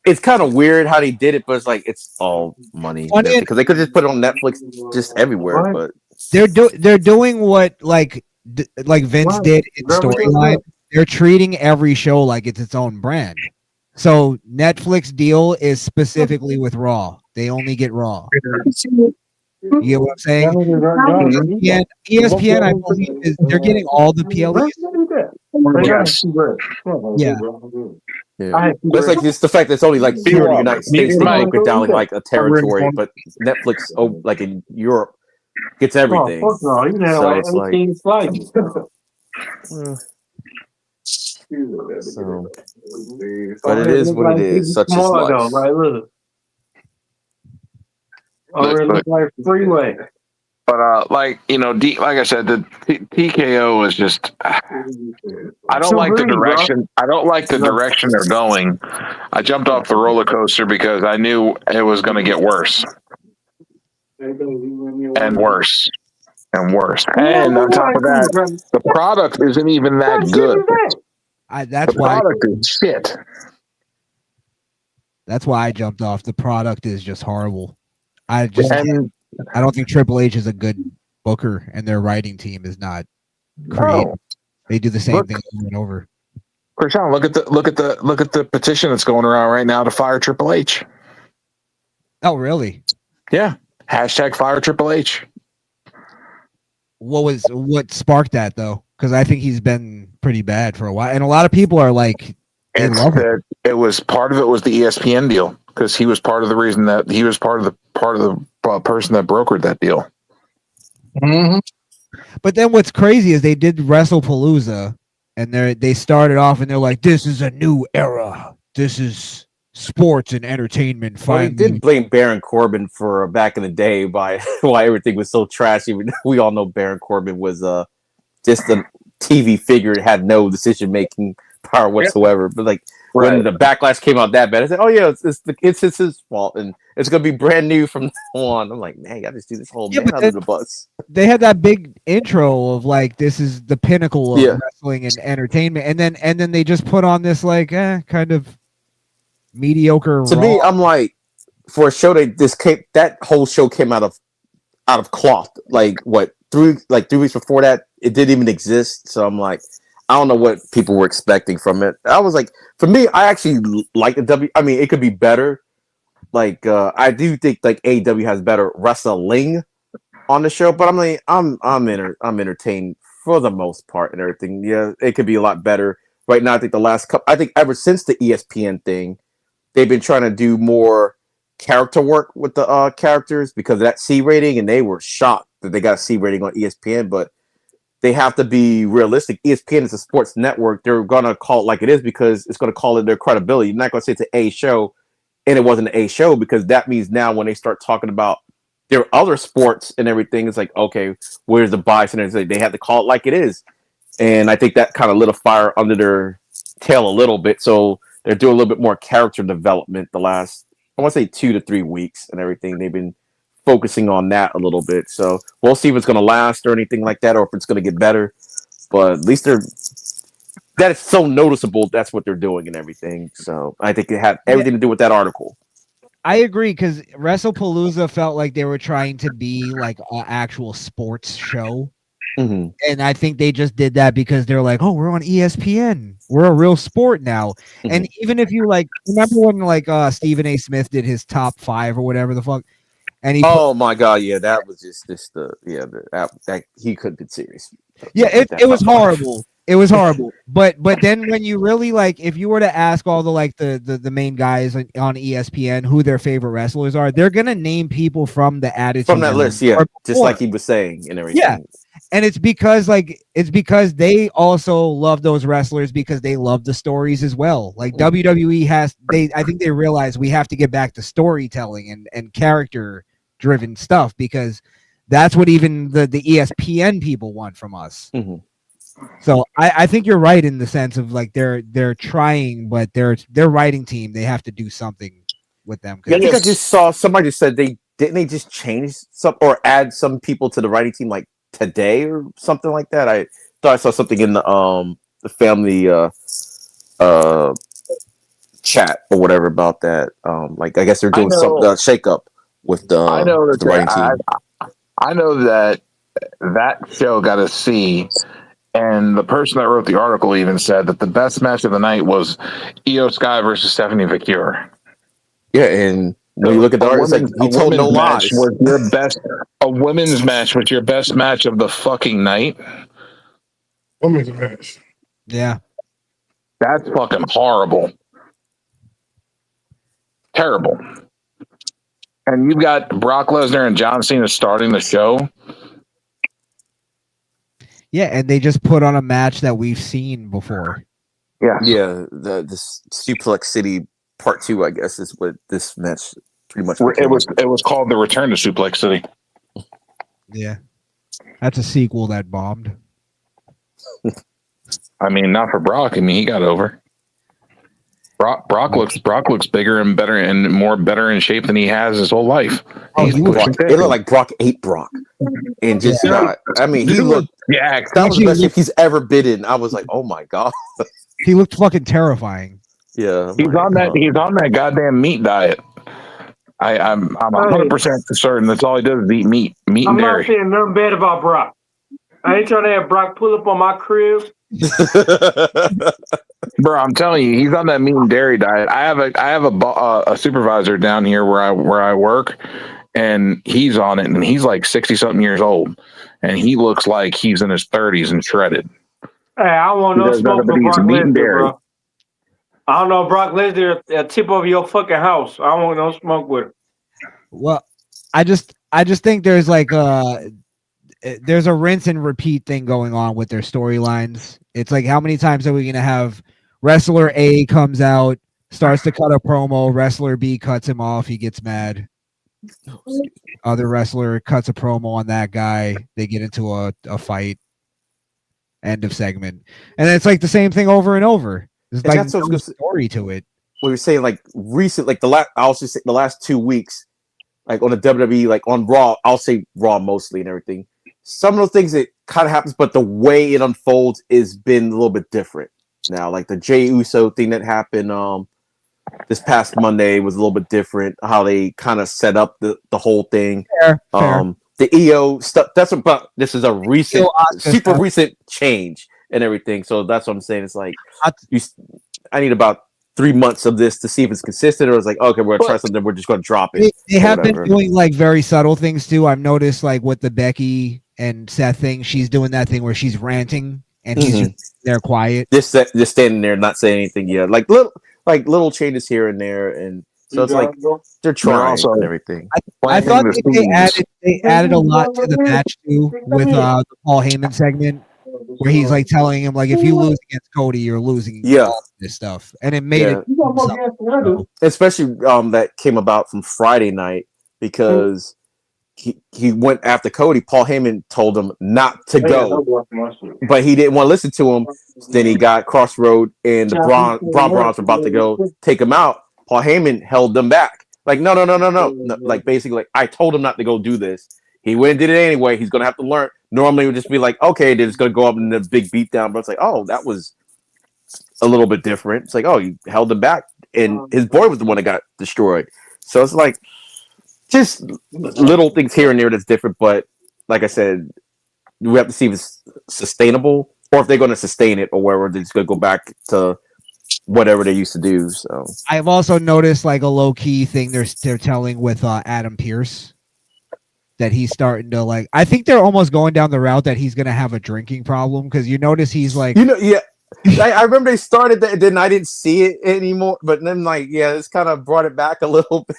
It's kind of weird how they did it, but it's like it's all money because they could just put it on Netflix just everywhere. But they're doing what like Vince did in Storyline. They're treating every show like it's its own brand. So Netflix deal is specifically with Raw. They only get Raw. You get what I'm saying? ESPN, I believe, they're getting all the PLEs. Yeah. That's like it's the fact that it's only like here in the United States they broke it down like a territory, but Netflix, like in Europe, gets everything. So it's like, but it is what it is. Such is life. Like freeway. But like like I said, the TKO is just. I don't like the direction. I don't like the direction they're going. I jumped off the roller coaster because I knew it was going to get worse and worse and worse. And on top of that, the product isn't even that good. That's why the product is shit. That's why I jumped off. The product is just horrible. I don't think Triple H is a good booker, and their writing team is not creative. No. They do the same thing over and over. Krishan, look at the petition that's going around right now to fire Triple H. Oh, really? Yeah. # fire Triple H. What sparked that though? Because I think he's been pretty bad for a while, and a lot of people are like, they love it. It was part of it was the ESPN deal, because he was part of the reason that he was part of the person that brokered that deal. Mm-hmm. But then what's crazy is they did WrestlePalooza, and they started off and they're like, "This is a new era. This is sports and entertainment." Finally, well, he did blame Baron Corbin for back in the day by why everything was so trashy. We all know Baron Corbin was just a TV figure that had no decision making power whatsoever. But like when the backlash came out that bad, I said, "Oh yeah, it's his fault, and it's gonna be brand new from now on." I'm like, man, I just do this whole man under the bus. They had that big intro of like, this is the pinnacle of wrestling and entertainment, and then they just put on this like kind of mediocre. To me, I'm like, for a show that whole show came out of cloth. Like what 3 weeks before that, it didn't even exist. So I'm like, I don't know what people were expecting from it. I was like, for me, I actually like the I mean, it could be better. Like, I do think like AEW has better wrestling on the show, but I'm like, I'm entertained for the most part and everything. Yeah, it could be a lot better. Right now, I think I think ever since the ESPN thing, they've been trying to do more character work with the characters because of that C rating, and they were shocked that they got a C rating on ESPN, but they have to be realistic. ESPN is a sports network. They're going to call it like it is because it's going to call it their credibility. You're not going to say it's an A show and it wasn't an A show, because that means now when they start talking about their other sports and everything, it's like, okay, where's the bias? And they have to call it like it is. And I think that kind of lit a fire under their tail a little bit. So they're doing a little bit more character development the last, I want to say 2 to 3 weeks and everything. They've been focusing on that a little bit. So we'll see if it's going to last or anything like that, or if it's going to get better. But at least that is so noticeable. That's what they're doing and everything. So I think it had everything to do with that article. I agree, because WrestlePalooza felt like they were trying to be like an actual sports show. Mm-hmm. And I think they just did that because they're like, oh, we're on ESPN. We're a real sport now. Mm-hmm. And even if you like, remember when like Stephen A. Smith did his top 5 or whatever the fuck? And he my god, yeah, that was just that he couldn't be serious. Yeah, it was horrible. It was horrible. But then when you really like, if you were to ask all the main guys on ESPN who their favorite wrestlers are, they're gonna name people from the Attitude from that list, yeah, just like he was saying and everything. Yeah, and it's because they also love those wrestlers because they love the stories as well. Like WWE I think they realize we have to get back to storytelling and character driven stuff because that's what even the ESPN people want from us. Mm-hmm. So I think you're right in the sense of like they're trying, but their writing team, they have to do something with them. Yeah, I think I just saw somebody just said they just change some or add some people to the writing team like today or something like that. I thought I saw something in the family chat or whatever about that. Like I guess they're doing some shake up with the writing team. I know that show got a C. And the person that wrote the article even said that the best match of the night was Io Sky versus Stephanie McCure. Yeah, and when you look at the article, it's like he told no lies. A women's match was your best match of the fucking night. Women's match. Yeah. That's fucking horrible. Terrible. And you've got Brock Lesnar and John Cena starting the show. Yeah, and they just put on a match that we've seen before. Yeah, yeah. The Suplex City Part 2, I guess, is what this match pretty much. It was called the Return to Suplex City. Yeah, that's a sequel that bombed. I mean, not for Brock. I mean, he got over. Brock looks bigger and better and better in shape than he has his whole life. Oh, it looked like Brock ate Brock, and just not. I mean, he looked. Yeah, that was the best shape he's ever been in. I was like, oh my god, he looked fucking terrifying. Yeah, he's on that goddamn meat diet. I'm 100% certain that's all he does is eat meat and dairy. I'm not saying nothing bad about Brock. I ain't trying to have Brock pull up on my crib. Bro, I'm telling you, he's on that meat and dairy diet. I have a supervisor down here where I work, and he's on it, and he's like 60-something years old, and he looks like he's in his 30s and shredded. Hey, I don't want no smoke with Brock Lesnar, bro. I don't know Brock Lesnar a tip over your fucking house. I don't want no smoke with him. Well, I just think there's like there's a rinse and repeat thing going on with their storylines. It's like, how many times are we going to have wrestler A comes out, starts to cut a promo, wrestler B cuts him off, he gets mad. Other wrestler cuts a promo on that guy, they get into a fight. End of segment. And it's like the same thing over and over. There's like no story to it. We were saying like recent, like I'll just say the last 2 weeks, like on the WWE, like on Raw, I'll say Raw mostly and everything. Some of those things that kind of happens, but the way it unfolds is been a little bit different now. Like the Jey Uso thing that happened this past Monday was a little bit different. How they kind of set up the whole thing. Fair. The EO stuff. This is a recent, super recent change and everything. So that's what I'm saying. It's like I need about 3 months of this to see if it's consistent, or it's like, okay, we're gonna try something, we're just gonna drop it. They have been doing like very subtle things too. I've noticed like with the Becky and Seth thing, she's doing that thing where she's ranting and he's just there quiet. Just standing there, not saying anything yet. Like little changes here and there, and so it's like they're trying and everything. I thought they added a lot to the match too with the Paul Heyman segment where he's like telling him like, if you lose against Cody, you're losing. All this stuff, and it made it. Especially that came about from Friday night because he went after Cody. Paul Heyman told him not to go, but he didn't want to listen to him. Then he got Crossroad, and the Braun were about to go take him out. Paul Heyman held them back. Like, no. Like, basically, like, I told him not to go do this. He went and did it anyway. He's going to have to learn. Normally, it would just be like, okay, they're just going to go up in the big beatdown. But it's like, oh, that was a little bit different. It's like, oh, you held him back. And his boy was the one that got destroyed. So it's like, just little things here and there that's different. But like I said, we have to see if it's sustainable or if they're going to sustain it or whether they're just going to go back to whatever they used to do. So I've also noticed like a low key thing they're telling with Adam Pearce. that he's starting to like. I think they're almost going down the route that he's gonna have a drinking problem because you notice he's like, yeah. I remember they started that, then I didn't see it anymore. But then, like, yeah, it's kind of brought it back a little bit.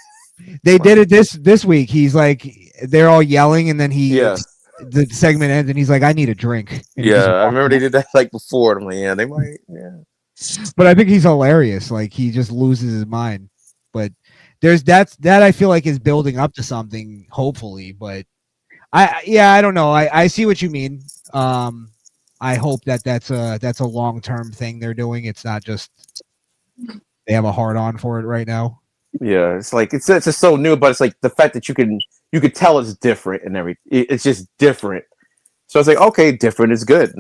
They did it this week. He's like, they're all yelling, and then the segment ends, and he's like, "I need a drink." And I remember they did that like before. I'm like, yeah, they might, yeah. But I think he's hilarious. Like he just loses his mind. But there's that I feel like is building up to something, hopefully. But I don't know. I see what you mean. I hope that's a long-term thing they're doing. It's not just they have a hard on for it right now. Yeah, it's like it's just so new, but it's like the fact that you could tell it's different and everything. It's just different. So it's like, okay, different is good.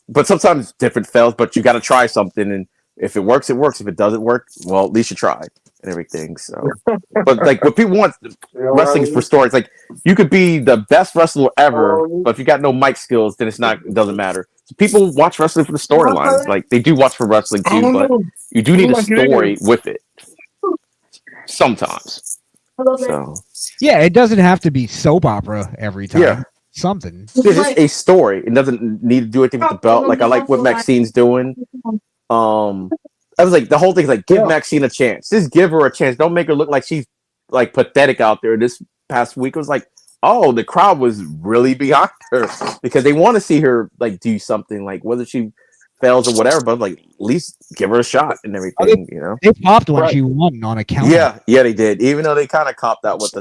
But sometimes different fails, but you got to try something, and if it works, it works. If it doesn't work, well, at least you tried and everything. So, but like what people want, wrestling is for stories. Like you could be the best wrestler ever, but if you got no mic skills, then it doesn't matter. So people watch wrestling for the storylines. Like they do watch for wrestling too, but you do need a story with it sometimes. So yeah, it doesn't have to be soap opera every time. Yeah. Something. It's just a story. It doesn't need to do anything with the belt. Like I like what Maxine's doing. I was like, the whole thing is like, give Maxine a chance. Just give her a chance. Don't make her look like she's like pathetic out there. This past week it was like, oh, the crowd was really behind her because they want to see her like do something, like whether she fails or whatever, but like at least give her a shot and everything, you know. They popped when she won on a count. Yeah, they did. Even though they kind of copped out with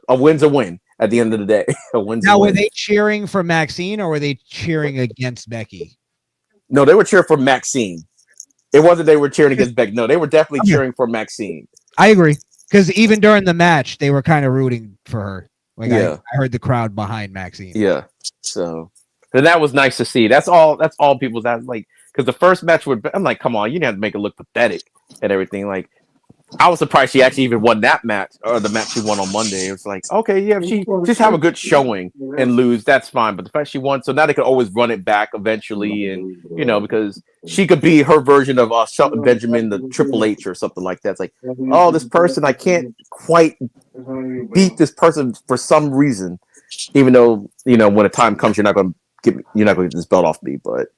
a win's a win at the end of the day. A win's now, a win. were they cheering for Maxine or were they cheering against Becky? No, they were cheering for Maxine. It wasn't they were cheering against Becky. No, they were definitely cheering for Maxine. I agree. Because even during the match, they were kind of rooting for her. Like I heard the crowd behind Maxine. Yeah. So and that was nice to see. That's all people's like, because the first match would I'm like, come on, you didn't have to make it look pathetic and everything. Like I was surprised she actually even won that match or the match she won on Monday. It was like, okay, yeah, she just have a good showing and lose, that's fine. But the fact she won, so now they could always run it back eventually, and you know, because she could be her version of Shelton Benjamin, the Triple H or something like that. It's like, oh, this person, I can't quite beat this person for some reason, even though, you know, when the time comes, you're not going to get this belt off me. But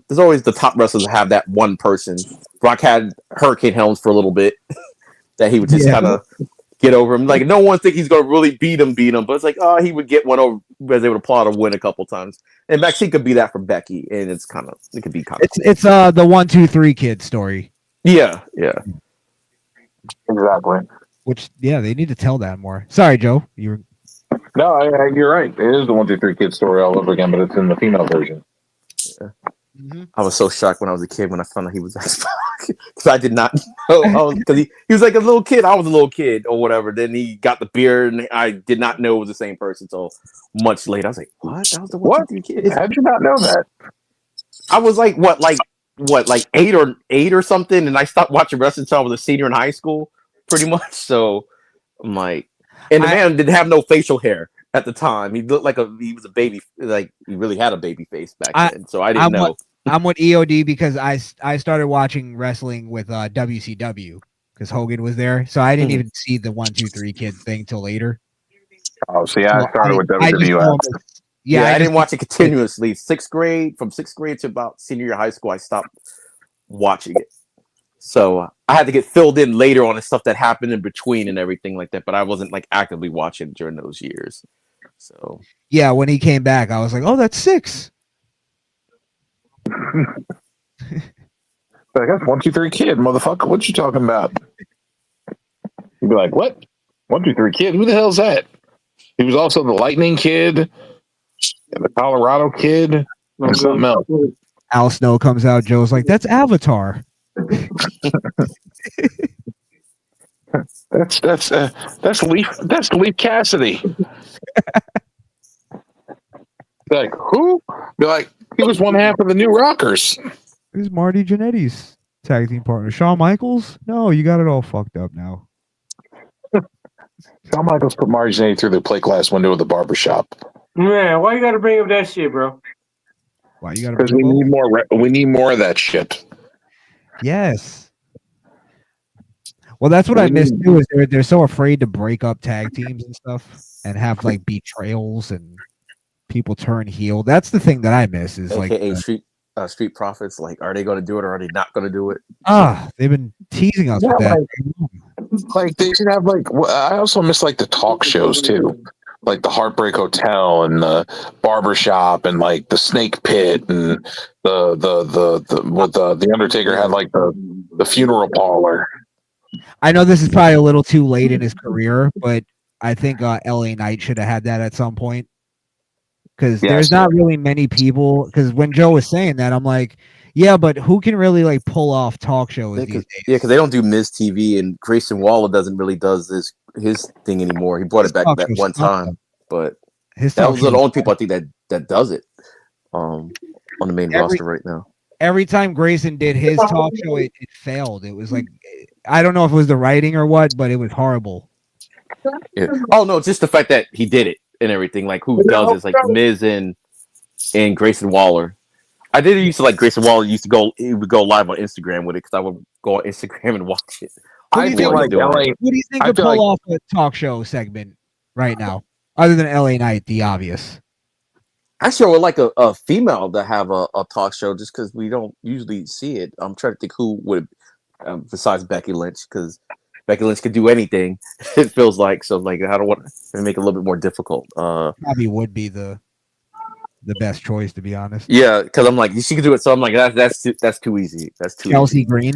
there's always the top wrestlers that have that one person. Brock had Hurricane Helms for a little bit that he would just kind of get over him. Like no one think he's going to really beat him, but it's like, oh, he would get one over, was able to pull out a win a couple times. And Maxine could be that for Becky, and it could be kind of cool. It's the 1, 2, 3 kid story. Yeah, exactly. Which they need to tell that more. Sorry, Joe, you're you're right. It is the 1, 2, 3 kid story all over again, but it's in the female version. Yeah. Mm-hmm. I was so shocked when I was a kid when I found out he was X-Pac because I did not know. Because he was like a little kid. I was a little kid or whatever. Then he got the beard, and I did not know it was the same person until much later. I was like, "What? That was the 1, 2, 3 kid." How'd you not know that? I was like, like 8 or something, and I stopped watching wrestling until I was a senior in high school, pretty much. So I'm like, and the man didn't have no facial hair at the time. He looked like he was a baby, like he really had a baby face back then. So I didn't know. I'm with EOD because I started watching wrestling with WCW because Hogan was there, so I didn't even see the 1, 2, 3 kid thing till later. Oh, see, I started with WWE. I didn't watch it continuously. From sixth grade to about senior year of high school, I stopped watching it. So I had to get filled in later on the stuff that happened in between and everything like that. But I wasn't like actively watching during those years. So yeah, when he came back, I was like, oh, that's 6. I got 1, 2, 3 kid, motherfucker. What you talking about? You'd be like, what? 1, 2, 3 kid? Who the hell's that? He was also the Lightning Kid, and the Colorado Kid, and something else. Al Snow comes out. Joe's like, that's Avatar. That's Leaf Cassidy. Like, who? Be like, he was one half of the New Rockers. Who's Marty Jannetty's tag team partner? Shawn Michaels? No, you got it all fucked up now. Shawn Michaels put Marty Jannetty through the plate glass window of the barbershop. Man, why you gotta bring up that shit, bro? Why you gotta? Because we need more. We need more of that shit. Yes. Well, that's what I miss too. Is they're so afraid to break up tag teams and stuff, and have like betrayals and people turn heel. That's the thing that I miss. Is AKA like Street Profits. Like, are they going to do it or are they not going to do it? they've been teasing us with that. Like they should have like. I also miss like the talk shows too, like the Heartbreak Hotel and the Barbershop and like the Snake Pit and the Undertaker had like the funeral parlor. I know this is probably a little too late in his career, but I think LA Knight should have had that at some point. Because there's not really many people. Because when Joe was saying that, I'm like, yeah, but who can really like pull off talk shows these days? Yeah, because they don't do Miz TV, and Grayson Waller doesn't really does his thing anymore. He brought it back that one time, but that was the only people I think that does it on the main roster right now. Every time Grayson did his talk show, it failed. It was like, I don't know if it was the writing or what, but it was horrible. Yeah. Oh no, just the fact that he did it and everything. Like who does is like Miz and Grayson Waller. I did used to like Grayson Waller he would go live on Instagram with it because I would go on Instagram and watch it. I feel like LA. What do you think could pull off a talk show segment right now, other than LA Knight, the obvious? Actually, I would like a female to have a talk show just because we don't usually see it. I'm trying to think who would, besides Becky Lynch, because Becky Lynch could do anything. It feels like so. Like I don't want to make it a little bit more difficult. Probably would be the best choice, to be honest. Yeah, because I'm like she could do it. So I'm like that's too easy. That's too Chelsea easy. Green.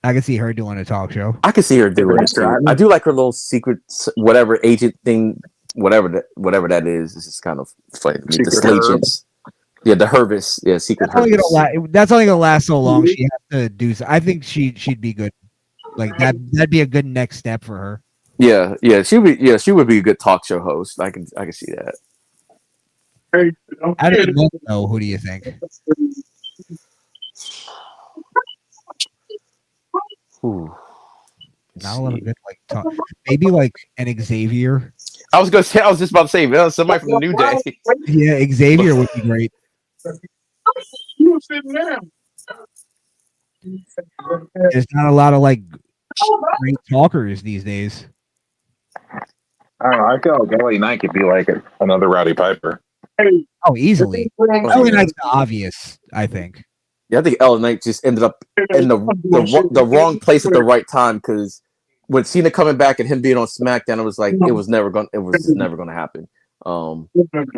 I can see her doing a talk show. I can see her doing it too. I do like her little secret, whatever agent thing, whatever that is. It's just kind of funny. The Slagents. Yeah, the Hervis. Yeah, secret. That's only gonna last so long. She has to do. I think she'd be good. Like that'd be a good next step for her. Yeah, she would be a good talk show host. I can see that. I don't know. Who do you think? Ooh. Not a lot of good like talk. Maybe like an Xavier. I was just about to say somebody from the New Day. Yeah, Xavier would be great. There's not a lot of like great talkers these days. I don't know. I feel like LA Knight could be like another Rowdy Piper. Oh, easily. LA Knight's obvious, I think. Yeah, I think LA Knight just ended up in the wrong place at the right time because with Cena coming back and him being on SmackDown, it was like it was never gonna happen.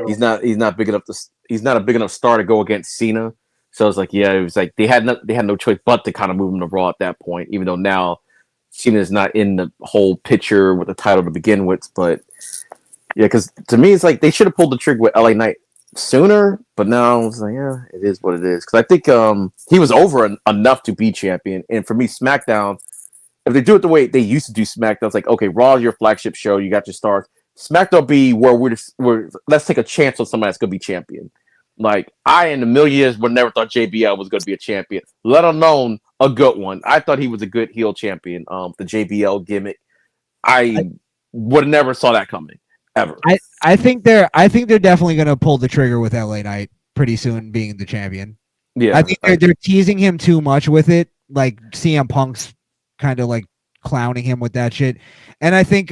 He's not big enough he's not a big enough star to go against Cena. So it's like, yeah, it was like they had no choice but to kind of move him to Raw at that point, even though now Cena's not in the whole picture with the title to begin with. But yeah, because to me it's like they should have pulled the trigger with LA Knight sooner, but now it's like, yeah, it is what it is. Because I think he was over enough to be champion, and for me, SmackDown, if they do it the way they used to do SmackDown, it's like, okay, Raw is your flagship show, you got your stars. SmackDown be where we're let's take a chance on somebody that's gonna be champion. Like I, in a million years, would never thought JBL was gonna be a champion, let alone a good one. I thought he was a good heel champion. The JBL gimmick, I would have never saw that coming. Ever. I think they're definitely gonna pull the trigger with LA Knight pretty soon being the champion. Yeah, I think they're teasing him too much with it, like CM Punk's kind of like clowning him with that shit. And I think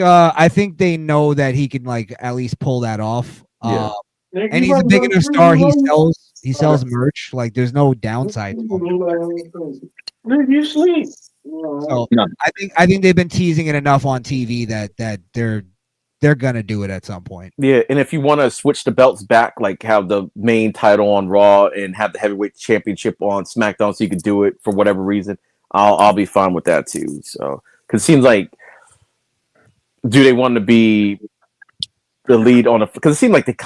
they know that he can like at least pull that off. Yeah. And he's a big enough star. He sells merch. Like there's no downside to him. You sleep. So I think they've been teasing it enough on TV that they're gonna do it at some point. Yeah, and if you want to switch the belts back, like have the main title on Raw and have the heavyweight championship on SmackDown, so you can do it for whatever reason, I'll be fine with that too. So, because it seems like, do they want to be the lead on a? Because it seems like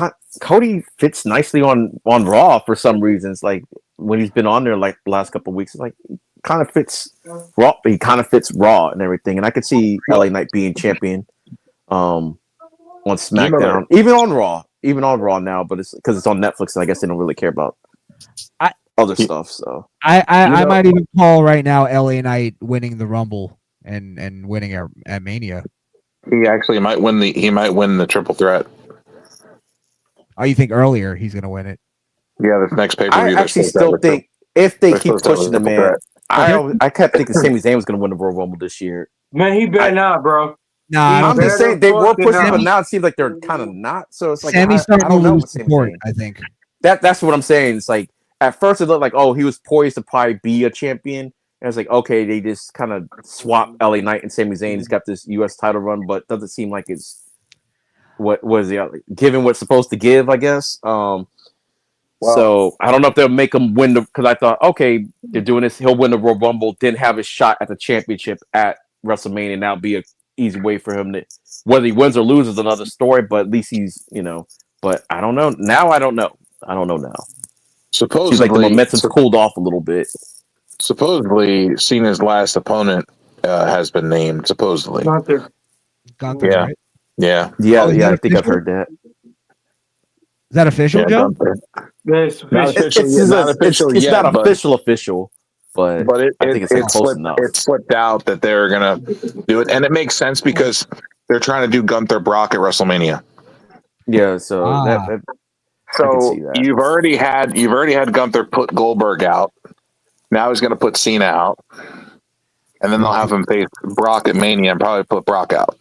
Cody fits nicely on Raw for some reasons. Like when he's been on there, like the last couple of weeks, it's like kind of fits Raw. He kind of fits Raw and everything, and I could see LA Knight being champion. On SmackDown, even on Raw now, but it's because it's on Netflix, and I guess they don't really care about other stuff. So I might even call right now LA Knight winning the Rumble and winning at Mania. He actually might win the triple threat. Oh, you think earlier he's gonna win it? Yeah, the next pay-per-view. I actually still think if they keep pushing the man, I kept thinking Sami Zayn was gonna win the Royal Rumble this year. Man, he better not, bro. Nah, I'm just saying they were pushing, now. but now it seems like they're kind of not. So it's like Sammy's I starting to don't know lose what Sammy's support. saying. I think That's what I'm saying. It's like at first it looked like he was poised to probably be a champion, and it's like okay, they just kind of swap LA Knight and Sami Zayn. He's got this U.S. title run, but doesn't seem like it's what was given what's supposed to give, I guess. So I don't know if they'll make him win because I thought okay, they're doing this. He'll win the Royal Rumble, then have a shot at the championship at WrestleMania. Now be a easy way for him to whether he wins or loses another story, but at least he's But I don't know now. I don't know now. Supposedly, seems like the momentum's cooled off a little bit. Supposedly, Cena's last opponent has been named. Supposedly, Gunther. Yeah. right? Yeah, Oh, is yeah. that I think I've official? heard that. Is that official, Joe? Gunther. Yes, Not official It's yet. Not official it's yet, not official, but I think it's like close slipped, enough. it slipped out that they're gonna do it, and it makes sense because they're trying to do Gunther Brock at WrestleMania. Yeah, so I can So see that. you've already had Gunther put Goldberg out. Now he's going to put Cena out, and then they'll have him face Brock at Mania and probably put Brock out.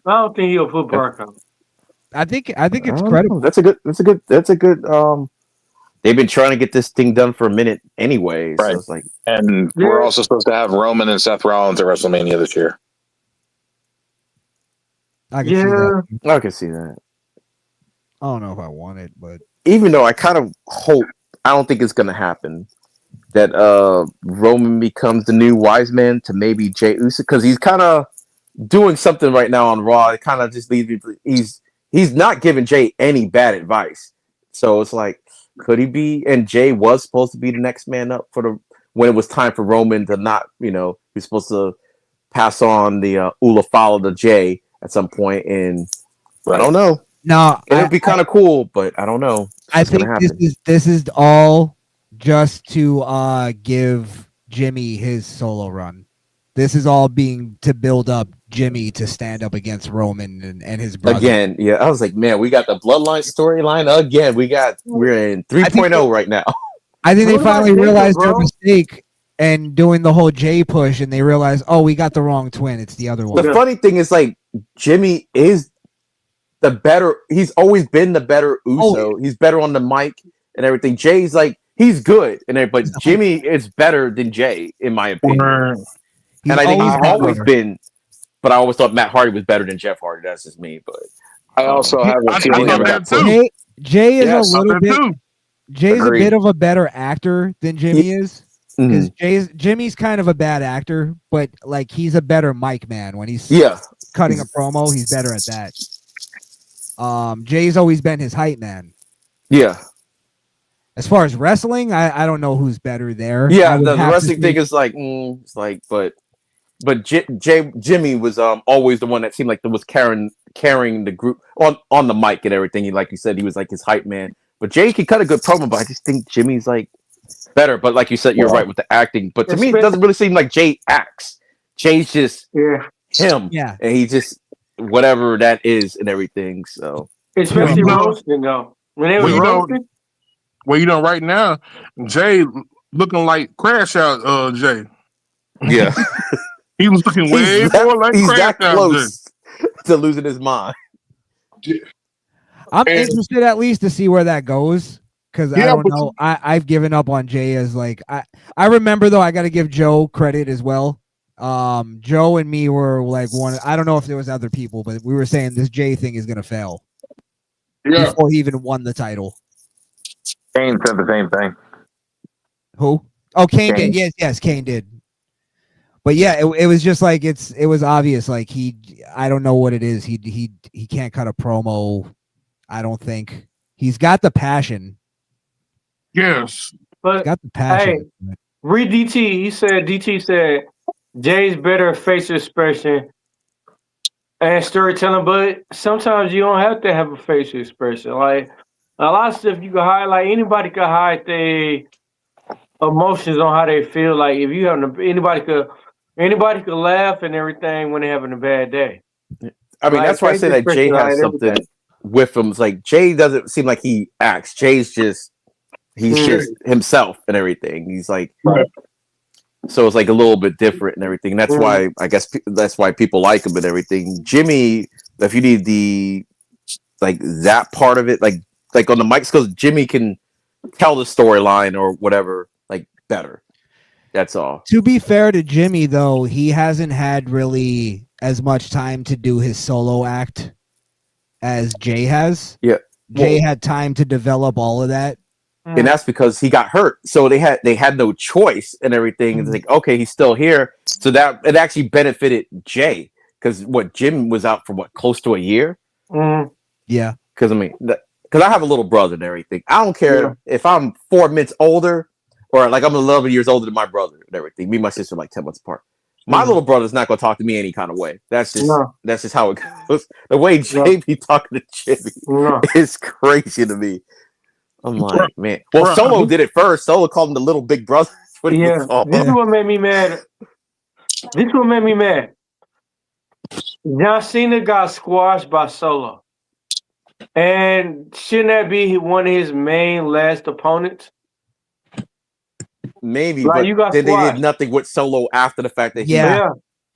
I don't think he'll put Brock out. I think it's credible. That's a good. They've been trying to get this thing done for a minute anyway, so it's like, and we're also supposed to have Roman and Seth Rollins at WrestleMania this year. I can see that. I can see that. I don't know if I want it, but Even though I kind of hope, I don't think it's going to happen, that Roman becomes the new wise man to maybe Jey Uso, because he's kind of doing something right now on Raw. It kind of just leaves me. He's not giving Jey any bad advice, so it's like, could he be? And Jey was supposed to be the next man up when it was time for Roman to not, he's supposed to pass on the Ula Fala to Jey at some point, and I don't know. No, it'd be kind of cool, but I don't know. I think this is all just to give Jimmy his solo run. This is all being to build up Jimmy to stand up against Roman and his brother. Again, yeah, I was like, man, we got the bloodline storyline again. We're in 3.0 right now. I think they finally realized their mistake and doing the whole Jey push, and they realized, oh, we got the wrong twin. It's the other one. The funny thing is, like, Jimmy is the better. He's always been the better Uso. He's better on the mic and everything. Jay's like, he's good, but Jimmy is better than Jey, in my opinion. And I think he's always been. But I always thought Matt Hardy was better than Jeff Hardy. That's just me. But I also have a feeling about Jey is a little bit. Jay's a bit of a better actor than Jimmy is, because Jimmy's kind of a bad actor, but like he's a better mic man when he's cutting a promo. He's better at that. Jay's always been his hype man. Yeah. As far as wrestling, I don't know who's better there. Yeah, the wrestling thing is like, it's like, but Jimmy was always the one that seemed like that was carrying the group on the mic and everything. Like you said, he was like his hype man. But Jey can cut a good promo, but I just think Jimmy's like better. But like you said, you're right with the acting. But to me, it doesn't really seem like Jey acts. Jey's just him, and he just whatever that is and everything. So especially roasting though. When they were roasting. Well, right now, Jey looking like Crash Out. Jey. Yeah, he was looking way more like he's Crash that Out close to losing his mind. I'm interested at least to see where that goes, because I don't know. I've given up on Jey as like I remember though. I got to give Joe credit as well. Joe and me were like one. I don't know if there was other people, but we were saying this Jey thing is gonna fail before he even won the title. Kane said the same thing. Who? Oh, Kane did. Yes, Kane did. But yeah, it was just like it was obvious. Like I don't know what it is. He can't cut a promo. I don't think he's got the passion. Yes, but he's got the passion. Hey, read DT. DT said Jay's better facial expression and storytelling, but sometimes you don't have to have a facial expression. Like a lot of stuff you can hide. Like anybody can hide their emotions on how they feel. Like if you have anybody could laugh and everything when they're having a bad day. I mean, that's why I say that Jey has something with him. It's like Jey doesn't seem like he acts. Jey's just just himself and everything. He's like So it's like a little bit different and everything. That's why I guess that's why people like him and everything. Jimmy, if you need the like that part of it, like on the mics, because Jimmy can tell the storyline or whatever like better. That's all. To be fair to Jimmy, though, he hasn't had really as much time to do his solo act as Jay has. Yeah, Jay had time to develop all of that. And that's because he got hurt, so they had no choice and everything. It's like, okay, he's still here, so that it actually benefited Jay because Jim was out for close to a year. Yeah, because I mean, because I have a little brother and everything. I don't care if I'm 4 months older or like I'm 11 years older than my brother and everything. Me and my sister are like 10 months apart. My little brother's not gonna talk to me any kind of way. That's just how it goes. The way Jay be talking to Jimmy is crazy to me. I'm like, man. Well, Solo did it first. Solo called him the little big brother. This is what made me mad. John Cena got squashed by Solo. And shouldn't that be one of his main last opponents? Maybe, like, but then they did nothing with Solo after the fact that he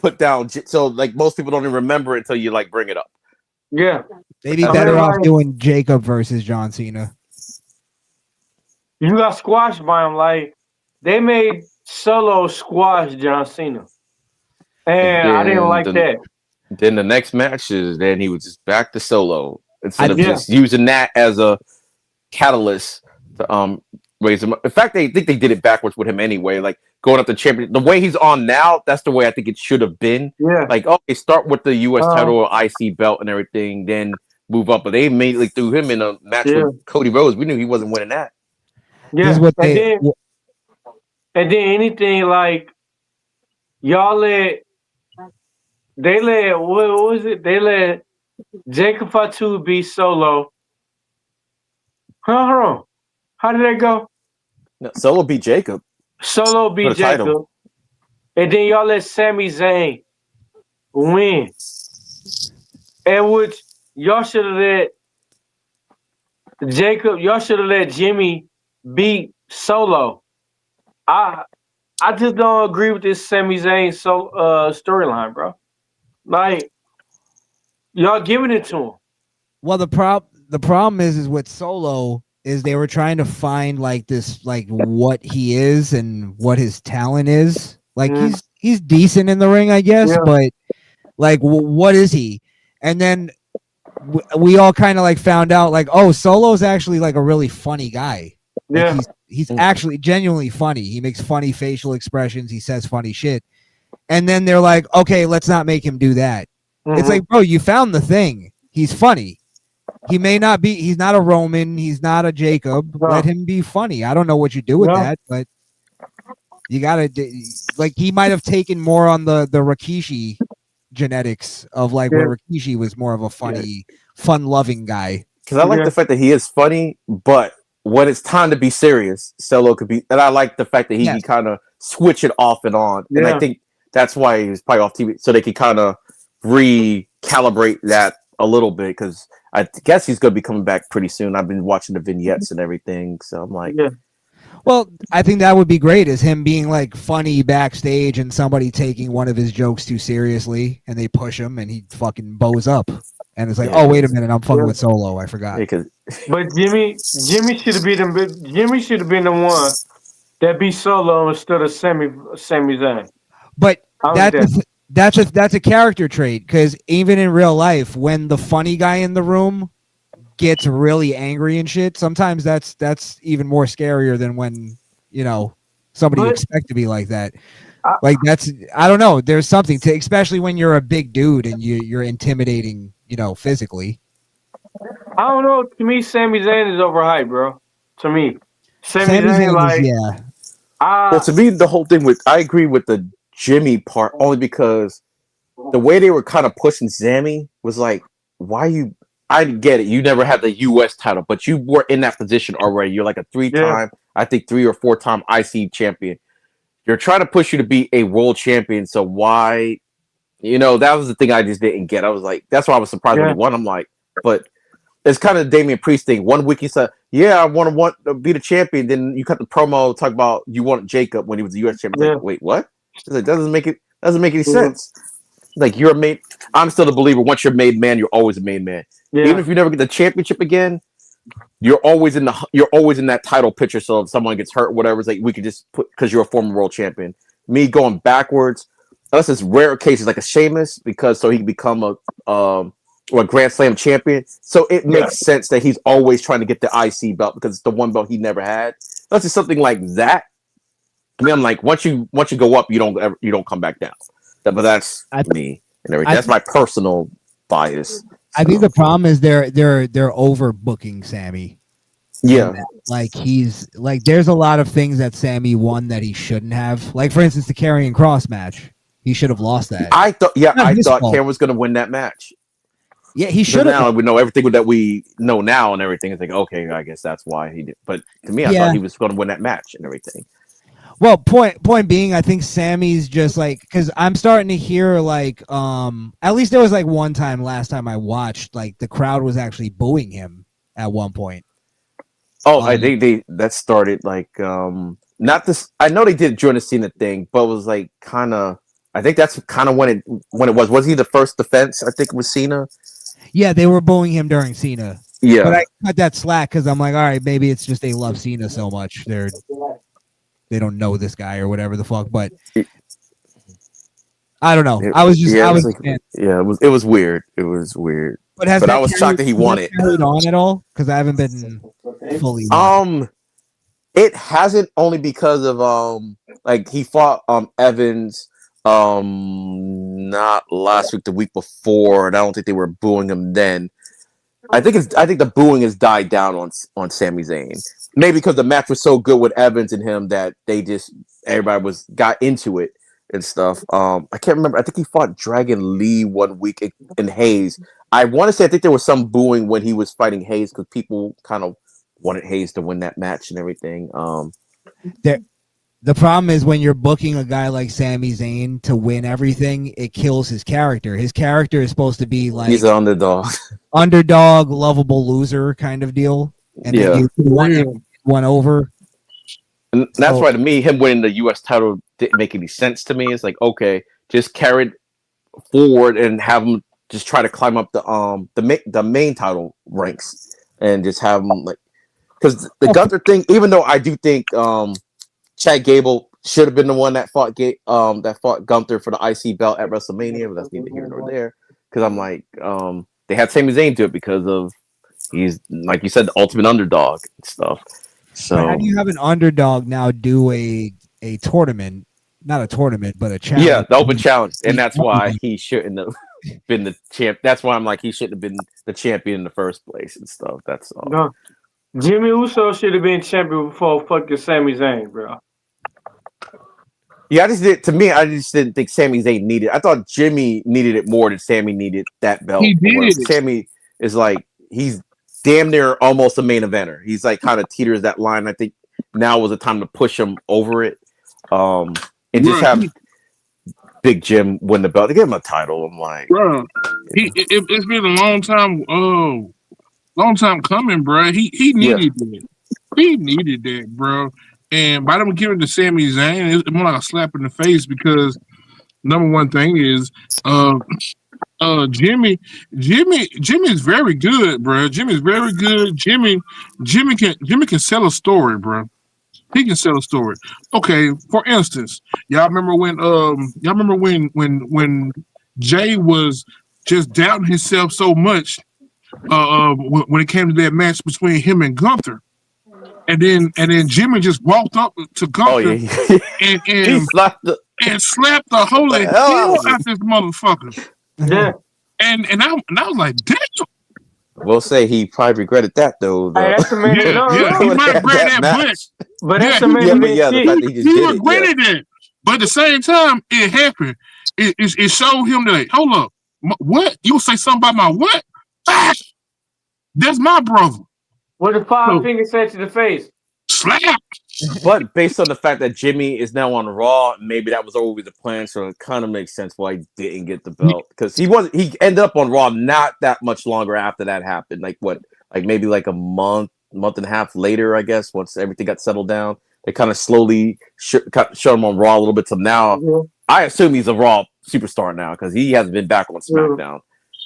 put down. So, like, most people don't even remember it until you, like, bring it up. Yeah. They'd be better off doing Jacob versus John Cena. You got squashed by him. Like, they made Solo squash John Cena. And I didn't like that. Then the next match then he was just back to Solo instead of just using that as a catalyst to raise him up. In fact, they think they did it backwards with him anyway. Like going up the champion, the way he's on now, that's the way I think it should have been. Yeah. Like, okay, start with the U.S. title or IC belt and everything, then move up. But they immediately threw him in a match with Cody Rhodes. We knew he wasn't winning that. Yeah. And then anything like y'all they let what was it? They let Jacob Fatu be Solo. Hold on. How did that go? No, Solo beat Jacob. Solo beat Jacob. Title. And then y'all let Sami Zayn win. And which y'all should have let Jimmy beat Solo. I just don't agree with this Sami Zayn storyline, bro. Like, y'all giving it to him. Well, the problem is with Solo is they were trying to find like this, like what he is and what his talent is. Like he's decent in the ring, I guess, but like what is he? And then we all kind of like found out like, oh, Solo's actually like a really funny guy. Like, he's actually genuinely funny. He makes funny facial expressions. He says funny shit. And then they're like, okay, let's not make him do that. It's like, bro, you found the thing. He's funny. He may not be, he's not a Roman. He's not a Jacob. Let him be funny. I don't know what you do with that, but you gotta, like, he might have taken more on the Rikishi genetics of like where Rikishi was more of a funny, fun-loving guy. Because I like the fact that he is funny, but when it's time to be serious, Solo could be, and I like the fact that he can kind of switch it off and on. And I think that's why he was probably off TV, so they could kind of recalibrate that a little bit, because I guess he's going to be coming back pretty soon. I've been watching the vignettes and everything, so I'm like... Well, I think that would be great, is him being like funny backstage and somebody taking one of his jokes too seriously, and they push him and he fucking bows up. And it's like, oh, wait a minute, I'm fucking with Solo. I forgot. But Jimmy should have been the one that beat Solo instead of Sami Zayn. But that's a character trait, because even in real life, when the funny guy in the room gets really angry and shit, sometimes that's even more scarier than when, you know, somebody you expect to be like that. Like that's, I don't know, there's something to, especially when you're a big dude and you're intimidating, you know, physically. I don't know. To me, Sami Zayn is overhyped, bro. To me, Sami Zayn, like, well, to me, the whole thing I agree with the Jimmy part, only because the way they were kind of pushing Sami was like, I get it. You never had the U.S. title, but you were in that position already. You're like a 3-time, I think 3 or 4-time IC champion. You're trying to push you to be a world champion. So why, you know, that was the thing I just didn't get. I was like, that's why I was surprised when he won. I'm like, but it's kind of the Damian Priest thing. 1 week he said, yeah, I want to be the champion. Then you cut the promo talk about you want Jacob when he was the U.S. champion. Like, wait, what? Like, doesn't make any sense. Like, you're a made. I'm still a believer. Once you're made man, you're always a made man. Yeah. Even if you never get the championship again, you're always in that title picture. So if someone gets hurt, whatever, it's like we could just put because you're a former world champion. Me going backwards, unless it's rare cases like a Sheamus, because so he can become a Grand Slam champion. So it makes sense that he's always trying to get the IC belt because it's the one belt he never had. Unless it's something like that. I mean, I'm like, once you go up, you don't come back down. But that's me and everything. That's my personal bias. I think the problem is they're overbooking Sammy. Yeah, like he's like there's a lot of things that Sammy won that he shouldn't have. Like for instance, the Karrion Kross match, he should have lost that. I thought Karrion was going to win that match. Yeah, he should have. Now we know everything that we know now and everything. It's like, okay, I guess that's why he did. But to me, I thought he was going to win that match and everything. Well, point being, I think Sammy's just like because I'm starting to hear like at least there was like one time last time I watched like the crowd was actually booing him at one point. Oh, they that started like not this. I know they did during the Cena thing, but it was like kind of. I think that's kind of when it was. Was he the first defense? I think it was Cena. Yeah, they were booing him during Cena. Yeah, but I cut that slack because I'm like, all right, maybe it's just they love Cena so much they don't know this guy or whatever the fuck. But I don't know. It was weird. It was weird. But I was shocked that he won it. Carried on at all because I haven't been fully. It hasn't only because of like he fought Evans not last week, the week before, and I don't think they were booing him then. I think the booing has died down on Sami Zayn. Maybe because the match was so good with Evans and him that everybody got into it and stuff. I can't remember. I think he fought Dragon Lee one week in Hayes. I want to say I think there was some booing when he was fighting Hayes because people kind of wanted Hayes to win that match and everything. The problem is when you're booking a guy like Sami Zayn to win everything, it kills his character. His character is supposed to be like he's an underdog, lovable loser kind of deal. And then you won over. And that's why to me, him winning the U.S. title didn't make any sense to me. It's like, okay, just carry it forward and have him just try to climb up the main title ranks and just have him like because the Gunther thing. Even though I do think Chad Gable should have been the one that fought Gunther for the IC belt at WrestleMania, but that's neither here nor there. Because I'm like, they had Sami Zayn do it because of he's like you said, the ultimate underdog and stuff. So how do you have an underdog now do a tournament? Not a tournament, but a challenge. Yeah, the open challenge, and that's why he shouldn't have been the champ. That's why I'm like he shouldn't have been the champion in the first place and stuff. That's all. No, Jimmy Uso should have been champion before fucking Sami Zayn, bro. Yeah, I just didn't think Sami Zayn needed. I thought Jimmy needed it more than Sami needed that belt. He did. Sami is like he's damn near almost a main eventer. He's like kind of teeters that line. I think now was the time to push him over it. And just have Big Jim win the belt to give him a title. I'm like, bro, it's been a long time coming, bro. He needed that. He needed that, bro. And by them giving it to Sami Zayn, it's more like a slap in the face because number one thing is Jimmy is very good, bro. Jimmy's very good. Jimmy can sell a story, bro. He can sell a story. Okay, for instance, y'all remember when Jay was just doubting himself so much when it came to that match between him and Gunther. And then Jimmy just walked up to Gunther and slapped the holy hell out this motherfucker. Yeah. And I was like, damn. We'll say he probably regretted that though. Hey, that's the man. He might regret that, but that's the man. He regretted it. But at the same time, it happened. It showed him that, hold up, what? You say something about my what? Ah, that's my brother. What the five fingers said to the face? Slap. But based on the fact that Jimmy is now on Raw, maybe that was always the plan, so it kind of makes sense why he didn't get the belt because he ended up on Raw not that much longer after that happened. Like maybe like a month month and a half later, I guess, once everything got settled down. They kind of slowly showed him on Raw a little bit. So now, I assume he's a Raw superstar now because he hasn't been back on SmackDown.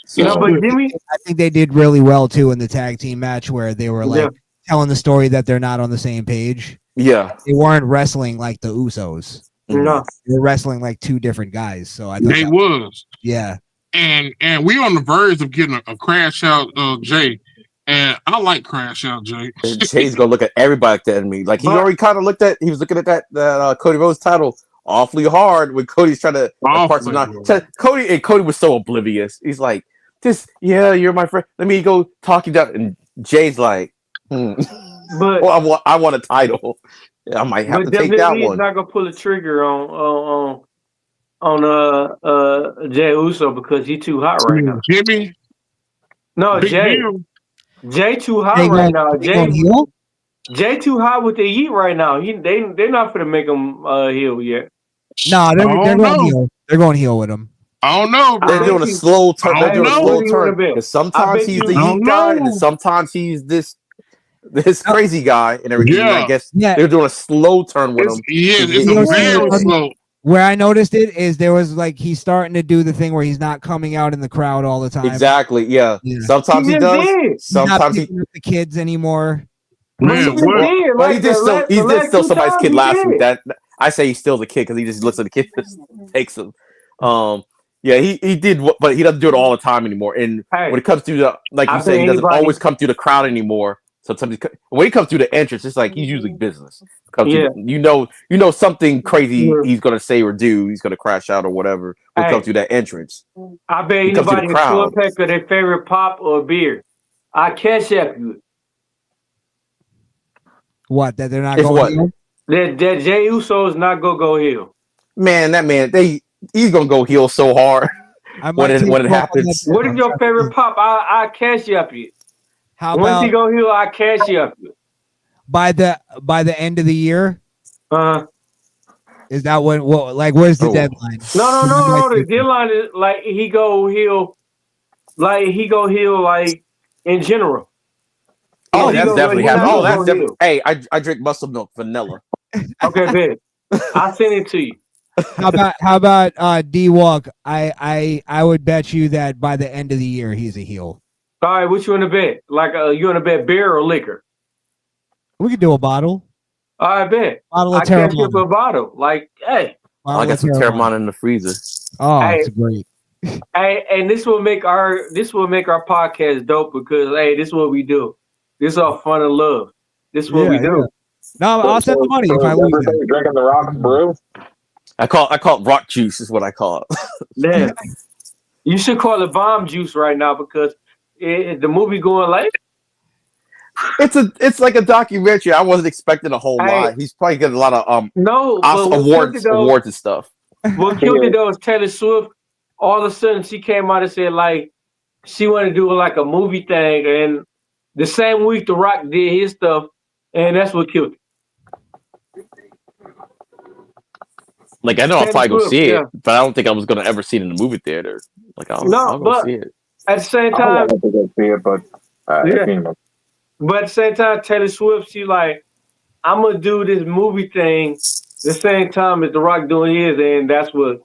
So, no, but Jimmy, I think they did really well too in the tag team match where they were like telling the story that they're not on the same page. Yeah, they weren't wrestling like the Usos. No, they were wrestling like two different guys. So I thought they was. Yeah. And we on the verge of getting a Crash Out Jay. And I like Crash Out Jay. Jay's gonna look at everybody like that enemy. Like he already kind of looked at. He was looking at that Cody Rhodes title awfully hard when Cody's trying to. Cody was so oblivious. He's like, you're my friend. Let me go talk you down. And Jay's like, But I want a title. I might have to take that one. He's not gonna pull a trigger on Jay Uso because he's too hot right now. Jimmy? No, Jay. Jay too hot right now. Jay too hot with the heat right now. They're not gonna make him heel yet. No, they're going heel. They're going heel with him. I don't know, bro. They're doing a slow turn. They're doing a slow turn. Because sometimes he's the heat guy, and sometimes he's this crazy guy and everything. Yeah. I guess they're doing a slow turn with him. It's a very slow. Where I noticed it is there was like he's starting to do the thing where he's not coming out in the crowd all the time. Exactly. Yeah. Sometimes he does. Sometimes he's not with the kids anymore. But he did still somebody's kid last week. That I say he's still the kid because he just looks at the kid and just takes him. Yeah, he did, but he doesn't do it all the time anymore. And when it comes to the, like you say, he doesn't always come through the crowd anymore. Sometimes when he comes through the entrance, it's like he's usually business. You know something crazy he's gonna say or do. He's gonna crash out or whatever. When he comes through that entrance. I bet anybody can pull a pack of their favorite pop or beer. I cash up you. What? That they're not going heel? That Jey Uso is not gonna go heel. Man, he's gonna go heel so hard when it happens. What is your favorite pop? I cash up you. Once he go heel, I cash up you. By the end of the year? Is that what where's the deadline? No. The deadline is like he go heel like in general. Oh, that's definitely happening. Oh, that's definitely. Hey, I drink muscle milk vanilla. Okay, babe. I'll send it to you. How about D Walk? I would bet you that by the end of the year he's a heel. All right, what you want to bet? Like you want to bet beer or liquor? We could do a bottle. All right, bet. Bottle of I can't skip a bottle. Like, hey. I got some Terrell in the freezer. Oh, it's great. Hey, and this will make our podcast dope because this is what we do. This is all fun and love. This is what we do. No, I'll send the money if I lose. Drinking the rock brew. I call it rock juice. Is what I call it. Yeah, you should call it bomb juice right now because the movie going like. It's like a documentary. I wasn't expecting a whole lot. He's probably getting a lot of awards and stuff. What killed it though is Taylor Swift. All of a sudden, she came out and said like she wanted to do like a movie thing, and the same week The Rock did his stuff, and that's what killed it. Like I know I'll probably go see it, but I don't think I was gonna ever see it in the movie theater. Like I'll go see it. At the same time, I don't think I'll see it, but But at the same time, Taylor Swift, she like, I'm gonna do this movie thing the same time as The Rock doing his, and that's what.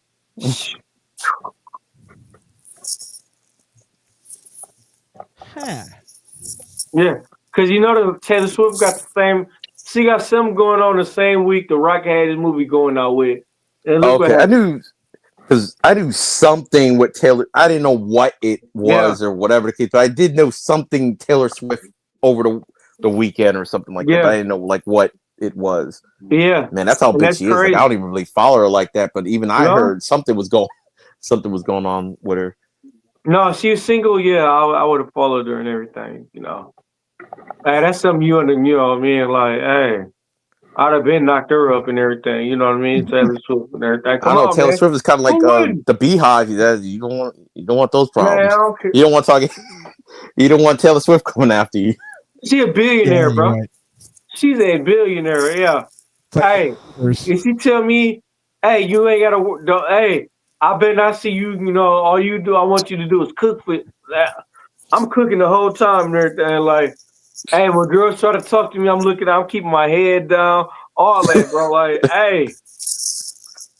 Yeah, because the Taylor Swift got the same. She got something going on the same week The Rock had his movie going out with. And I knew something with Taylor. I didn't know what it was or whatever the case, but I did know something Taylor Swift over the weekend or something like that. But I didn't know like what it was. Yeah, man, that's how big she is. Like, I don't even really follow her like that, but even I heard something was going on with her. No, she was single. Yeah, I would have followed her and everything. Hey, that's something you what I mean? Like, hey, I'd have been knocked her up and everything. You know what I mean? Taylor Swift and everything. Taylor Swift is kind of like the Beehive. You don't want those problems. Man, I don't care. You don't want You don't want Taylor Swift coming after you. She a billionaire, bro. Right. She's a billionaire. Yeah. Hey, if she tell me, hey, you ain't gotta work. Hey, I better not see you. All you do, I want you to do is cook for that. I'm cooking the whole time and everything. Like, Hey, when girls try to talk to me, I'm keeping my head down, all that, bro. Like, hey,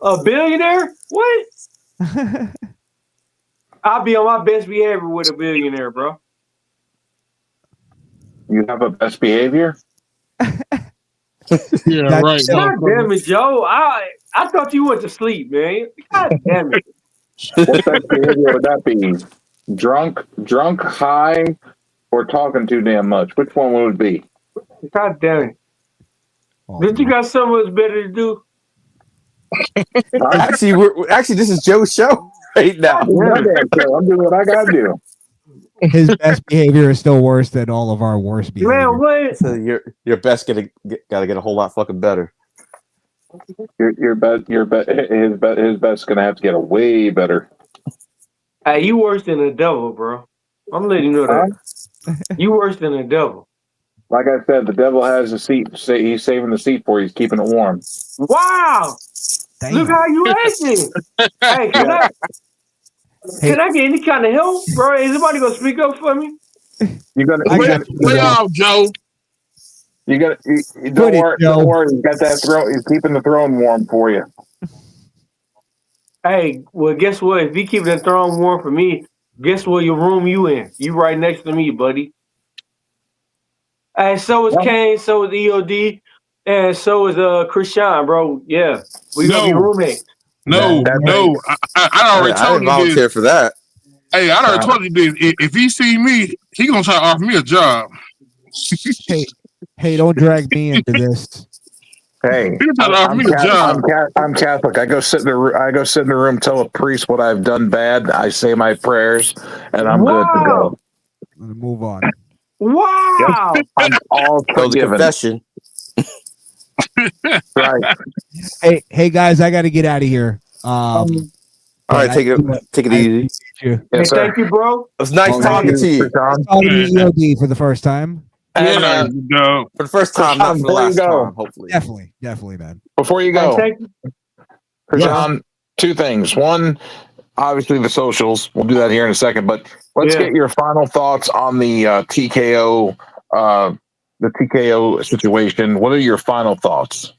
a billionaire? What? I'll be on my best behavior with a billionaire, bro. You have a best behavior? Yeah, right. God damn it, Joe. I thought you went to sleep, man. God damn it. What best behavior would that be? Drunk, high, or talking too damn much? Which one would it be? God damn it. Did you got something else better to do? Actually, this is Joe's show right now. I'm doing what I gotta do. His best behavior is still worse than all of our worst behavior. Man, what? So your best gotta get a whole lot fucking better. His best's gonna have to get a way better. Hey, you worse than the devil, bro. I'm letting you know that. You worse than the devil. Like I said, the devil has a seat. He's saving the seat for you. He's keeping it warm. Wow! Damn. Look how you acting. Hey, can I get any kind of help, bro? Is somebody gonna speak up for me? Play off, Joe. Don't worry. He's got that throne. He's keeping the throne warm for you. Hey, well, guess what? If you keep the throne warm for me, guess what? Your room you in? You right next to me, buddy. Hey, so is Kane, so is EOD, and so is Christian, bro. Yeah, we gonna be roommates. No. I already told you volunteer this. for that. Hey, I already told you this. If he see me, he gonna try to offer me a job. Hey, don't drag me into this. Hey, I'm Catholic. I go sit in the room, tell a priest what I've done bad. I say my prayers, and I'm good to go. Move on. Wow! Yep. I'm all forgiven. Confession. Right. Hey guys, I got to get out of here. All right, take it easy. Yes, thank you, bro. It was nice talking to you. Talking to EOD for the first time. Yeah, for the first time, not for the last time. Hopefully, definitely, man. Before you go, John, two things. One, obviously the socials. We'll do that here in a second, but let's get your final thoughts on the TKO, situation. What are your final thoughts?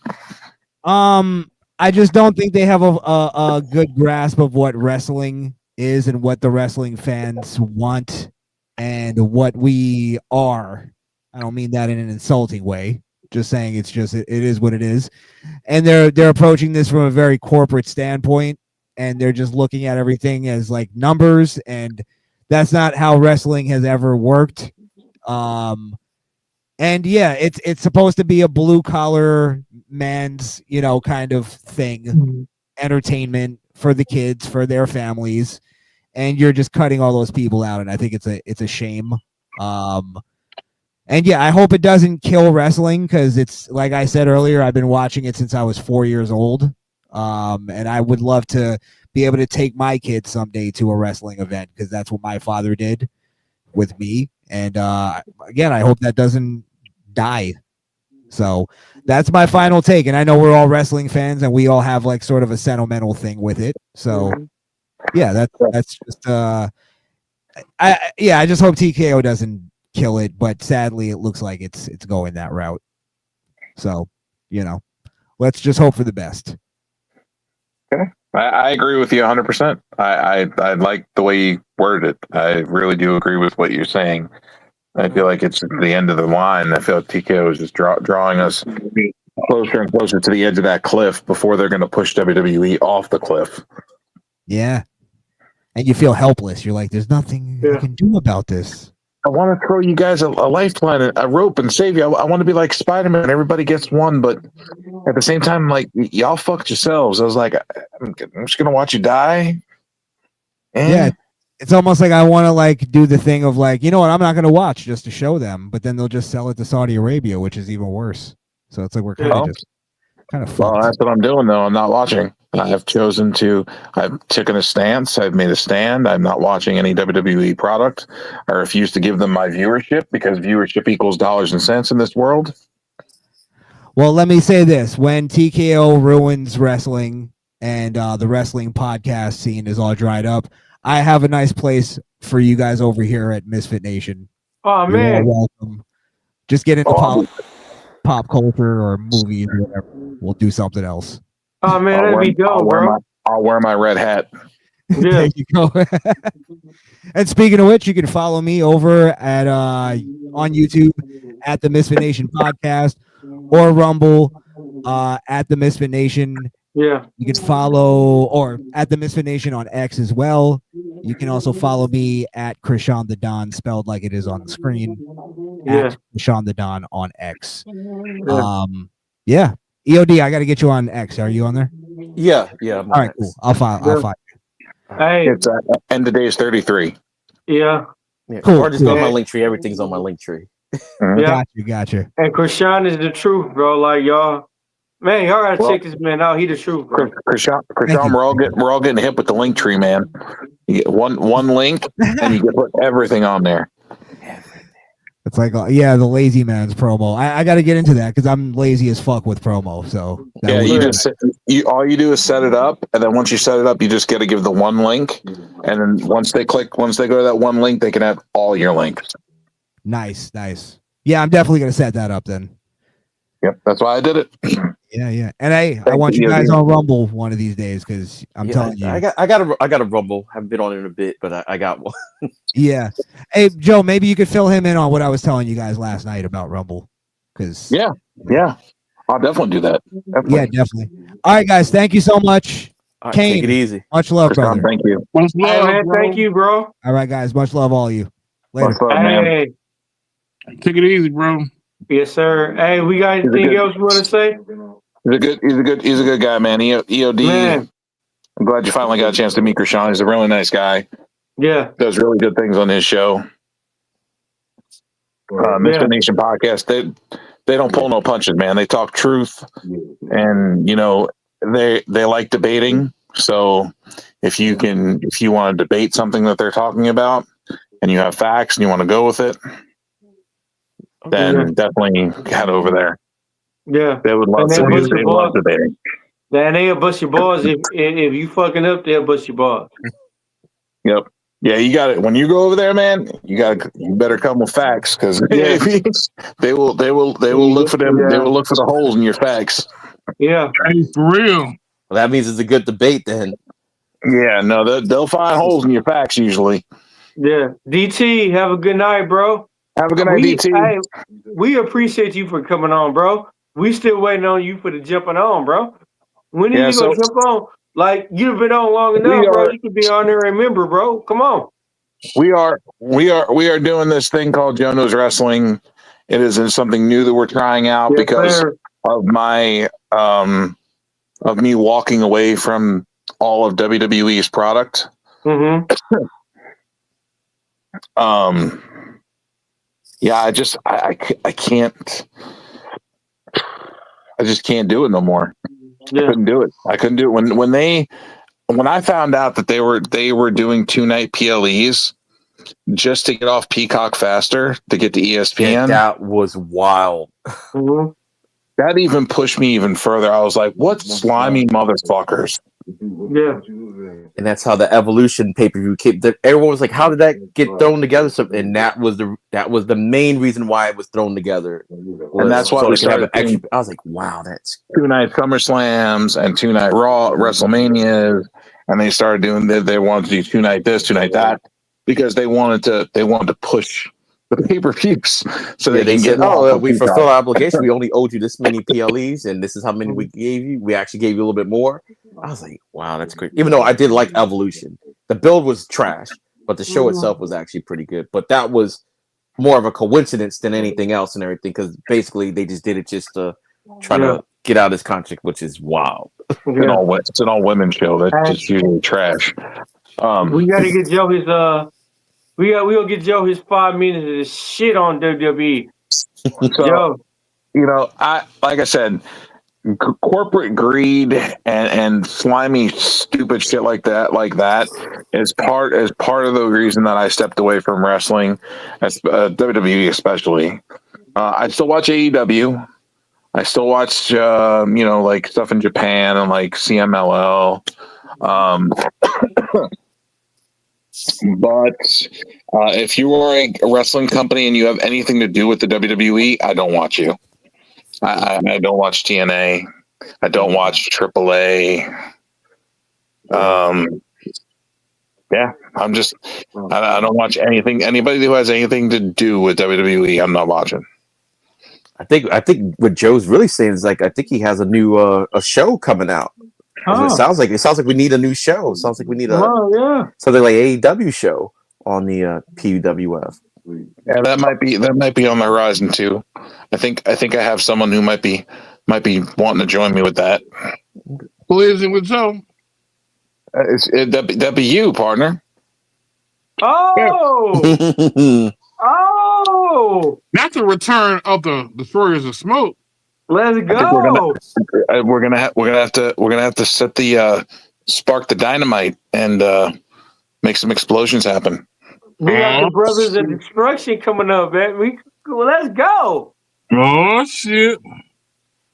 I just don't think they have a good grasp of what wrestling is and what the wrestling fans want and what we are. I don't mean that in an insulting way. Just saying it is what it is. And they're approaching this from a very corporate standpoint, and they're just looking at everything as like numbers, and that's not how wrestling has ever worked. And yeah, it's supposed to be a blue collar man's, kind of thing, entertainment for the kids, for their families, and you're just cutting all those people out, and I think it's a shame. And yeah, I hope it doesn't kill wrestling, because it's like I said earlier, I've been watching it since I was 4 years old, and I would love to be able to take my kids someday to a wrestling event, because that's what my father did with me. And again, I hope that doesn't die. So that's my final take. And I know we're all wrestling fans, and we all have like sort of a sentimental thing with it. So yeah, that's just I just hope TKO doesn't kill it, but sadly it looks like it's going that route. So, let's just hope for the best. Okay. I agree with you 100%. I like the way you worded it. I really do agree with what you're saying. I feel like it's the end of the line. I feel like TKO is just drawing us closer and closer to the edge of that cliff before they're going to push WWE off the cliff. Yeah. And you feel helpless. You're like, there's nothing I can do about this. I want to throw you guys a lifeline, a rope, and save you. I want to be like Spider-Man. Everybody gets one, but at the same time, like, y'all fucked yourselves. I was like, I'm just going to watch you die. Yeah. It's almost like I want to like do the thing of like, you know what, I'm not going to watch just to show them, but then they'll just sell it to Saudi Arabia, which is even worse. So it's like we're kind of fucked. Well, that's what I'm doing, though. I'm not watching. I've taken a stance. I've made a stand. I'm not watching any WWE product. I refuse to give them my viewership, because viewership equals dollars and cents in this world. Well, let me say this. When TKO ruins wrestling and the wrestling podcast scene is all dried up, I have a nice place for you guys over here at Misfit Nation. Oh, man. You're all welcome. Just get into pop culture or movies or whatever. We'll do something else. Oh man, that'd be dope, bro. I'll wear my red hat. Yeah. There you go. And speaking of which, you can follow me over at on YouTube at the Misfit Nation Podcast or Rumble at the Misfit Nation. Yeah. You can follow or at the Misfit Nation on X as well. You can also follow me at Krishan the Don, spelled like it is on the screen. Yeah. At Krishan the Don on X. Yeah. EOD, I got to get you on X. Are you on there? Yeah. All right, cool. I'll find you. Hey. It's end of day is 33. Yeah. Cool. Or just go on my link tree. Everything's on my link tree. Yeah. Gotcha. And Krishan is the truth, bro. Like y'all, man, y'all gotta check this man out. He the truth, bro. Krishan, we're all getting hit with the link tree, man. You get one link and you can put everything on there. It's like, the lazy man's promo. I got to get into that because I'm lazy as fuck with promo. So yeah, all you do is set it up, and then once you set it up, you just got to give the one link, and then once they go to that one link, they can have all your links. Nice. Yeah, I'm definitely gonna set that up then. Yep, that's why I did it. Yeah. And I want you guys on Rumble one of these days because I'm telling you, I got a Rumble. Haven't been on it in a bit, but I got one. Yeah. Hey, Joe, maybe you could fill him in on what I was telling you guys last night about Rumble. Because yeah, I'll definitely do that. Yeah, definitely. All right, guys, thank you so much. All right, Kane, take it easy. Much love, brother. Thank you. Much love, man, bro. thank you, bro. All right, guys, much love, all of you. Later. Much love, man. Hey. Take it easy, bro. Yes, sir. Hey, we got anything else you want to say? He's a good guy, man. EOD. Man. I'm glad you finally got a chance to meet Krishan. He's a really nice guy. Yeah. Does really good things on his show. Misfit Nation Podcast. They don't pull no punches, man. They talk truth, and they like debating. So if you want to debate something that they're talking about, and you have facts and you want to go with it, then definitely head over there. Yeah. They would love to. They love debating. Then they'll bust your balls if you fucking up. They'll bust your balls. Yep. Yeah, you got it. When you go over there, man, you better come with facts because they will look for them. They will look for the holes in your facts. Yeah. Hey, for real. Well, that means it's a good debate then. Yeah, no, they'll find holes in your facts usually. Yeah. DT, have a good night, bro. Have a good night, DT. Hey, we appreciate you for coming on, bro. We still waiting on you for the jumping on, bro. When are you gonna jump on? Like, you've been on long enough, bro. You could be on there and remember, bro. Come on. We are doing this thing called Joe Knows Wrestling. It is something new that we're trying out because of my of me walking away from all of WWE's product. Mm-hmm. Yeah, I can't. I just can't do it no more. Yeah. I couldn't do it when I found out that they were doing 2-night PLEs just to get off Peacock faster to get to ESPN. Yeah, that was wild. Mm-hmm. That even pushed me even further. I was like, "What slimy motherfuckers!" Yeah. And that's how the Evolution pay-per-view came. Everyone was like, "How did that get thrown together?" And that was the main reason why it was thrown together. And that's why we started extra. I was like, "Wow, that's 2-night SummerSlams and 2-night Raw WrestleManias." And they started doing they wanted to do 2-night this, 2-night that because they wanted to push the pay-per-views so they can said, get. We fulfill our obligation. We only owed you this many PLEs, and this is how many we gave you. We actually gave you a little bit more. I was like, wow, that's great. Even though I did like Evolution, the build was trash, but the show itself was actually pretty good. But that was more of a coincidence than anything else and everything because basically they just did it just to try to get out of this contract, which is wild. It's an all women show. That's just usually trash. We gotta get Joe his we'll get Joe his 5 minutes of this shit on WWE. So, like I said, corporate greed and slimy, stupid shit like that is part of the reason that I stepped away from wrestling, as WWE especially. I still watch AEW. I still watch like stuff in Japan and like CMLL. But if you are a wrestling company and you have anything to do with the WWE, I don't watch you. I don't watch TNA. I don't watch AAA. Yeah, I'm just. I don't watch anything. Anybody who has anything to do with WWE, I'm not watching. I think what Joe's really saying is like I think he has a new a show coming out. It sounds like we need a new show. It sounds like we need something like AEW show on the PWF. Yeah, that might be on the horizon too. I think I have someone who might be wanting to join me with that. Who is it with Joe? That'd be you, partner. Oh, oh! That's the return of the Destroyers of Smoke. Let's go. We're gonna have to set the spark the dynamite and make some explosions happen. We got the Brothers of Destruction coming up, man. Let's go. Oh shit!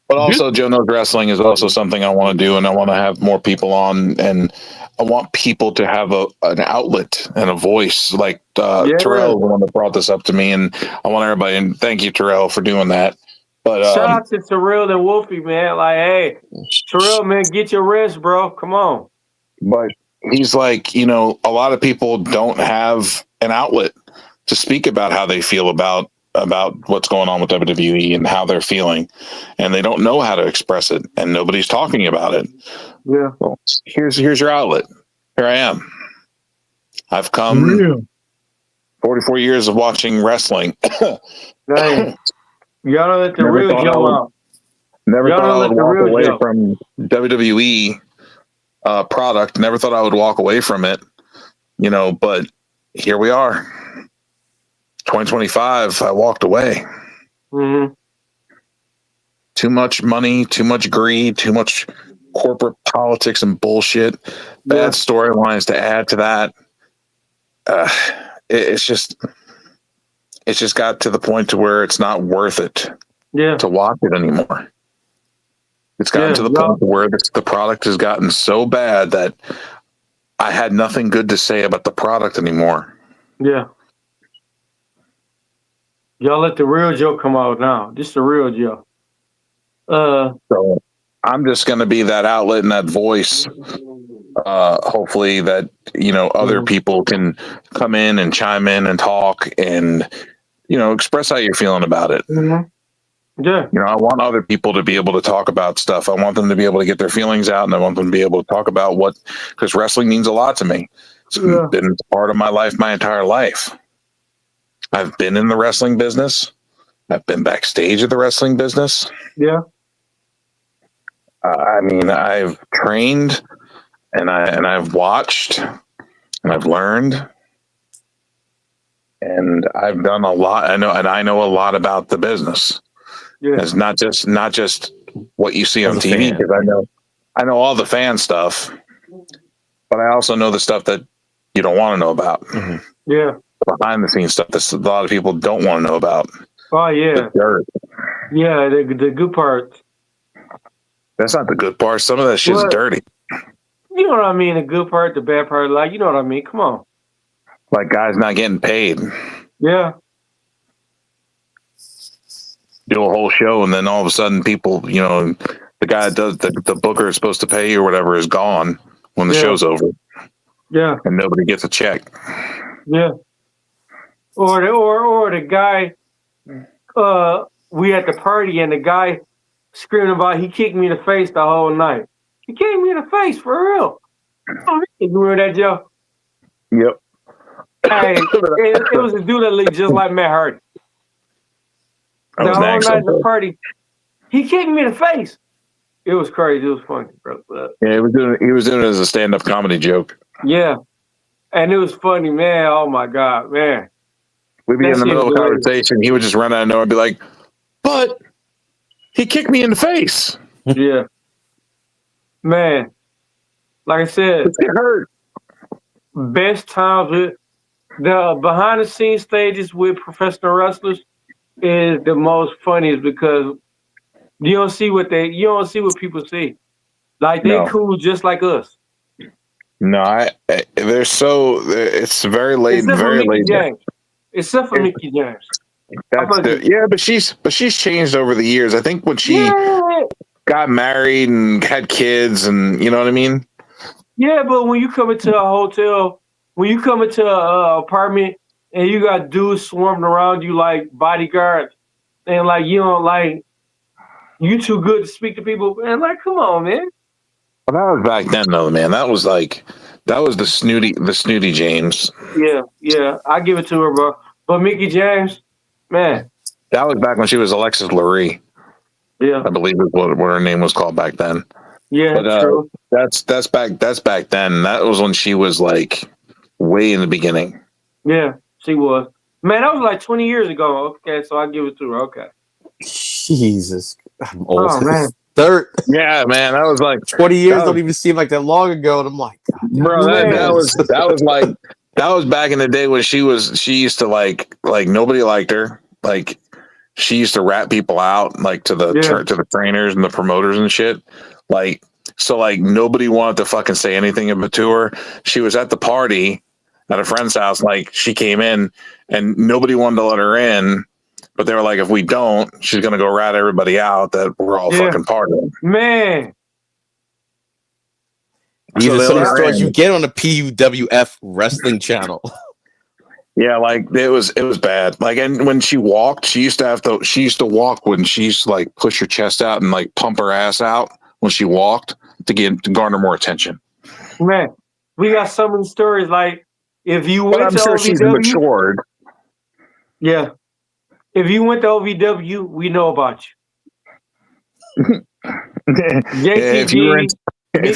But also, Joe Knows Wrestling is also something I want to do, and I want to have more people on, and I want people to have an outlet and a voice. Like Terrell, the one that brought this up to me, and I want everybody. And thank you, Terrell, for doing that. But shout out to Terrell and Wolfie, man. Like, hey, Terrell, man, get your rest, bro. Come on. But he's like, a lot of people don't have an outlet to speak about how they feel about what's going on with WWE and how they're feeling, and they don't know how to express it, and nobody's talking about it. Yeah. Well, here's your outlet. Here I am. I've come 44 years of watching wrestling. Dang. You gotta let the real Joe out. Never thought I would walk away from WWE product. Never thought I would walk away from it. But here we are. 2025, I walked away. Mm-hmm. Too much money, too much greed, too much corporate politics and bullshit. Bad storylines to add to that. It's just got to the point to where it's not worth it to watch it anymore. It's gotten to the point where the product has gotten so bad that I had nothing good to say about the product anymore. Yeah. Y'all let the real Joe come out now. Just the real Joe. So I'm just going to be that outlet and that voice. Hopefully that, other people can come in and chime in and talk and, express how you're feeling about it. Mm-hmm. Yeah. I want other people to be able to talk about stuff. I want them to be able to get their feelings out, and I want them to be able to talk about because wrestling means a lot to me. It's been part of my life my entire life. I've been in the wrestling business. I've been backstage at the wrestling business. Yeah. I've trained and I've watched and I've learned and I've done a lot. I know a lot about the business. Yeah. It's not just what you see on TV, because I know all the fan stuff, but I also know the stuff that you don't want to know about. Mm-hmm. Yeah. Behind the scenes stuff that a lot of people don't want to know about. Oh yeah. The dirt. Yeah, the good part. That's not the good part. Some of that shit's dirty. You know what I mean? The good part, the bad part, like, you know what I mean? Come on. Like guys not getting paid. Yeah. Do a whole show and then all of a sudden people, the guy that does the booker is supposed to pay you or whatever is gone when the show's over. Yeah. And nobody gets a check. Yeah. Or the guy we at the party and the guy screaming about he kicked me in the face the whole night. He kicked me in the face for real. Oh, you remember that, Joe? Yep. Hey, it was a dude that looked just like Matt Hardy. The whole night at the party, he kicked me in the face. It was crazy. It was funny, bro. Yeah, he was doing it as a stand-up comedy joke. Yeah, and it was funny, man. Oh my god, man. We'd be in the middle of a conversation. He would just run out of nowhere and be like, "But he kicked me in the face." Yeah, man. Like I said, it hurt. Best times with the behind-the-scenes stages with professional wrestlers is the most funniest because you don't see what people see. Like they're cool just like us. No, they're so. It's very late, Except for very Mickey late. James. Except for Mickey James. But she's changed over the years. I think when she got married and had kids, and you know what I mean. Yeah, but when you come into a hotel, when you come into a apartment, and you got dudes swarming around you like bodyguards, and like you don't like you too good to speak to people, and like come on, man. Well, that was back then, though, man. That was the snooty James. Yeah, I give it to her, bro. But Mickey James, man. That was back when she was Alexis Lurie. Yeah, I believe is what her name was called back then. yeah, But true. that's back then. That was when she was like way in the beginning. Yeah, she was. Man, that was like 20 years ago. Okay, so I give it to her. Okay. Jesus, I'm old. Oh man. Yeah, man, that was like 20 years. Don't even seem like that long ago, and I'm like, God, bro, that was like that was back in the day when she used to like nobody liked her. Like she used to rat people out like to the to the trainers and the promoters and shit. Like so like nobody wanted to fucking say anything to her. She was at the party at a friend's house, like she came in and nobody wanted to let her in. But they were like, if we don't, she's gonna go rat everybody out that we're all fucking partying. Man. These are some of the stories you get on the PUWF wrestling channel. Yeah, like it was bad. Like, and when she walked, she used to walk when she used to like push her chest out and like pump her ass out when she walked to garner more attention. Man, we got so many stories. Like if you went to sure OVW, she's matured. Yeah. If you went to OVW, we know about you. If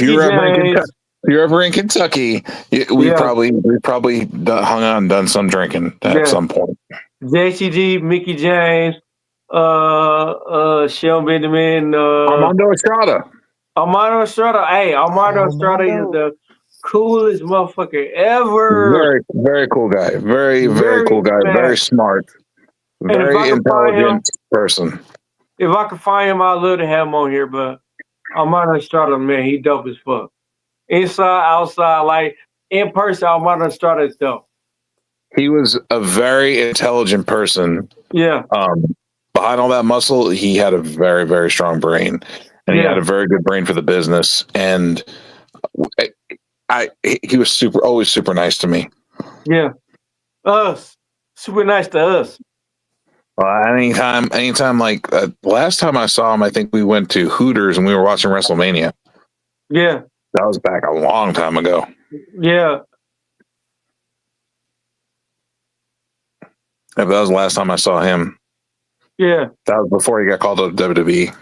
you're ever in Kentucky, we probably hung out and done some drinking at some point. JCG, Mickey James, Shell Benjamin, Armando Estrada. Hey, Armando Estrada is the coolest motherfucker ever. Very, very cool guy. Very, very cool guy. Man. Very smart. Very intelligent person. If I could find him, I'd love to have him on here, but Armando Estrada, man, he dope as fuck. Inside, outside, like in person, Armando Estrada is dope. He was a very intelligent person. Yeah. Behind all that muscle, he had a very, very strong brain, and he had a very good brain for the business. And he was always super nice to me. Yeah. Super nice to us. Anytime, like last time I saw him, I think we went to Hooters and we were watching WrestleMania. Yeah. That was back a long time ago. Yeah. That was the last time I saw him. Yeah. That was before he got called up to WWE.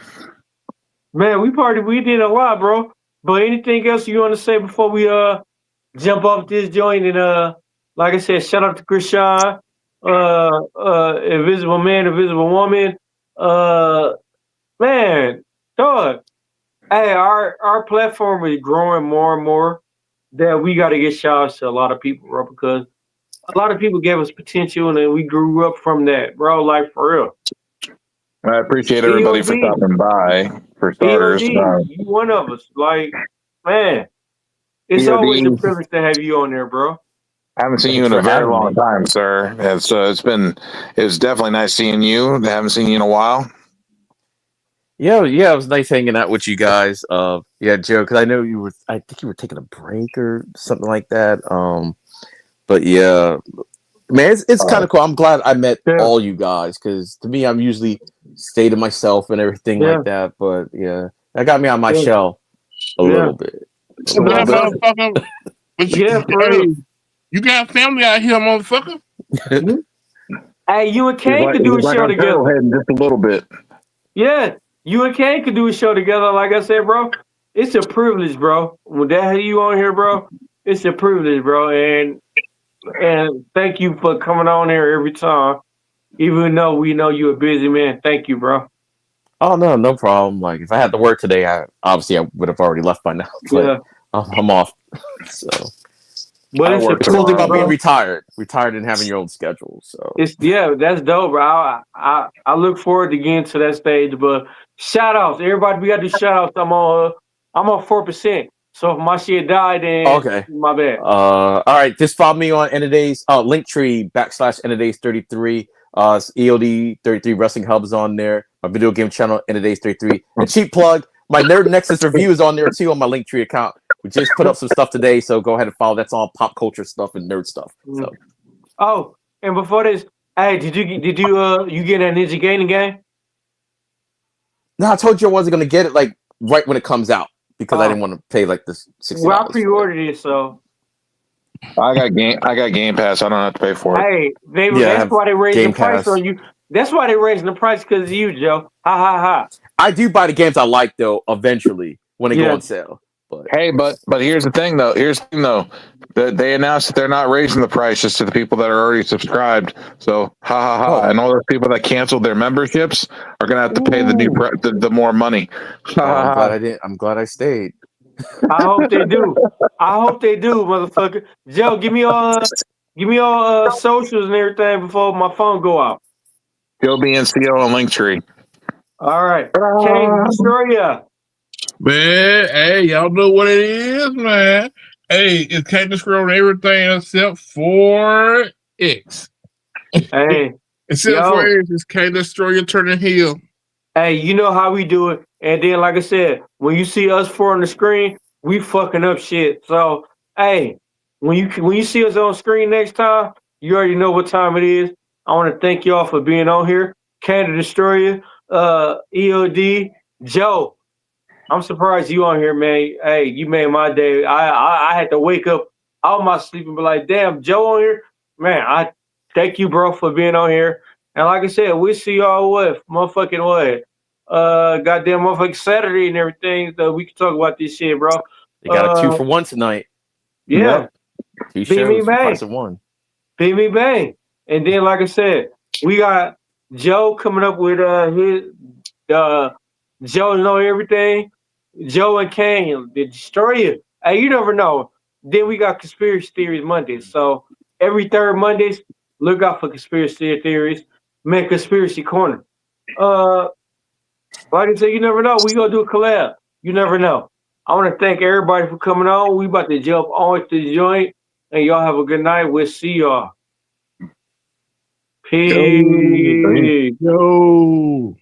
Man, we did a lot, bro. But anything else you want to say before we jump off this joint? And like I said, shout out to Krishan, Invisible Man, Invisible Woman. Man, dog. Hey, our platform is growing more and more. That we got to get shout outs to a lot of people, bro, because a lot of people gave us potential and then we grew up from that, bro. Like for real. I appreciate everybody for stopping by. For starters, you one of us. Like, man, it's always a privilege to have you on there, bro. I haven't seen you in a very long time, sir. It's definitely nice seeing you. I haven't seen you in a while. Yeah, it was nice hanging out with you guys. Joe, because I know I think you were taking a break or something like that. But yeah, man, it's kind of cool. I'm glad I met all you guys because to me, I'm usually stay to myself and everything like that. But yeah, that got me on my shell a little bit. Motherfucker. You got family out here, motherfucker. Hey, you and Kane could do a show together. Just a little bit. Yeah, you and Kane could do a show together. Like I said, bro, it's a privilege, bro. When that have you on here, bro, it's a privilege, bro. And thank you for coming on here every time. Even though we know you're a busy man. Thank you, bro. Oh, no problem. Like, if I had to work today, I would have already left by now. But I'm off. So, but it's cool thing about being retired and having your own schedule. So that's dope, bro. I look forward to getting to that stage. But shout outs, everybody, we got to do shout outs. I'm on 4%. So if my shit died, then Okay. my bad. All right. Just follow me on End of Days. Linktree / End of Days 33. EOD 33 Wrestling Hub is on there. My video game channel, End of Days 33. And cheap plug, my Nerd Nexus review is on there too on my Linktree account. We just put up some stuff today, so go ahead and follow. That's all pop culture stuff and nerd stuff. So. Oh, and before this, hey, did you get that Ninja Gaiden game? No, I told you I wasn't gonna get it like right when it comes out because I didn't want to pay like this $60. Well, I pre-ordered it, so I got Game Pass. I don't have to pay for it. Hey, that's why they raised the price on you. That's why they raising the price because of you, Joe. Ha ha ha. I do buy the games I like though. Eventually, when they go on sale. But hey, but here's the thing though. They announced that they're not raising the prices to the people that are already subscribed. So ha ha ha. And all those people that canceled their memberships are gonna have to pay the more money. I'm glad I stayed. I hope they do. Motherfucker. Joe, give me all socials and everything before my phone go out. Joe BNCO and Linktree. All right. King Destroyer. Man, hey, y'all know what it is, man. Hey, it's King Destroyer on everything except for X. Hey. Except for X, it's King Destroyer turning heel. Hey, you know how we do it. And then, like I said, when you see us four on the screen, we fucking up shit. So, hey, when you see us on screen next time, you already know what time it is. I want to thank y'all for being on here. King Destroyer, EOD, Joe. I'm surprised you on here, man. Hey, you made my day. I had to wake up out of my sleep and be like, damn, Joe on here? Man, I thank you, bro, for being on here. And like I said, we'll see y'all goddamn motherfucking Saturday and everything. So we can talk about this shit, bro. They got a 2-for-1 tonight. Yeah. Two shows, price of one. Beat me bang. And then, like I said, we got Joe coming up with his Joe Know Everything. Joe and Kane, the Destroyer. Hey, you never know. Then we got Conspiracy Theories Mondays. So every third Mondays, look out for Conspiracy Theories. Man, Conspiracy Corner. Like I said, you never know. We gonna do a collab. You never know. I want to thank everybody for coming on. We about to jump on to the joint. And y'all have a good night. We'll see y'all. Peace. Yo.